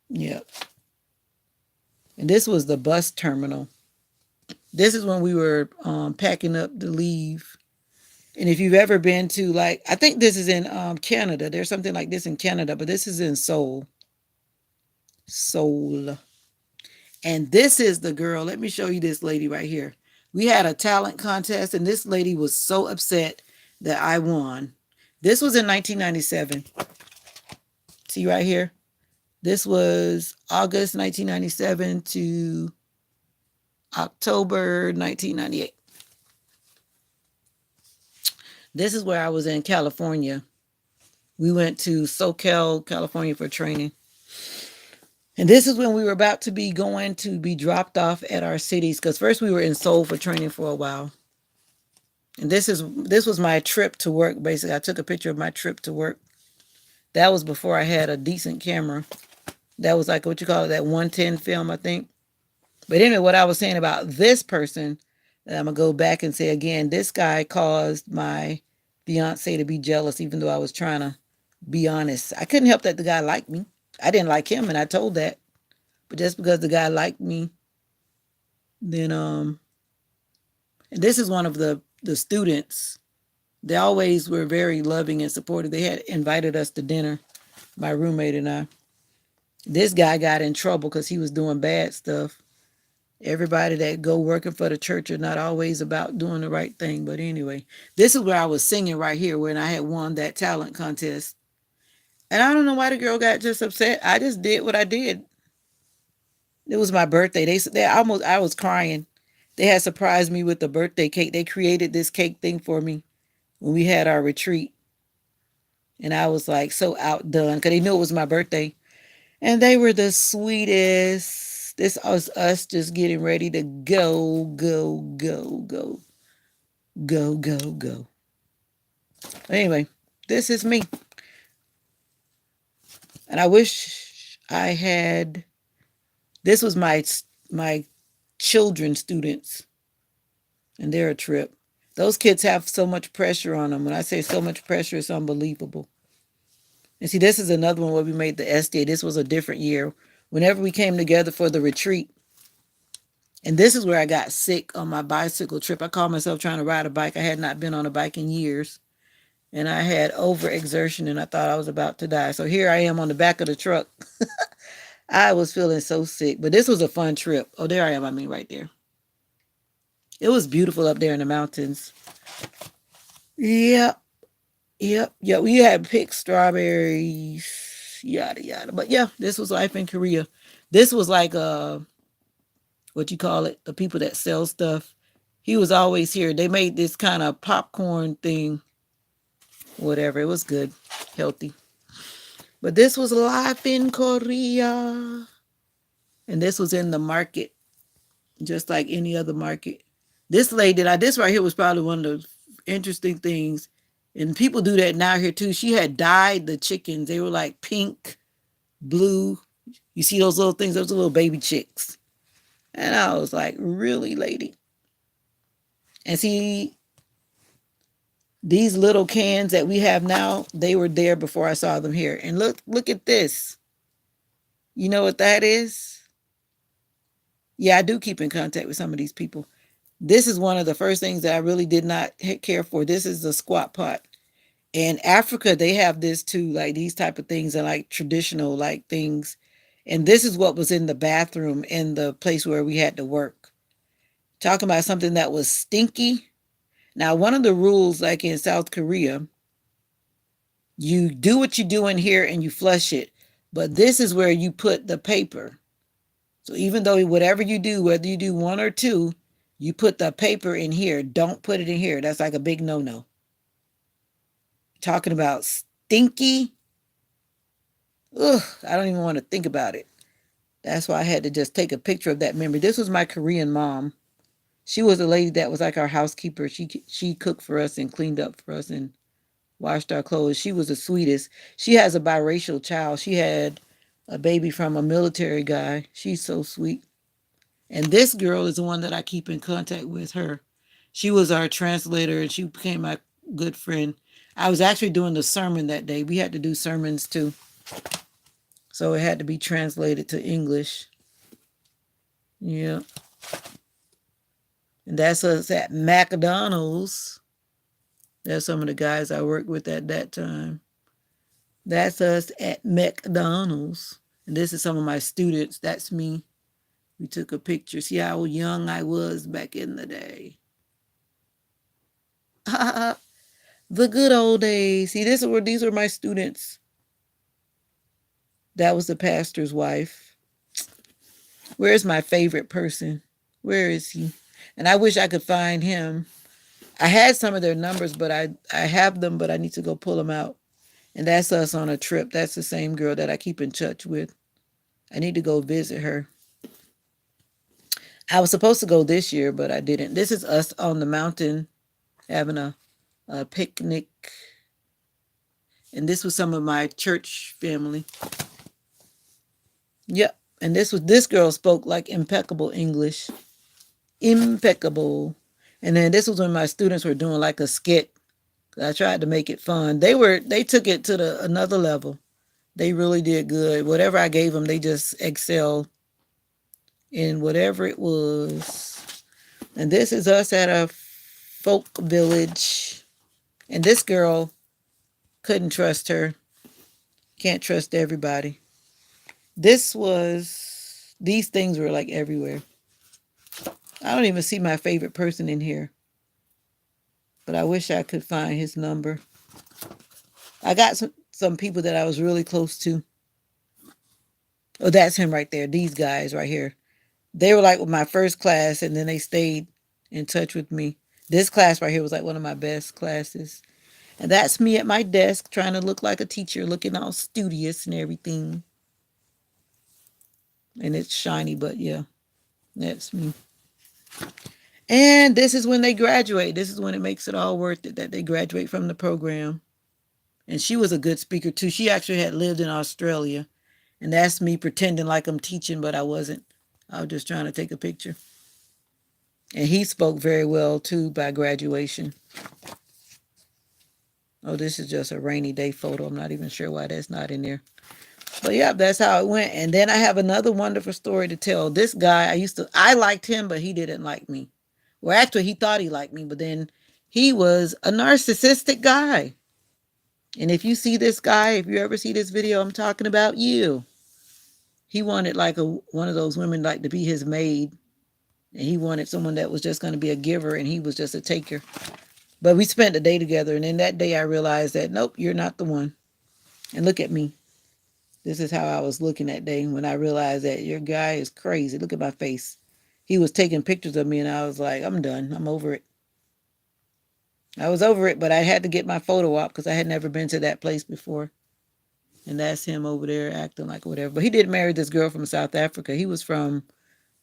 [SPEAKER 2] Yep. And this was the bus terminal. This is when we were packing up to leave. And if you've ever been to, like, I think this is in Canada. There's something like this in Canada, but this is in Seoul. Seoul. And this is the girl. Let me show you this lady right here. We had a talent contest, and this lady was so upset that I won. This was in 1997. See right here? This was August 1997 to October 1998. This is where I was in California. We went to SoCal, California for training. And this is when we were about to be going to be dropped off at our cities. Because first we were in Seoul for training for a while. And this was my trip to work, basically. I took a picture of my trip to work. That was before I had a decent camera. That was like, what you call it, that 110 film, I think. But anyway, what I was saying about this person, that I'm going to go back and say again, this guy caused my fiance to be jealous, even though I was trying to be honest. I couldn't help that the guy liked me. I didn't like him, and I told that. But just because the guy liked me, then and this is one of the students. They always were very loving and supportive. They had invited us to dinner, my roommate and I. This guy got in trouble because he was doing bad stuff. Everybody that go working for the church are not always about doing the right thing. But anyway, this is where I was singing right here when I had won that talent contest. And I don't know why the girl got just upset. I just did what I did. It was my birthday. They almost, I was crying. They had surprised me with the birthday cake. They created this cake thing for me when we had our retreat. And I was like so outdone because they knew it was my birthday. And they were the sweetest. This was us just getting ready to go, go, go, go, go, go, go. Anyway, this is me. And I wish I had, this was my children students and they're a trip. Those kids have so much pressure on them. When I say so much pressure, it's unbelievable. And see, this is another one where we made the SDA. This was a different year. Whenever we came together for the retreat, and this is where I got sick on my bicycle trip. I called myself trying to ride a bike. I had not been on a bike in years. And I had overexertion and I thought I was about to die. So here I am on the back of the truck. I was feeling so sick. But this was a fun trip. Oh, there I am. I mean, right there. It was beautiful up there in the mountains. Yep. Yep. Yeah, we had picked strawberries, yada yada. But yeah, this was life in Korea. This was like what you call it, the people that sell stuff. He was always here. They made this kind of popcorn thing, whatever. It was good, healthy. But this was life in Korea. And this was in the market, just like any other market. This lady, this right here was probably one of the interesting things. And people do that now here too. She had dyed the chickens. They were like pink, blue. You see those little things? Those are little baby chicks. And I was like, really, lady? And see, these little cans that we have now, they were there before I saw them here. And look at this. You know what that is? Yeah, I do keep in contact with some of these people. This is one of the first things that I really did not care for. This is the squat pot. In Africa, they have this too, like these type of things and like traditional like things. And this is what was in the bathroom in the place where we had to work. Talking about something that was stinky. Now, one of the rules, like in South Korea, you do what you do in here and you flush it. But this is where you put the paper. So even though whatever you do, whether you do one or two, you put the paper in here. Don't put it in here. That's like a big no no. Talking about stinky. Ugh, I don't even want to think about it. That's why I had to just take a picture of that memory. This was my Korean mom. She was a lady that was like our housekeeper. She cooked for us and cleaned up for us and washed our clothes. She was the sweetest. She has a biracial child. She had a baby from a military guy. She's so sweet. And this girl is the one that I keep in contact with her. She was our translator and she became my good friend. I was actually doing the sermon that day. We had to do sermons too. So it had to be translated to English. Yeah. And that's us at McDonald's. That's some of the guys I worked with at that time. That's us at McDonald's. And this is some of my students. That's me. We took a picture. See how young I was back in the day. The good old days. See, these were my students. That was the pastor's wife. Where's my favorite person? Where is he? And I wish I could find him. I had some of their numbers, but I have them, but I need to go pull them out. And that's us on a trip. That's the same girl that I keep in touch with. I need to go visit her. I was supposed to go this year, but I didn't. This is us on the mountain having a picnic. And this was some of my church family. Yep. And this girl spoke like impeccable English. Impeccable. And then this was when my students were doing like a skit. I tried to make it fun. They took it to the another level. They really did good. Whatever I gave them, they just excelled in whatever it was. And this is us at a folk village. And this girl, couldn't trust her. Can't trust everybody. These things were like everywhere. I don't even see my favorite person in here. But I wish I could find his number. I got some people that I was really close to. Oh, that's him right there. These guys right here. They were like with my first class and then they stayed in touch with me. This class right here was like one of my best classes. And that's me at my desk trying to look like a teacher, looking all studious and everything. And it's shiny, but yeah, that's me. And this is when they graduate. This is when it makes it all worth it that they graduate from the program. And she was a good speaker too. She actually had lived in Australia. And that's me pretending like I'm teaching, but I wasn't. I was just trying to take a picture. And he spoke very well too by graduation. Oh, this is just a rainy day photo. I'm not even sure why that's not in there. But yeah, that's how it went. And then I have another wonderful story to tell. This guy, I liked him, but he didn't like me. Well, actually, he thought he liked me, but then he was a narcissistic guy. And if you see this guy, if you ever see this video, I'm talking about you. He wanted like one of those women like to be his maid. And he wanted someone that was just going to be a giver and he was just a taker. But we spent the day together. And then that day I realized that, nope, you're not the one. And look at me. This is how I was looking that day when I realized that your guy is crazy. Look at my face. He was taking pictures of me and I was like, I'm done. I'm over it. I was over it, but I had to get my photo op because I had never been to that place before. And that's him over there acting like whatever. But he did marry this girl from South Africa. He was from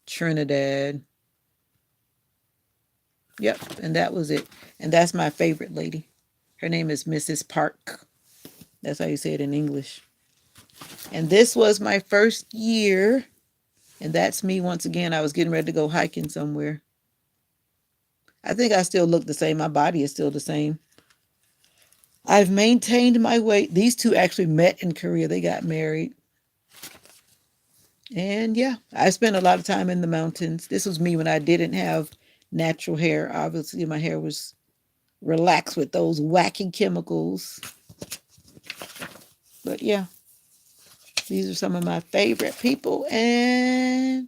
[SPEAKER 2] Trinidad. Yep, and that was it. And that's my favorite lady. Her name is Mrs. Park. That's how you say it in English. And this was my first year. And that's me once again. I was getting ready to go hiking somewhere. I think I still look the same. My body is still the same. I've maintained my weight. These two actually met in Korea. They got married. And yeah, I spent a lot of time in the mountains. This was me when I didn't have natural hair. Obviously, my hair was relaxed with those wacky chemicals. But yeah, these are some of my favorite people. And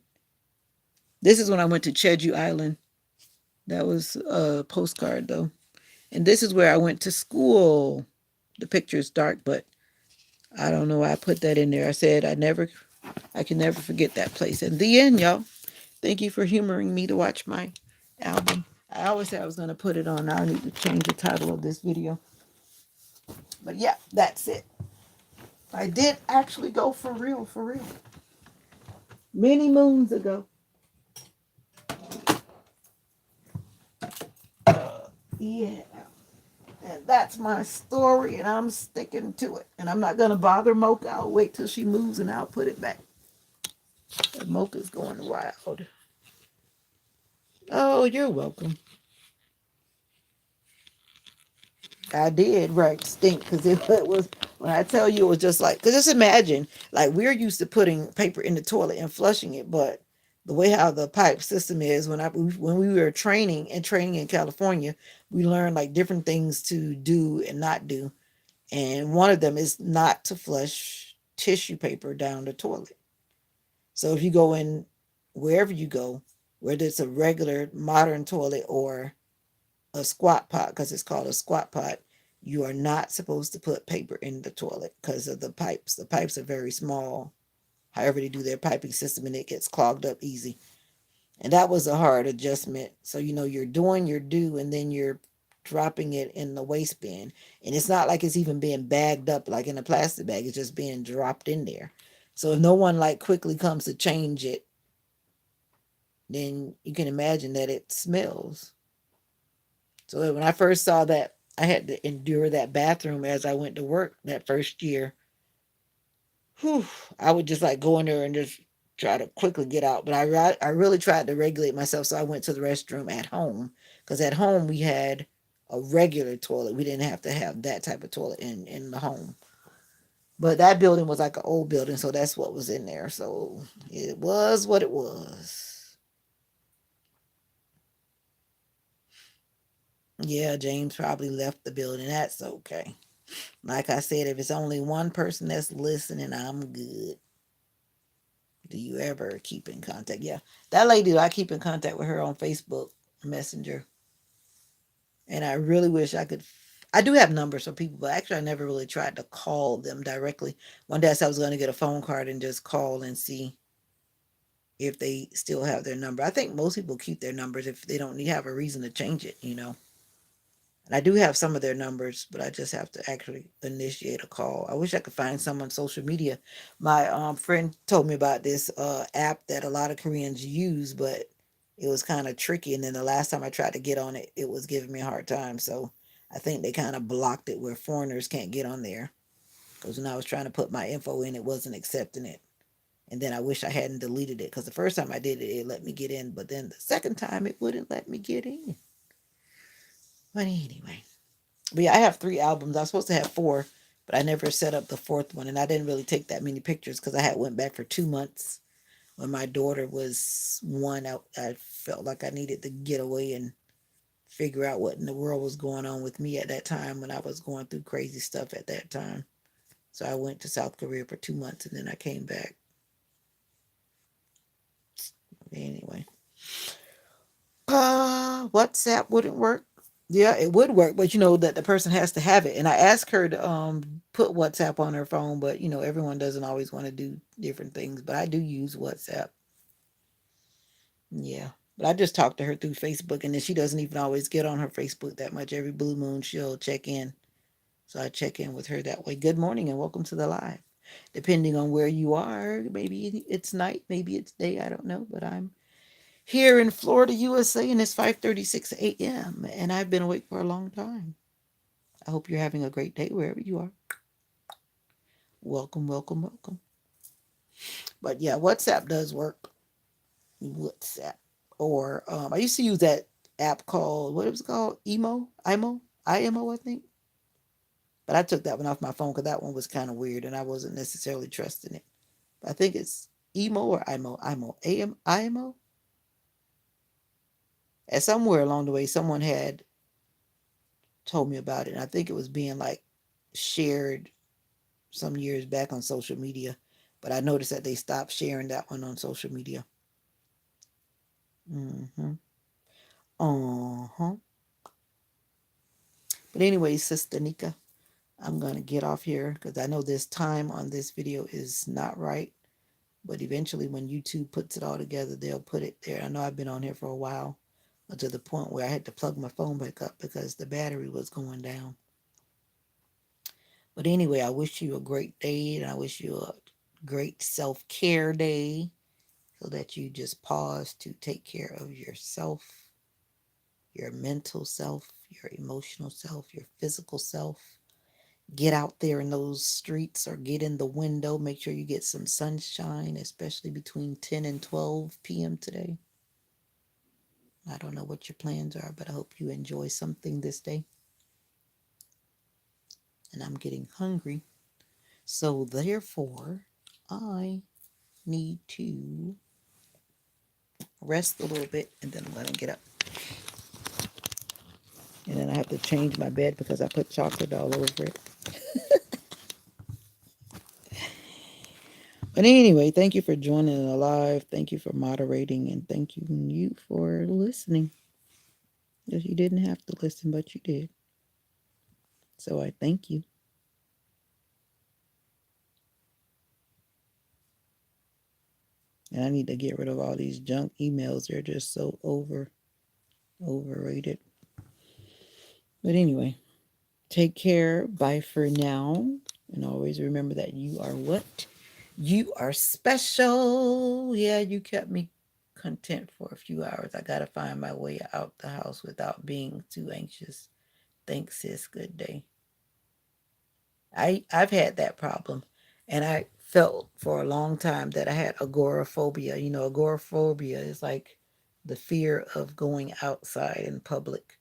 [SPEAKER 2] this is when I went to Jeju Island. That was a postcard though. And this is where I went to school. The picture is dark, but I don't know why I put that in there. I said I can never forget that place. In the end, y'all, thank you for humoring me to watch my album. I always said I was going to put it on. Now I need to change the title of this video. But yeah, that's it. I did actually go for real, for real. Many moons ago. Yeah. And that's my story, and I'm sticking to it. And I'm not going to bother Mocha. I'll wait till she moves and I'll put it back. Mocha's going wild. Oh, you're welcome. I did, right? Stink, because it was when I tell you it was just like, because just imagine, like we're used to putting paper in the toilet and flushing it, but the way how the pipe system is when we were training in California, we learned like different things to do and not do, and one of them is not to flush tissue paper down the toilet. So if you go in wherever you go, whether it's a regular modern toilet or a squat pot, because it's called a squat pot, you are not supposed to put paper in the toilet because of the pipes. The pipes are very small, however they do their piping system, and it gets clogged up easy. And that was a hard adjustment. So, you're doing your do and then you're dropping it in the waste bin. And it's not like it's even being bagged up like in a plastic bag, it's just being dropped in there. So if no one like quickly comes to change it, then you can imagine that it smells. So when I first saw that, I had to endure that bathroom as I went to work that first year. Whew, I would just like go in there and just try to quickly get out. But I really tried to regulate myself, so I went to the restroom at home because at home we had a regular toilet. We didn't have to have that type of toilet in the home. But that building was like an old building, so that's what was in there. So it was what it was. Yeah, James probably left the building. That's okay. Like I said, if it's only one person that's listening, I'm good. Do you ever keep in contact? Yeah. That lady, I keep in contact with her on Facebook Messenger. And I really wish I could. I do have numbers for people, but actually, I never really tried to call them directly. One day I said I was going to get a phone card and just call and see if they still have their number. I think most people keep their numbers if they don't need have a reason to change it. And I do have some of their numbers, but I just have to actually initiate a call. I wish I could find some on social media. My friend told me about this app that a lot of Koreans use, but it was kind of tricky. And then the last time I tried to get on it, it was giving me a hard time. So I think they kind of blocked it where foreigners can't get on there. Because when I was trying to put my info in, it wasn't accepting it. And then I wish I hadn't deleted it because the first time I did it, it let me get in. But then the second time, it wouldn't let me get in. But anyway. But yeah, I have 3 albums. I was supposed to have 4, but I never set up the 4th one, and I didn't really take that many pictures because I had went back for 2 months when my daughter was 1. I felt like I needed to get away and figure out what in the world was going on with me at that time when I was going through crazy stuff at that time. So I went to South Korea for 2 months and then I came back. Anyway, WhatsApp wouldn't work. Yeah, it would work, but that the person has to have it. And I asked her to put WhatsApp on her phone, but everyone doesn't always want to do different things. But I do use WhatsApp. Yeah. But I just talk to her through Facebook, and then she doesn't even always get on her Facebook that much. Every blue moon she'll check in. So I check in with her that way. Good morning and welcome to the live. Depending on where you are, maybe it's night, maybe it's day, I don't know, but I'm here in Florida, USA, and it's 5:36 a.m. and I've been awake for a long time. I hope you're having a great day wherever you are. Welcome, welcome, welcome. But yeah, WhatsApp does work. WhatsApp. Or I used to use that app called, what it was called? IMO, I think. But I took that one off my phone because that one was kind of weird and I wasn't necessarily trusting it. But I think it's emo or IMO, IMO, AM, IMO. And somewhere along the way, someone had told me about it. And I think it was being like shared some years back on social media. But I noticed that they stopped sharing that one on social media. Mm-hmm. Uh-huh. But anyway, Sister Nika, I'm going to get off here because I know this time on this video is not right. But eventually, when YouTube puts it all together, they'll put it there. I know I've been on here for a while to the point where I had to plug my phone back up because the battery was going down. But anyway, I wish you a great day and I wish you a great self care day so that you just pause to take care of yourself, your mental self, your emotional self, your physical self. Get out there in those streets or get in the window. Make sure you get some sunshine, especially between 10 and 12 p.m. today. I don't know what your plans are, but I hope you enjoy something this day. And I'm getting hungry. So, therefore, I need to rest a little bit and then I'm going to get up. And then I have to change my bed because I put chocolate all over it. But anyway, thank you for joining the live. Thank you for moderating and thank you for listening. Because you didn't have to listen, but you did. So I thank you. And I need to get rid of all these junk emails. They're just so overrated. But anyway, take care. Bye for now. And always remember that you are what? You are special. Yeah, you kept me content for a few hours. I got to find my way out the house without being too anxious. Thanks, sis. Good day. I've had that problem, and I felt for a long time that I had agoraphobia. You know, agoraphobia is like the fear of going outside in public.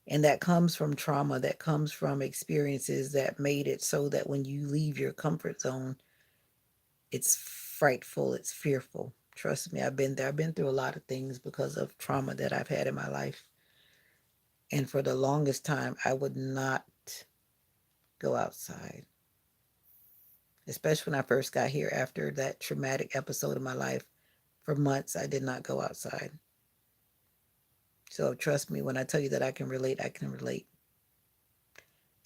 [SPEAKER 2] And that comes from trauma, that comes from experiences that made it so that when you leave your comfort zone, it's frightful, it's fearful. Trust me, I've been there. I've been through a lot of things because of trauma that I've had in my life. And for the longest time, I would not go outside, especially when I first got here after that traumatic episode of my life. For months, I did not go outside. So trust me, when I tell you that I can relate, I can relate.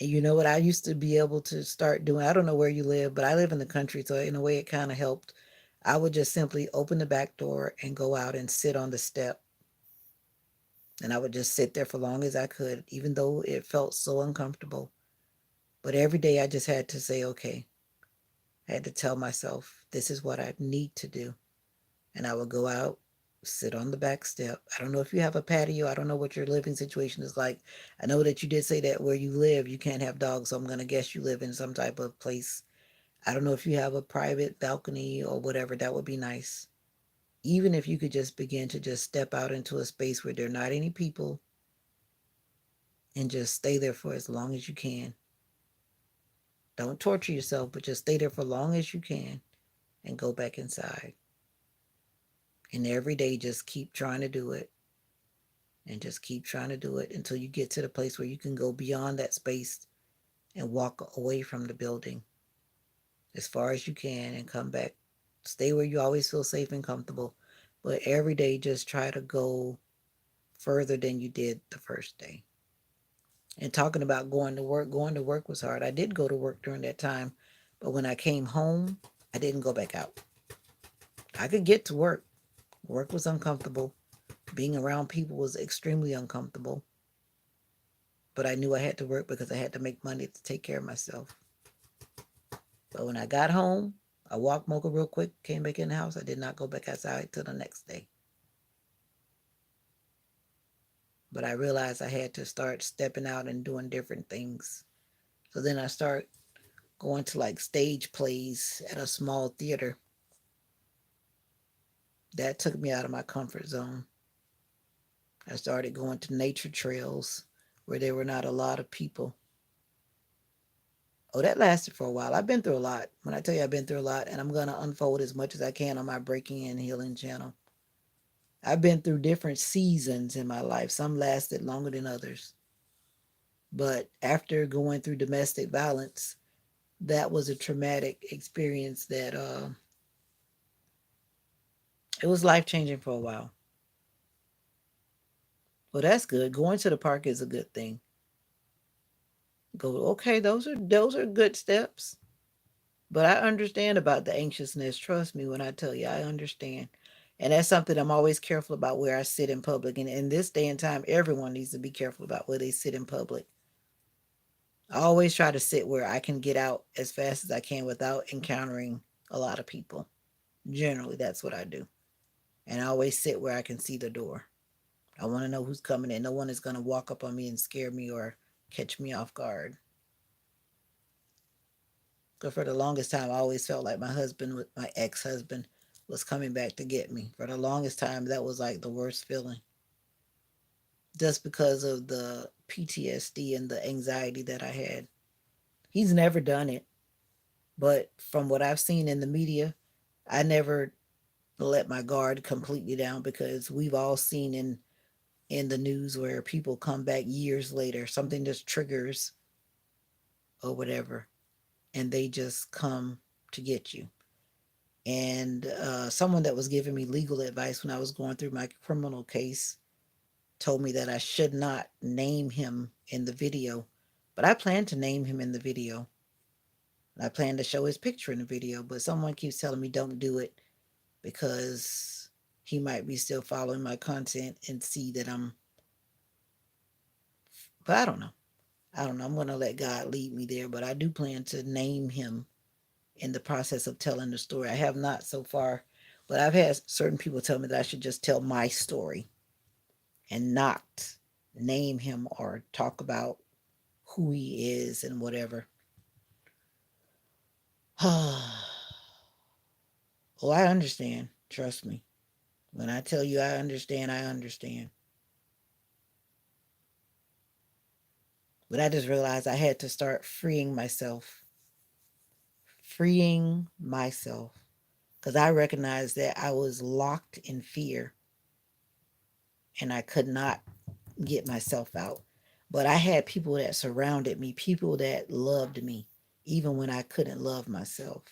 [SPEAKER 2] And you know what? I used to be able to start doing, I don't know where you live, but I live in the country. So in a way, it kind of helped. I would just simply open the back door and go out and sit on the step. And I would just sit there for long as I could, even though it felt so uncomfortable. But every day I just had to say, okay, I had to tell myself, this is what I need to do. And I would go out, sit on the back step. I don't know if you have a patio. I don't know what your living situation is like. I know that you did say that where you live, you can't have dogs. So I'm going to guess you live in some type of place. I don't know if you have a private balcony or whatever. That would be nice. Even if you could just begin to just step out into a space where there are not any people and just stay there for as long as you can. Don't torture yourself, but just stay there for as long as you can and go back inside. And every day, just keep trying to do it and just keep trying to do it until you get to the place where you can go beyond that space and walk away from the building as far as you can and come back. Stay where you always feel safe and comfortable, but every day just try to go further than you did the first day. And talking about going to work was hard. I did go to work during that time, but when I came home, I didn't go back out. I could get to work. Work was uncomfortable. Being around people was extremely uncomfortable. But I knew I had to work because I had to make money to take care of myself. But when I got home, I walked Mocha real quick, came back in the house. I did not go back outside till the next day. But I realized I had to start stepping out and doing different things. So then I start going to like stage plays at a small theater. That took me out of my comfort zone. I started going to nature trails where there were not a lot of people. Oh, that lasted for a while. I've been through a lot. When I tell you I've been through a lot, and I'm going to unfold as much as I can on my Breaking and Healing channel. I've been through different seasons in my life. Some lasted longer than others. But after going through domestic violence, that was a traumatic experience that it was life changing for a while. Well, that's good. Going to the park is a good thing. Go, okay, those are good steps. But I understand about the anxiousness. Trust me when I tell you, I understand. And that's something I'm always careful about where I sit in public. And in this day and time, everyone needs to be careful about where they sit in public. I always try to sit where I can get out as fast as I can without encountering a lot of people. Generally, that's what I do. And I always sit where I can see the door. I want to know who's coming in. No one is going to walk up on me and scare me or catch me off guard. Because for the longest time, I always felt like my ex husband, was coming back to get me. For the longest time, that was like the worst feeling. Just because of the PTSD and the anxiety that I had. He's never done it. But from what I've seen in the media, I never let my guard completely down because we've all seen in the news where people come back years later, something just triggers or whatever, and they just come to get you. And someone that was giving me legal advice when I was going through my criminal case told me that I should not name him in the video, but I plan to name him in the video. I plan to show his picture in the video, but someone keeps telling me don't do it because he might be still following my content and see that I'm. But I don't know. I don't know. I'm going to let God lead me there, but I do plan to name him in the process of telling the story. I have not so far, but I've had certain people tell me that I should just tell my story and not name him or talk about who he is and whatever. Oh, I understand. Trust me. When I tell you I understand, I understand. But I just realized I had to start freeing myself. Freeing myself. Because I recognized that I was locked in fear and I could not get myself out. But I had people that surrounded me, people that loved me, even when I couldn't love myself.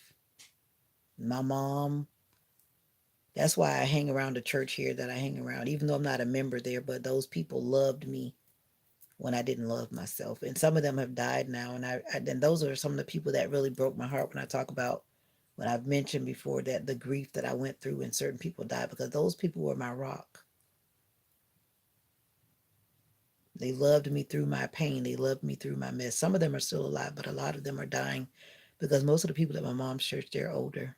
[SPEAKER 2] My mom, that's why I hang around the church here that I hang around, even though I'm not a member there, but those people loved me when I didn't love myself. And some of them have died now. And those are some of the people that really broke my heart when I talk about when I've mentioned before that the grief that I went through when certain people died, because those people were my rock. They loved me through my pain. They loved me through my mess. Some of them are still alive, but a lot of them are dying because most of the people at my mom's church, they're older.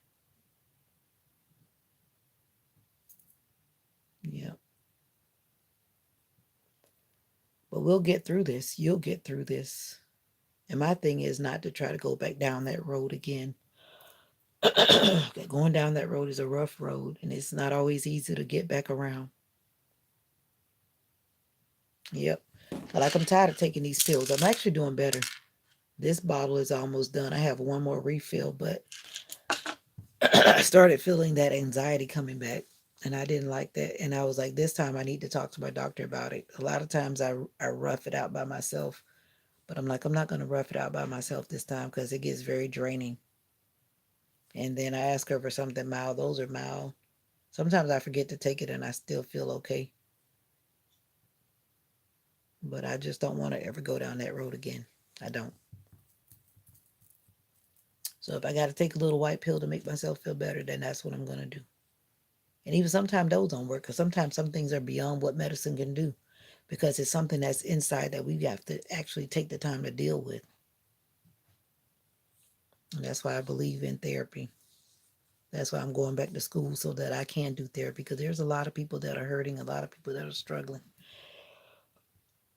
[SPEAKER 2] Yeah. But we'll get through this. You'll get through this. And my thing is not to try to go back down that road again. Going down that road is a rough road, and it's not always easy to get back around. Yep. Like I'm tired of taking these pills. I'm actually doing better. This bottle is almost done. I have one more refill, but I started feeling that anxiety coming back, and I didn't like that. And I was like, this time I need to talk to my doctor about it. A lot of times I rough it out by myself, but I'm like, I'm not going to rough it out by myself this time because it gets very draining. And then I ask her for something mild. Those are mild. Sometimes I forget to take it and I still feel okay. But I just don't want to ever go down that road again. I don't. So if I got to take a little white pill to make myself feel better, then that's what I'm going to do. And even sometimes those don't work because sometimes some things are beyond what medicine can do because it's something that's inside that we have to actually take the time to deal with. And that's why I believe in therapy. That's why I'm going back to school so that I can do therapy because there's a lot of people that are hurting, a lot of people that are struggling.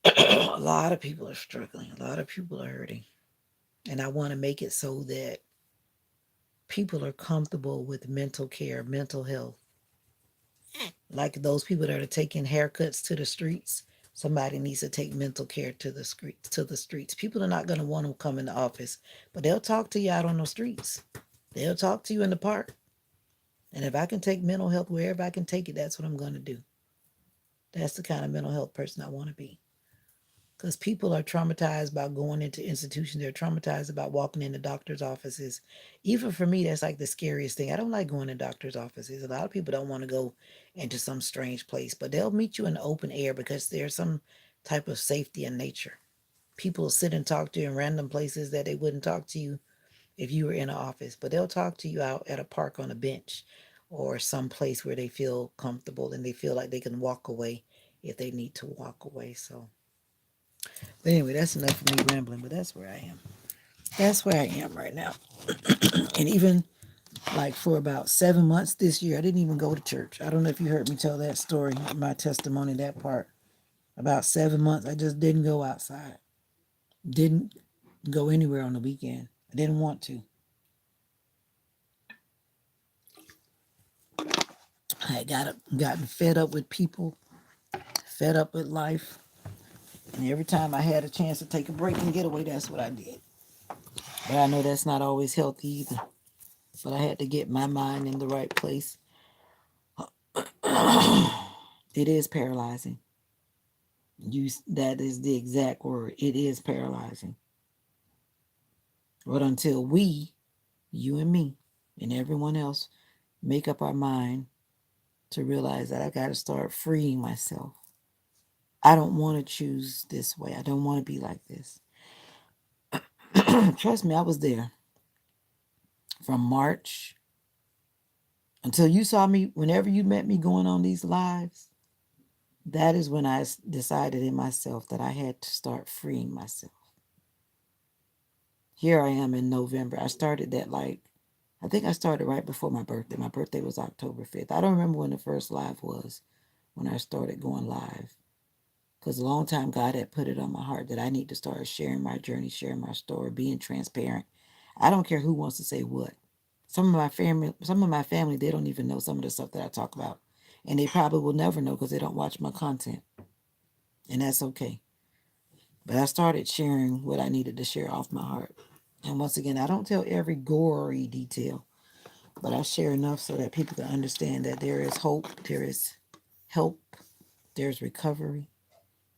[SPEAKER 2] A lot of people are struggling, a lot of people are hurting. And I want to make it so that people are comfortable with mental care, mental health. Like those people that are taking haircuts to the streets, somebody needs to take mental care to the streets. People are not going to want to come in the office, but they'll talk to you out on the streets. They'll talk to you in the park. And if I can take mental health wherever I can take it, that's what I'm going to do. That's the kind of mental health person I want to be. Because people are traumatized about going into institutions. They're traumatized about walking into doctors' offices. Even for me, that's like the scariest thing. I don't like going to doctors' offices. A lot of people don't want to go into some strange place, but they'll meet you in the open air because there's some type of safety in nature. People sit and talk to you in random places that they wouldn't talk to you if you were in an office, but they'll talk to you out at a park on a bench or some place where they feel comfortable and they feel like they can walk away if they need to walk away. So, but anyway, that's enough for me rambling, but that's where I am. That's where I am right now. And even like for about 7 months this year, I didn't even go to church. I don't know if you heard me tell that story, my testimony, that part. About 7 months, I just didn't go outside, didn't go anywhere on the weekend. I didn't want to. I had gotten fed up with people, fed up with life, and every time I had a chance to take a break and get away, that's what I did. But I know that's not always healthy either. But I had to get my mind in the right place. It is paralyzing. That is the exact word. It is paralyzing. But until we, you and me, and everyone else, make up our mind to realize that I got to start freeing myself. I don't want to choose this way. I don't want to be like this. Trust me, I was there from March until you saw me. Whenever you met me going on these lives, that is when I decided in myself that I had to start freeing myself. Here I am in November. I started that I think I started right before my birthday. My birthday was October 5th. I don't remember when the first live was when I started going live. Because a long time God had put it on my heart that I need to start sharing my journey, sharing my story, being transparent. I don't care who wants to say what. Some of my family, they don't even know some of the stuff that I talk about. And they probably will never know because they don't watch my content. And that's okay. But I started sharing what I needed to share off my heart. And once again, I don't tell every gory detail, but I share enough so that people can understand that there is hope, there is help, there's recovery,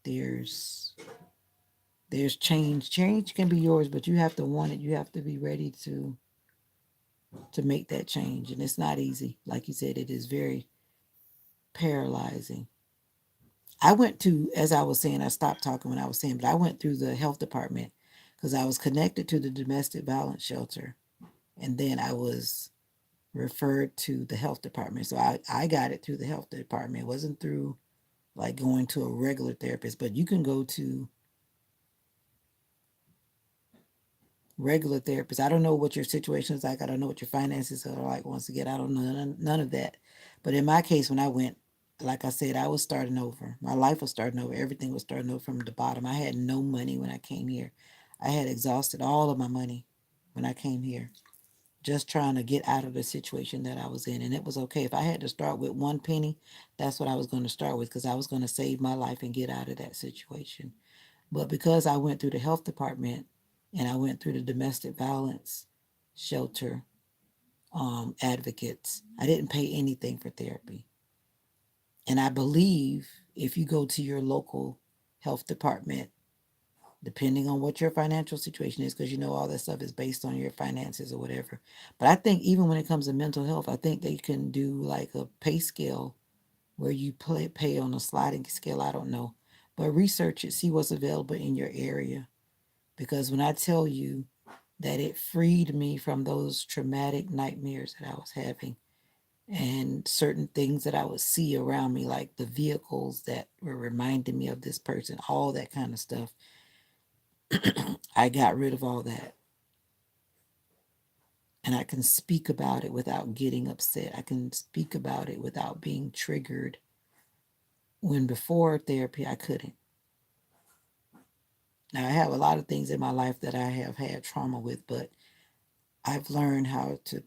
[SPEAKER 2] there's there's change. Change can be yours, but you have to want it. You have to be ready to make that change. And it's not easy. Like you said, it is very paralyzing. I went to, as I was saying, I stopped talking when I was saying, but I went through the health department because I was connected to the domestic violence shelter. And then I was referred to the health department. So I got it through the health department. It wasn't through like going to a regular therapist, but you can go to regular therapists. I don't know what your situation is like. I don't know what your finances are like. Once again, I don't know none of that. But in my case, when I went, like I said, I was starting over. My life was starting over. Everything was starting over from the bottom. I had no money when I came here. I had exhausted all of my money when I came here, just trying to get out of the situation that I was in. And it was okay. If I had to start with one penny, that's what I was going to start with because I was going to save my life and get out of that situation. But because I went through the health department and I went through the domestic violence shelter advocates, I didn't pay anything for therapy. And I believe if you go to your local health department, depending on what your financial situation is, because you know all that stuff is based on your finances or whatever. But I think even when it comes to mental health, I think they can do like a pay scale where you pay on a sliding scale. I don't know. But research it, see what's available in your area. Because when I tell you that it freed me from those traumatic nightmares that I was having and certain things that I would see around me, like the vehicles that were reminding me of this person, all that kind of stuff, I got rid of all that. And I can speak about it without getting upset. I can speak about it without being triggered when before therapy I couldn't. Now, I have a lot of things in my life that I have had trauma with, but I've learned how to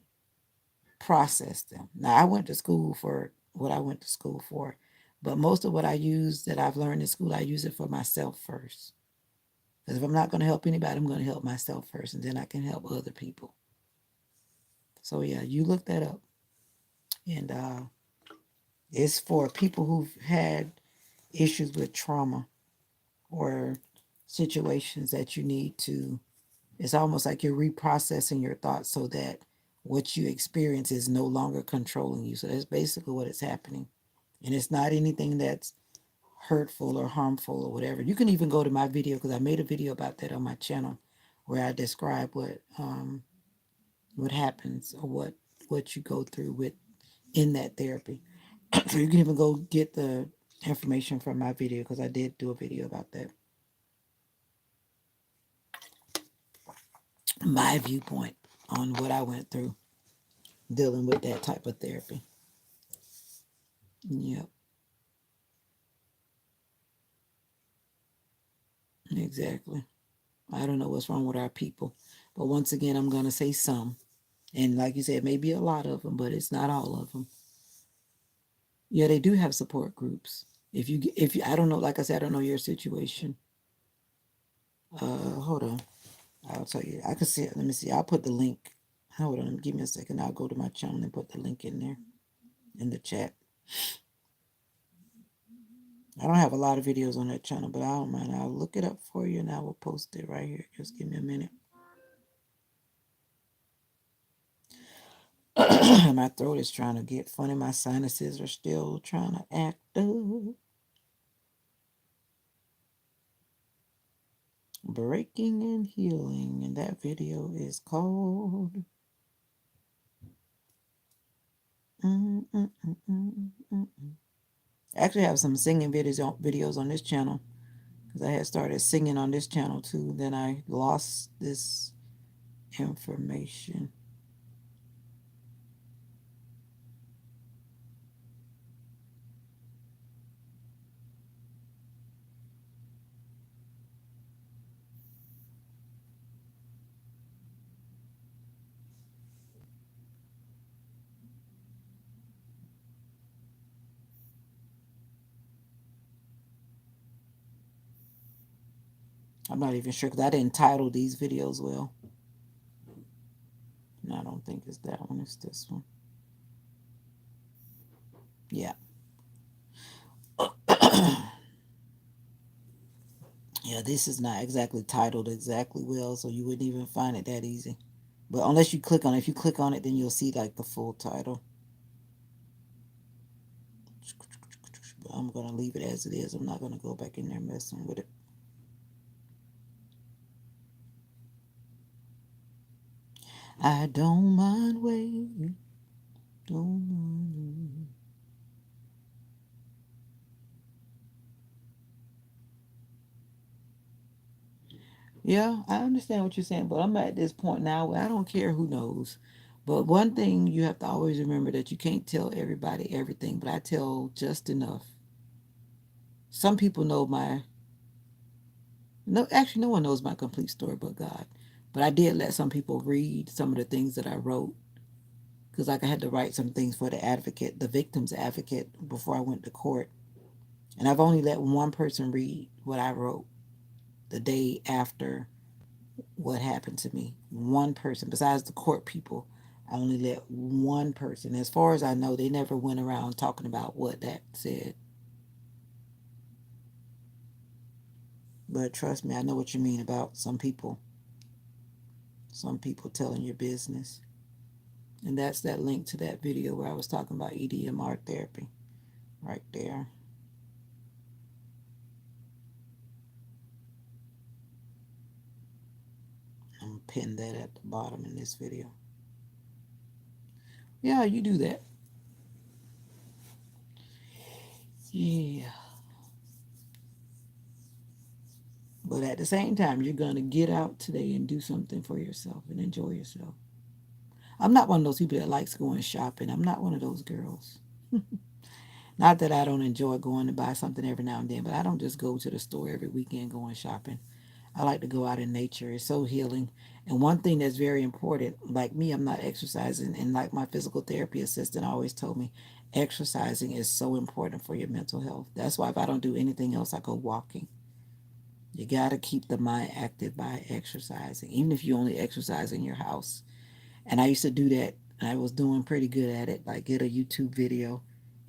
[SPEAKER 2] process them. Now, I went to school for what I went to school for, but most of what I use that I've learned in school, I use it for myself first. Because if I'm not going to help anybody, I'm going to help myself first, and then I can help other people. So, yeah, you look that up.
[SPEAKER 1] And it's for people who've had issues with trauma or situations that you need to. It's almost like you're reprocessing your thoughts so that what you experience is no longer controlling you. So that's basically what is happening. And it's not anything that's hurtful or harmful or whatever. You can even go to my video because I made a video about that on my channel where I describe what happens or what you go through with in that therapy. So you can even go get the information from my video because I did do a video about that. My viewpoint on what I went through dealing with that type of therapy. Yep, exactly. I don't know what's wrong with our people. But once again, I'm going to say some. And like you said, maybe a lot of them, but it's not all of them. Yeah, they do have support groups. If you, I don't know, like I said, I don't know your situation. Hold on. I'll tell you. I can see it. Let me see. I'll put the link. Hold on. Give me a second. I'll go to my channel and put the link in there in the chat. I don't have a lot of videos on that channel, but I don't mind. I'll look it up for you and I will post it right here. Just give me a minute. My throat is trying to get funny. My sinuses are still trying to act up. Breaking and Healing. And that video is called. I actually have some singing videos on this channel because I had started singing on this channel too. Then I lost this information. I'm not even sure because I didn't title these videos well. No, I don't think it's that one. It's this one. Yeah. Yeah, this is not exactly titled exactly well, so you wouldn't even find it that easy. But unless you click on it, if you click on it, then you'll see like the full title. But I'm gonna leave it as it is. I'm not gonna go back in there messing with it. I don't mind waiting. Don't mind. Yeah, I understand what you're saying, but I'm at this point now where I don't care who knows. But one thing you have to always remember that you can't tell everybody everything, but I tell just enough. Some people know my no actually no one knows my complete story but God. But I did let some people read some of the things that I wrote because like I had to write some things for the advocate, the victim's advocate before I went to court. And I've only let one person read what I wrote the day after what happened to me. One person, besides the court people, I only let one person. As far as I know, they never went around talking about what that said. But trust me, I know what you mean about some people telling your business. And that's that link to that video where I was talking about EDMR therapy right there. I'm going to pin that at the bottom in this video. Yeah, you do that. Yeah. But at the same time, you're going to get out today and do something for yourself and enjoy yourself. I'm not one of those people that likes going shopping. I'm not one of those girls. Not that I don't enjoy going to buy something every now and then, but I don't just go to the store every weekend going shopping. I like to go out in nature. It's so healing. And one thing that's very important, like me, I'm not exercising. And like my physical therapy assistant always told me, exercising is so important for your mental health. That's why if I don't do anything else, I go walking. You got to keep the mind active by exercising, even if you only exercise in your house. And I used to do that And I was doing pretty good at it. Like get a YouTube video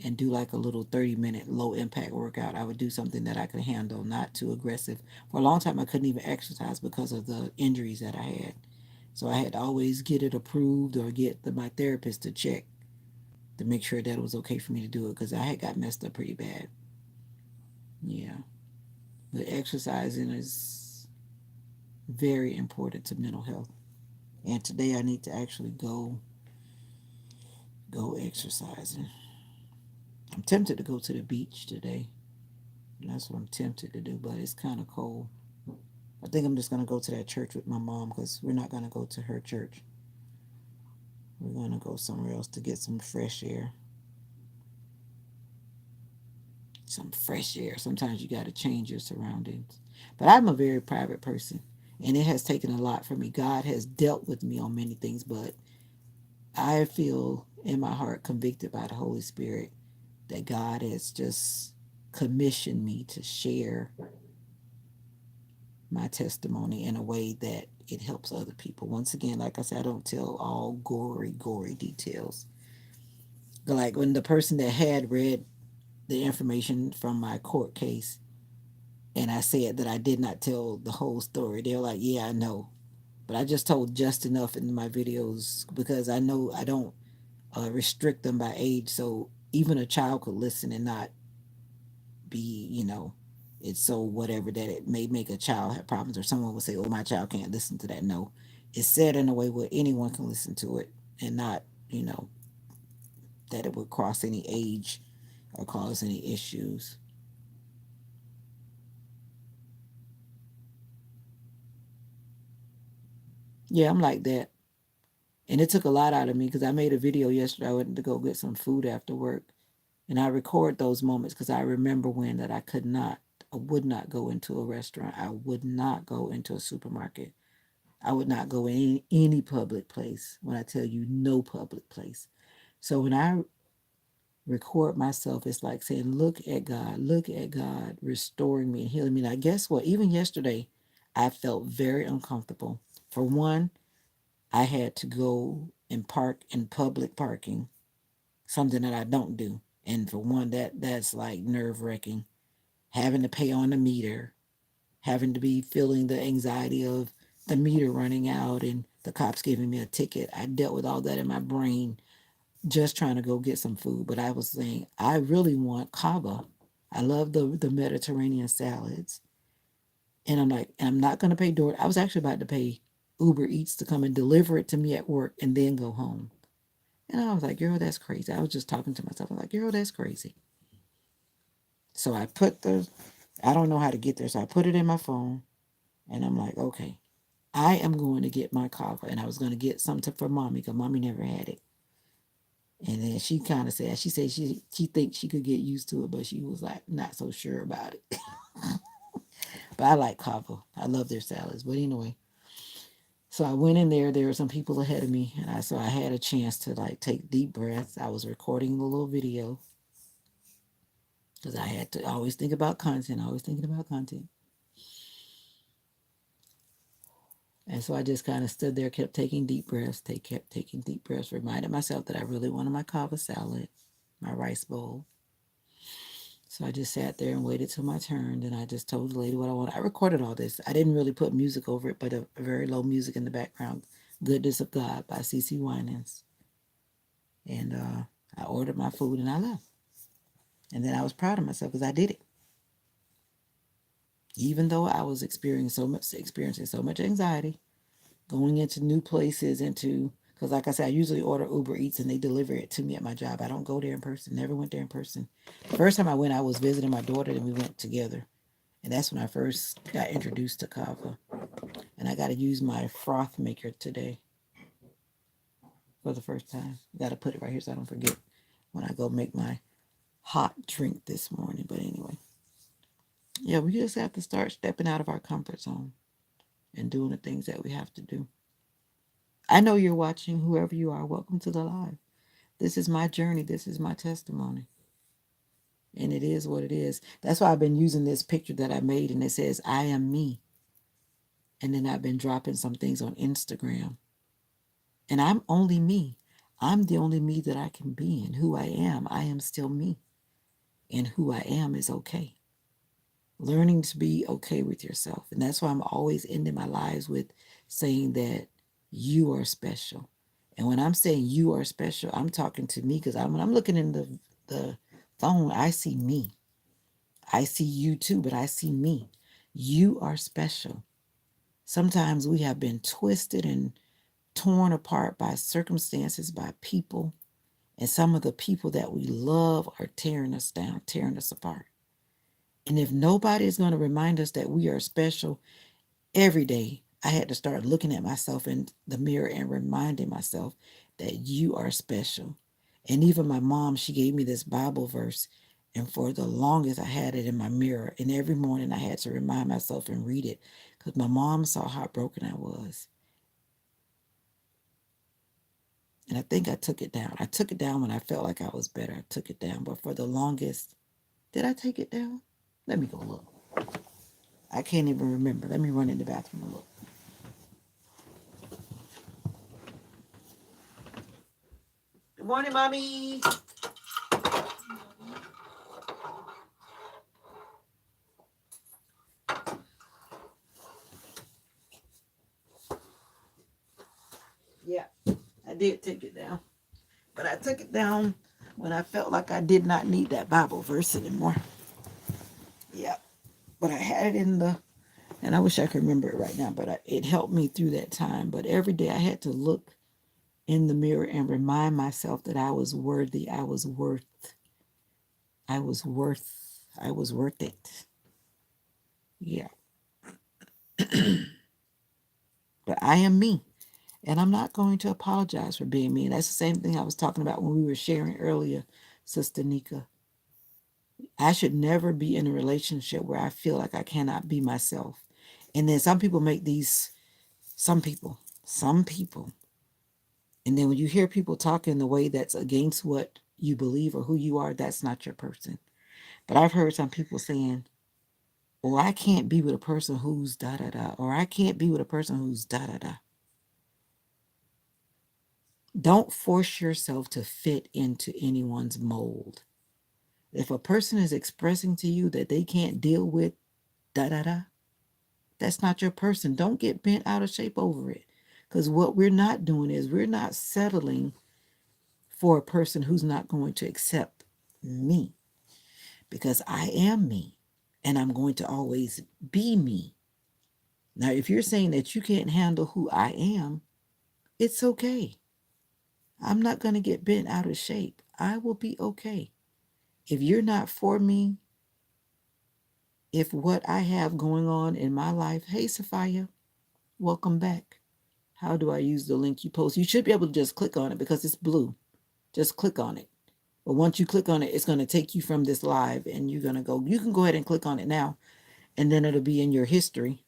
[SPEAKER 1] and do like a little 30-minute low impact workout. I would do something that I could handle, not too aggressive. For a long time, I couldn't even exercise because of the injuries that I had. So I had to always get it approved or get my therapist to check to make sure that it was okay for me to do it because I had got messed up pretty bad. Yeah. But exercising is very important to mental health. And today I need to actually go exercising. I'm tempted to go to the beach today. And that's what I'm tempted to do, but it's kind of cold. I think I'm just going to go to that church with my mom because we're not going to go to her church. We're going to go somewhere else to get some fresh air. Some fresh air. Sometimes you got to change your surroundings. But I'm a very private person, and it has taken a lot for me. God has dealt with me on many things, but I feel in my heart convicted by the Holy Spirit that God has just commissioned me to share my testimony in a way that it helps other people. Once again, like I said, I don't tell all gory details. Like when the person that had read the information from my court case and I said that I did not tell the whole story, they're like, yeah, I know. But I just told just enough in my videos because I know I don't restrict them by age. So even a child could listen and not be, it's so whatever that it may make a child have problems, or someone would say, oh, my child can't listen to that. No, it's said in a way where anyone can listen to it and not, you know, that it would cross any age or cause any issues. Yeah, I'm like that. And it took a lot out of me because I made a video yesterday. I went to go get some food after work. And I record those moments because I remember when that I would not go into a restaurant. I would not go into a supermarket. I would not go in any public place. When I tell you no public place. So when I record myself, it's like saying, look at God restoring me and healing me. Now, guess what? Even yesterday, I felt very uncomfortable. For one, I had to go and park in public parking, something that I don't do. And for one, that's like nerve wracking. Having to pay on the meter, having to be feeling the anxiety of the meter running out and the cops giving me a ticket. I dealt with all that in my brain just trying to go get some food. But I was saying, I really want kava. I love the Mediterranean salads. And I'm like, and I'm not going to pay door. I was actually about to pay Uber Eats to come and deliver it to me at work and then go home. And I was like, girl, that's crazy. I was just talking to myself. I'm like, girl, that's crazy. So I don't know how to get there. So I put it in my phone and I'm like, okay, I am going to get my kava. And I was going to get something for mommy because mommy never had it. And then she kind of said, she thinks she could get used to it, but she was like not so sure about it. But I like kava. I love their salads. But anyway, so I went in there. There were some people ahead of me, and so I had a chance to like take deep breaths. I was recording the little video because I had to always think about content. Always thinking about content. And so I just kind of stood there, kept taking deep breaths, kept taking deep breaths, reminded myself that I really wanted my kava salad, my rice bowl. So I just sat there and waited till my turn. And I just told the lady what I wanted. I recorded all this. I didn't really put music over it, but a very low music in the background. Goodness of God by CC Winans. And I ordered my food and I left. And then I was proud of myself because I did it. Even though I was experiencing so much anxiety, going into new places, because like I said, I usually order Uber Eats and they deliver it to me at my job. I don't go there in person. Never went there in person. The first time I went, I was visiting my daughter and we went together. And that's when I first got introduced to kava. And I got to use my froth maker today for the first time. Got to put it right here so I don't forget when I go make my hot drink this morning. But anyway, yeah, we just have to start stepping out of our comfort zone and doing the things that we have to do. I know you're watching, whoever you are. Welcome to the live. This is my journey. This is my testimony. And it is what it is. That's why I've been using this picture that I made and it says, I am me. And then I've been dropping some things on Instagram. And I'm only me. I'm the only me that I can be, and who I am still me, and who I am is okay. Learning to be okay with yourself. And that's why I'm always ending my lives with saying that you are special. And when I'm saying you are special, I'm talking to me because when I'm looking in the phone, I see me. I see you too, but I see me. You are special. Sometimes we have been twisted and torn apart by circumstances, by people, and some of the people that we love are tearing us down, tearing us apart. And if nobody is going to remind us that we are special every day, I had to start looking at myself in the mirror and reminding myself that you are special. And even my mom, she gave me this Bible verse. And for the longest, I had it in my mirror. And every morning, I had to remind myself and read it because my mom saw how broken I was. And I think I took it down. I took it down when I felt like I was better. I took it down. But for the longest, did I take it down? Let me go look. I can't even remember. Let me run in the bathroom and look. Good morning, Mommy. Yeah, I did take it down. But I took it down when I felt like I did not need that Bible verse anymore. Yeah, but I had it in the, and I wish I could remember it right now, but it helped me through that time. But every day I had to look in the mirror and remind myself that I was worthy, I was worth, I was worth it. Yeah, but I am me. And I'm not going to apologize for being me. And that's the same thing I was talking about when we were sharing earlier, Sister Nika. I should never be in a relationship where I feel like I cannot be myself. And then some people. And then when you hear people talk in the way that's against what you believe or who you are, that's not your person. But I've heard some people saying, "Oh, I can't be with a person who's da da da," or "I can't be with a person who's da da da." Don't force yourself to fit into anyone's mold. If a person is expressing to you that they can't deal with da da da, that's not your person. Don't get bent out of shape over it. Because what we're not doing is we're not settling for a person who's not going to accept me because I am me and I'm going to always be me. Now, if you're saying that you can't handle who I am, it's okay. I'm not going to get bent out of shape. I will be okay. If you're not for me, if what I have going on in my life, hey, Sophia, welcome back. How do I use the link you post? You should be able to just click on it because it's blue. Just click on it. But once you click on it, it's going to take you from this live and you're going to go, you can go ahead and click on it now. And then it'll be in your history,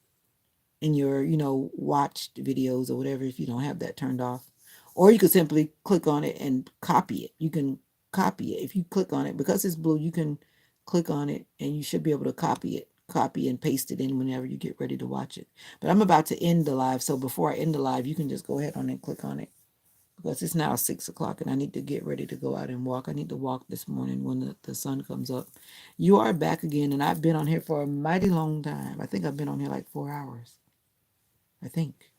[SPEAKER 1] in your, watched videos or whatever if you don't have that turned off. Or you could simply click on it and copy it. You can copy it. If you click on it, because it's blue, you can click on it and you should be able to copy and paste it in whenever you get ready to watch it. But I'm about to end the live. So before I end the live, you can just go ahead on and click on it because it's now 6 o'clock and I need to get ready to go out and walk. I need to walk this morning when the sun comes up. You are back again, and I've been on here for a mighty long time. I think I've been on here like 4 hours. I think.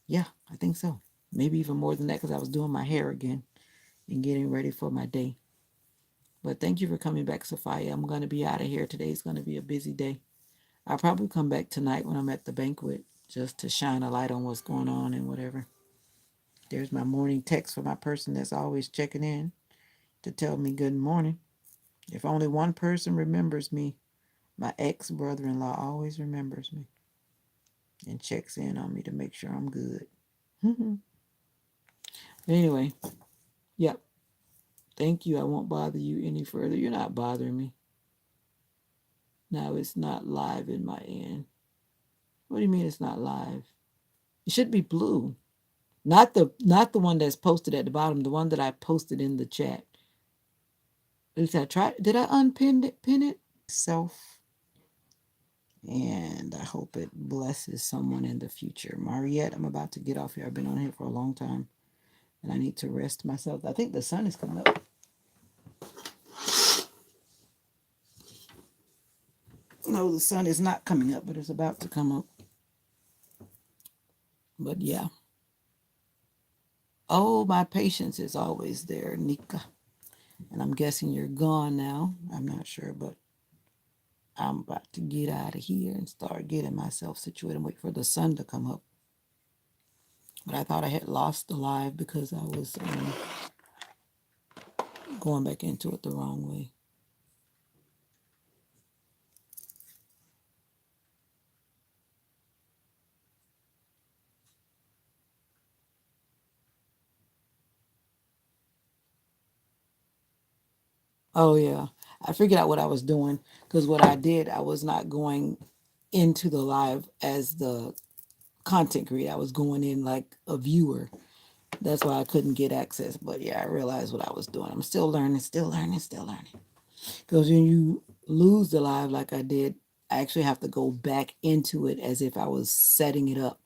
[SPEAKER 1] Yeah, I think so. Maybe even more than that because I was doing my hair again and getting ready for my day. But thank you for coming back, Sophia. I'm going to be out of here. Today's going to be a busy day. I'll probably come back tonight when I'm at the banquet just to shine a light on what's going on and whatever. There's my morning text for my person that's always checking in to tell me good morning. If only one person remembers me, my ex brother in law always remembers me and checks in on me to make sure I'm good. Anyway, yep. Thank you. I won't bother you any further. You're not bothering me. Now it's not live in my end. What do you mean it's not live? It should be blue. Not the one that's posted at the bottom, the one that I posted in the chat. At least I tried. Did I unpin it? Pin it? Self. And I hope it blesses someone in the future. Mariette, I'm about to get off here. I've been on here for a long time. and I need to rest myself. I think the sun is coming up. No, the sun is not coming up, but it's about to come up. But yeah. Oh, my patience is always there, Nika. And I'm guessing you're gone now. I'm not sure, but I'm about to get out of here and start getting myself situated and wait for the sun to come up. But I thought I had lost the live because I was going back into it the wrong way. Oh, yeah. I figured out what I was doing because what I did, I was not going into the live as the content creator. I was going in like a viewer. That's why I couldn't get access. But yeah, I realized what I was doing. I'm still learning, still learning, still learning. Because when you lose the live like I did, I actually have to go back into it as if I was setting it up,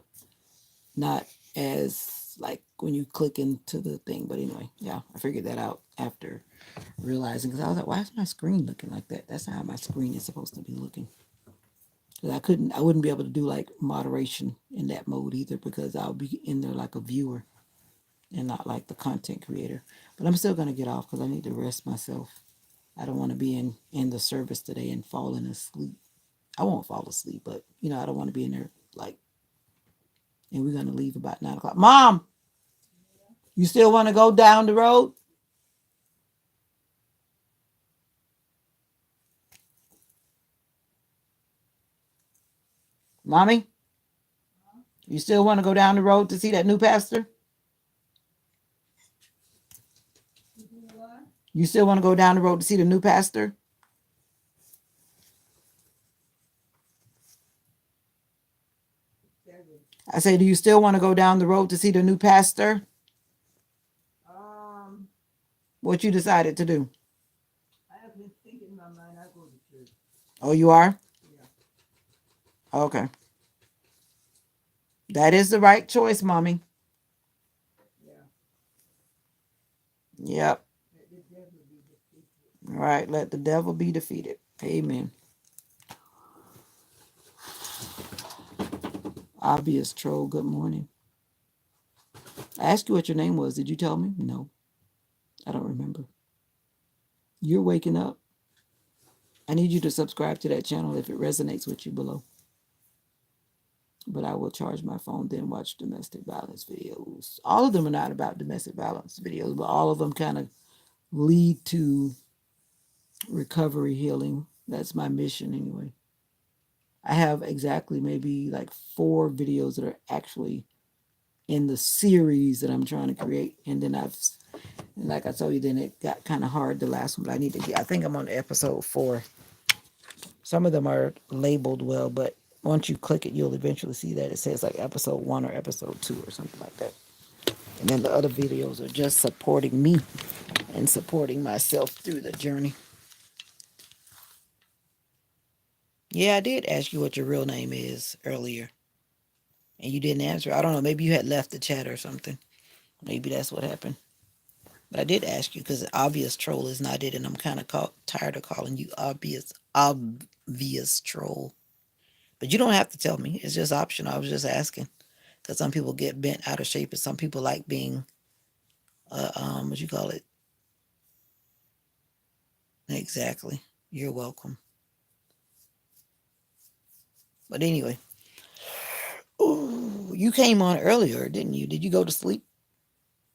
[SPEAKER 1] not as like when you click into the thing. But anyway, yeah, I figured that out after realizing because I was like, why is my screen looking like that? That's not how my screen is supposed to be looking. Because I wouldn't be able to do like moderation in that mode either because I'll be in there like a viewer and not like the content creator. But I'm still gonna get off because I need to rest myself. I don't want to be in the service today and falling asleep. I won't fall asleep, but I don't want to be in there like. And we're gonna leave about 9 o'clock. Mom, you still want to go down the road, mommy? You still want to go down the road to see that new pastor? You still want to go down the road to see the new pastor? I say, do you still want to go down the road to see the new pastor? What you decided to do? Oh, you are? Okay. That is the right choice, mommy. Yep. All right. Let the devil be defeated. Amen. Obvious troll. Good morning. I asked you what your name was. Did you tell me? No, I don't remember. You're waking up. I need you to subscribe to that channel if it resonates with you below. But I will charge my phone, then watch domestic violence videos. All of them are not about domestic violence videos, but all of them kind of lead to recovery healing. That's my mission anyway. I have exactly maybe like 4 videos that are actually in the series that I'm trying to create. And then like I told you, then it got kind of hard the last one, but I think I'm on episode 4. Some of them are labeled well, but once you click it, you'll eventually see that it says like episode 1 or episode 2 or something like that. And then the other videos are just supporting me and supporting myself through the journey. Yeah, I did ask you what your real name is earlier, and you didn't answer. I don't know. Maybe you had left the chat or something. Maybe that's what happened. But I did ask you because obvious troll is not it, and I'm kind of tired of calling you obvious troll. But you don't have to tell me. It's just optional. I was just asking because some people get bent out of shape, and some people like being, what you call it? Exactly. You're welcome. But anyway, ooh, you came on earlier, didn't you? Did you go to sleep?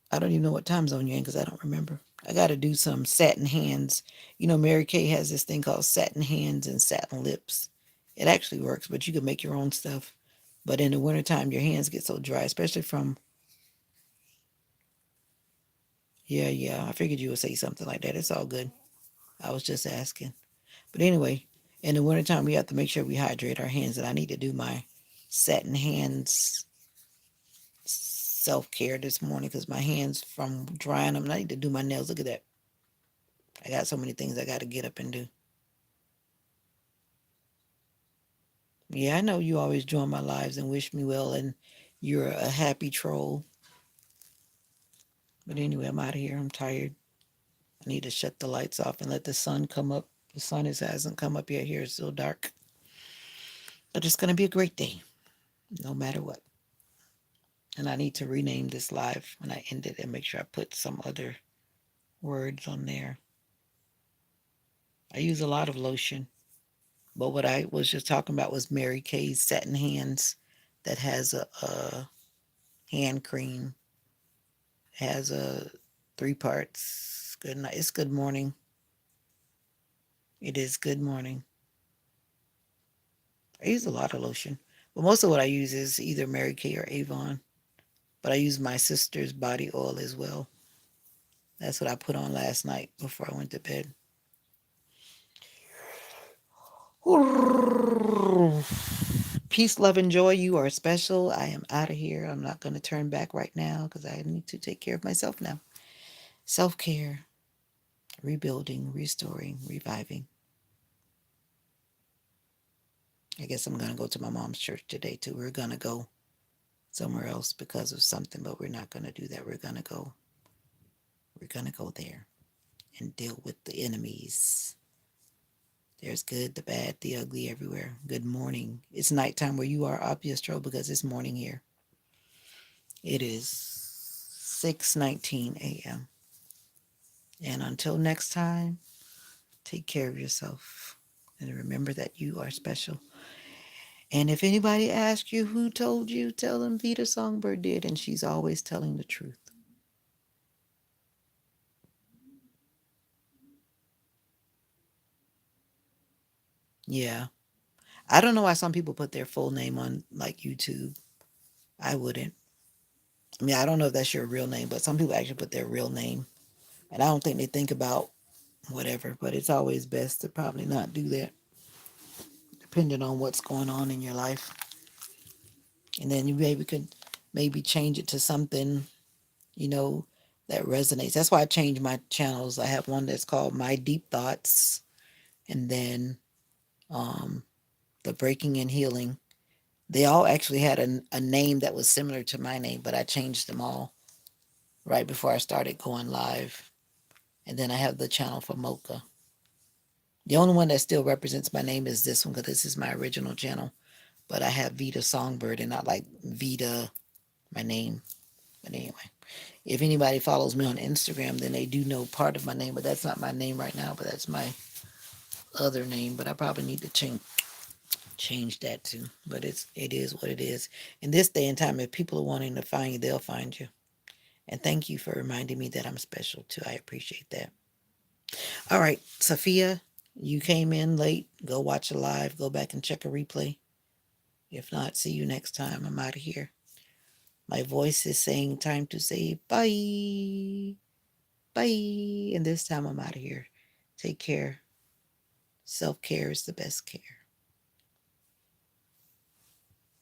[SPEAKER 1] I don't even know what time zone you're in because I don't remember. I got to do some satin hands. Mary Kay has this thing called satin hands and satin lips. It actually works, but you can make your own stuff. But in the wintertime, your hands get so dry, especially from, yeah, yeah. I figured you would say something like that. It's all good. I was just asking. But anyway, in the wintertime, we have to make sure we hydrate our hands. And I need to do my satin hands self care this morning because my hands from drying them. I need to do my nails. Look at that. I got so many things I got to get up and do. Yeah, I know you always join my lives and wish me well, and you're a happy troll.
[SPEAKER 2] But anyway, I'm out of here. I'm tired. I need to shut the lights off and let the sun come up. The sun hasn't come up yet here. It's still dark. But it's going to be a great day, no matter what. And I need to rename this live when I end it and make sure I put some other words on there. I use a lot of lotion, but what I was just talking about was Mary Kay's Satin Hands that has a hand cream, has a three parts. Good night. It's good morning. It is good morning. I use a lot of lotion, but most of what I use is either Mary Kay or Avon. But I use my sister's body oil as well. That's what I put on last night before I went to bed. Peace, love, and joy. You are special. I am out of here. I'm not going to turn back right now because I need to take care of myself now. Self care, rebuilding, restoring, reviving. I guess I'm going to go to my mom's church today too. We're going to go somewhere else because of something, but we're not going to do that. We're going to go. We're going to go there and deal with the enemies. There's good, the bad, the ugly everywhere. Good morning. It's nighttime where you are, Apiastro, because it's morning here. It is 6:19 a.m. And until next time, take care of yourself and remember that you are special. And if anybody asks you who told you, tell them Vita Songbird did, and she's always telling the truth. Yeah. I don't know why some people put their full name on like YouTube. I wouldn't. I mean, I don't know if that's your real name, but some people actually put their real name. And I don't think they think about whatever, but it's always best to probably not do that, depending on what's going on in your life. And then you maybe could maybe change it to something, you know, that resonates. That's why I changed my channels. I have one that's called My Deep Thoughts, and then um, the Breaking and Healing. They all actually had a name that was similar to my name, but I changed them all right before I started going live. And then I have the channel for Mocha. The only one that still represents my name is this one because this is my original channel. But I have Vita Songbird and not like Vita, my name. But anyway, if anybody follows me on Instagram, then they do know part of my name, but that's not my name right now, but that's my other name. But I probably need to change that too. But it is what it is. In this day and time, if people are wanting to find you, they'll find you. And thank you for reminding me that I'm special too. I appreciate that. All right, Sophia, you came in late. Go watch a live. Go back and check a replay. If not, see you next time. I'm out of here. My voice is saying time to say bye. Bye. And this time I'm out of here. Take care. Self care is the best care.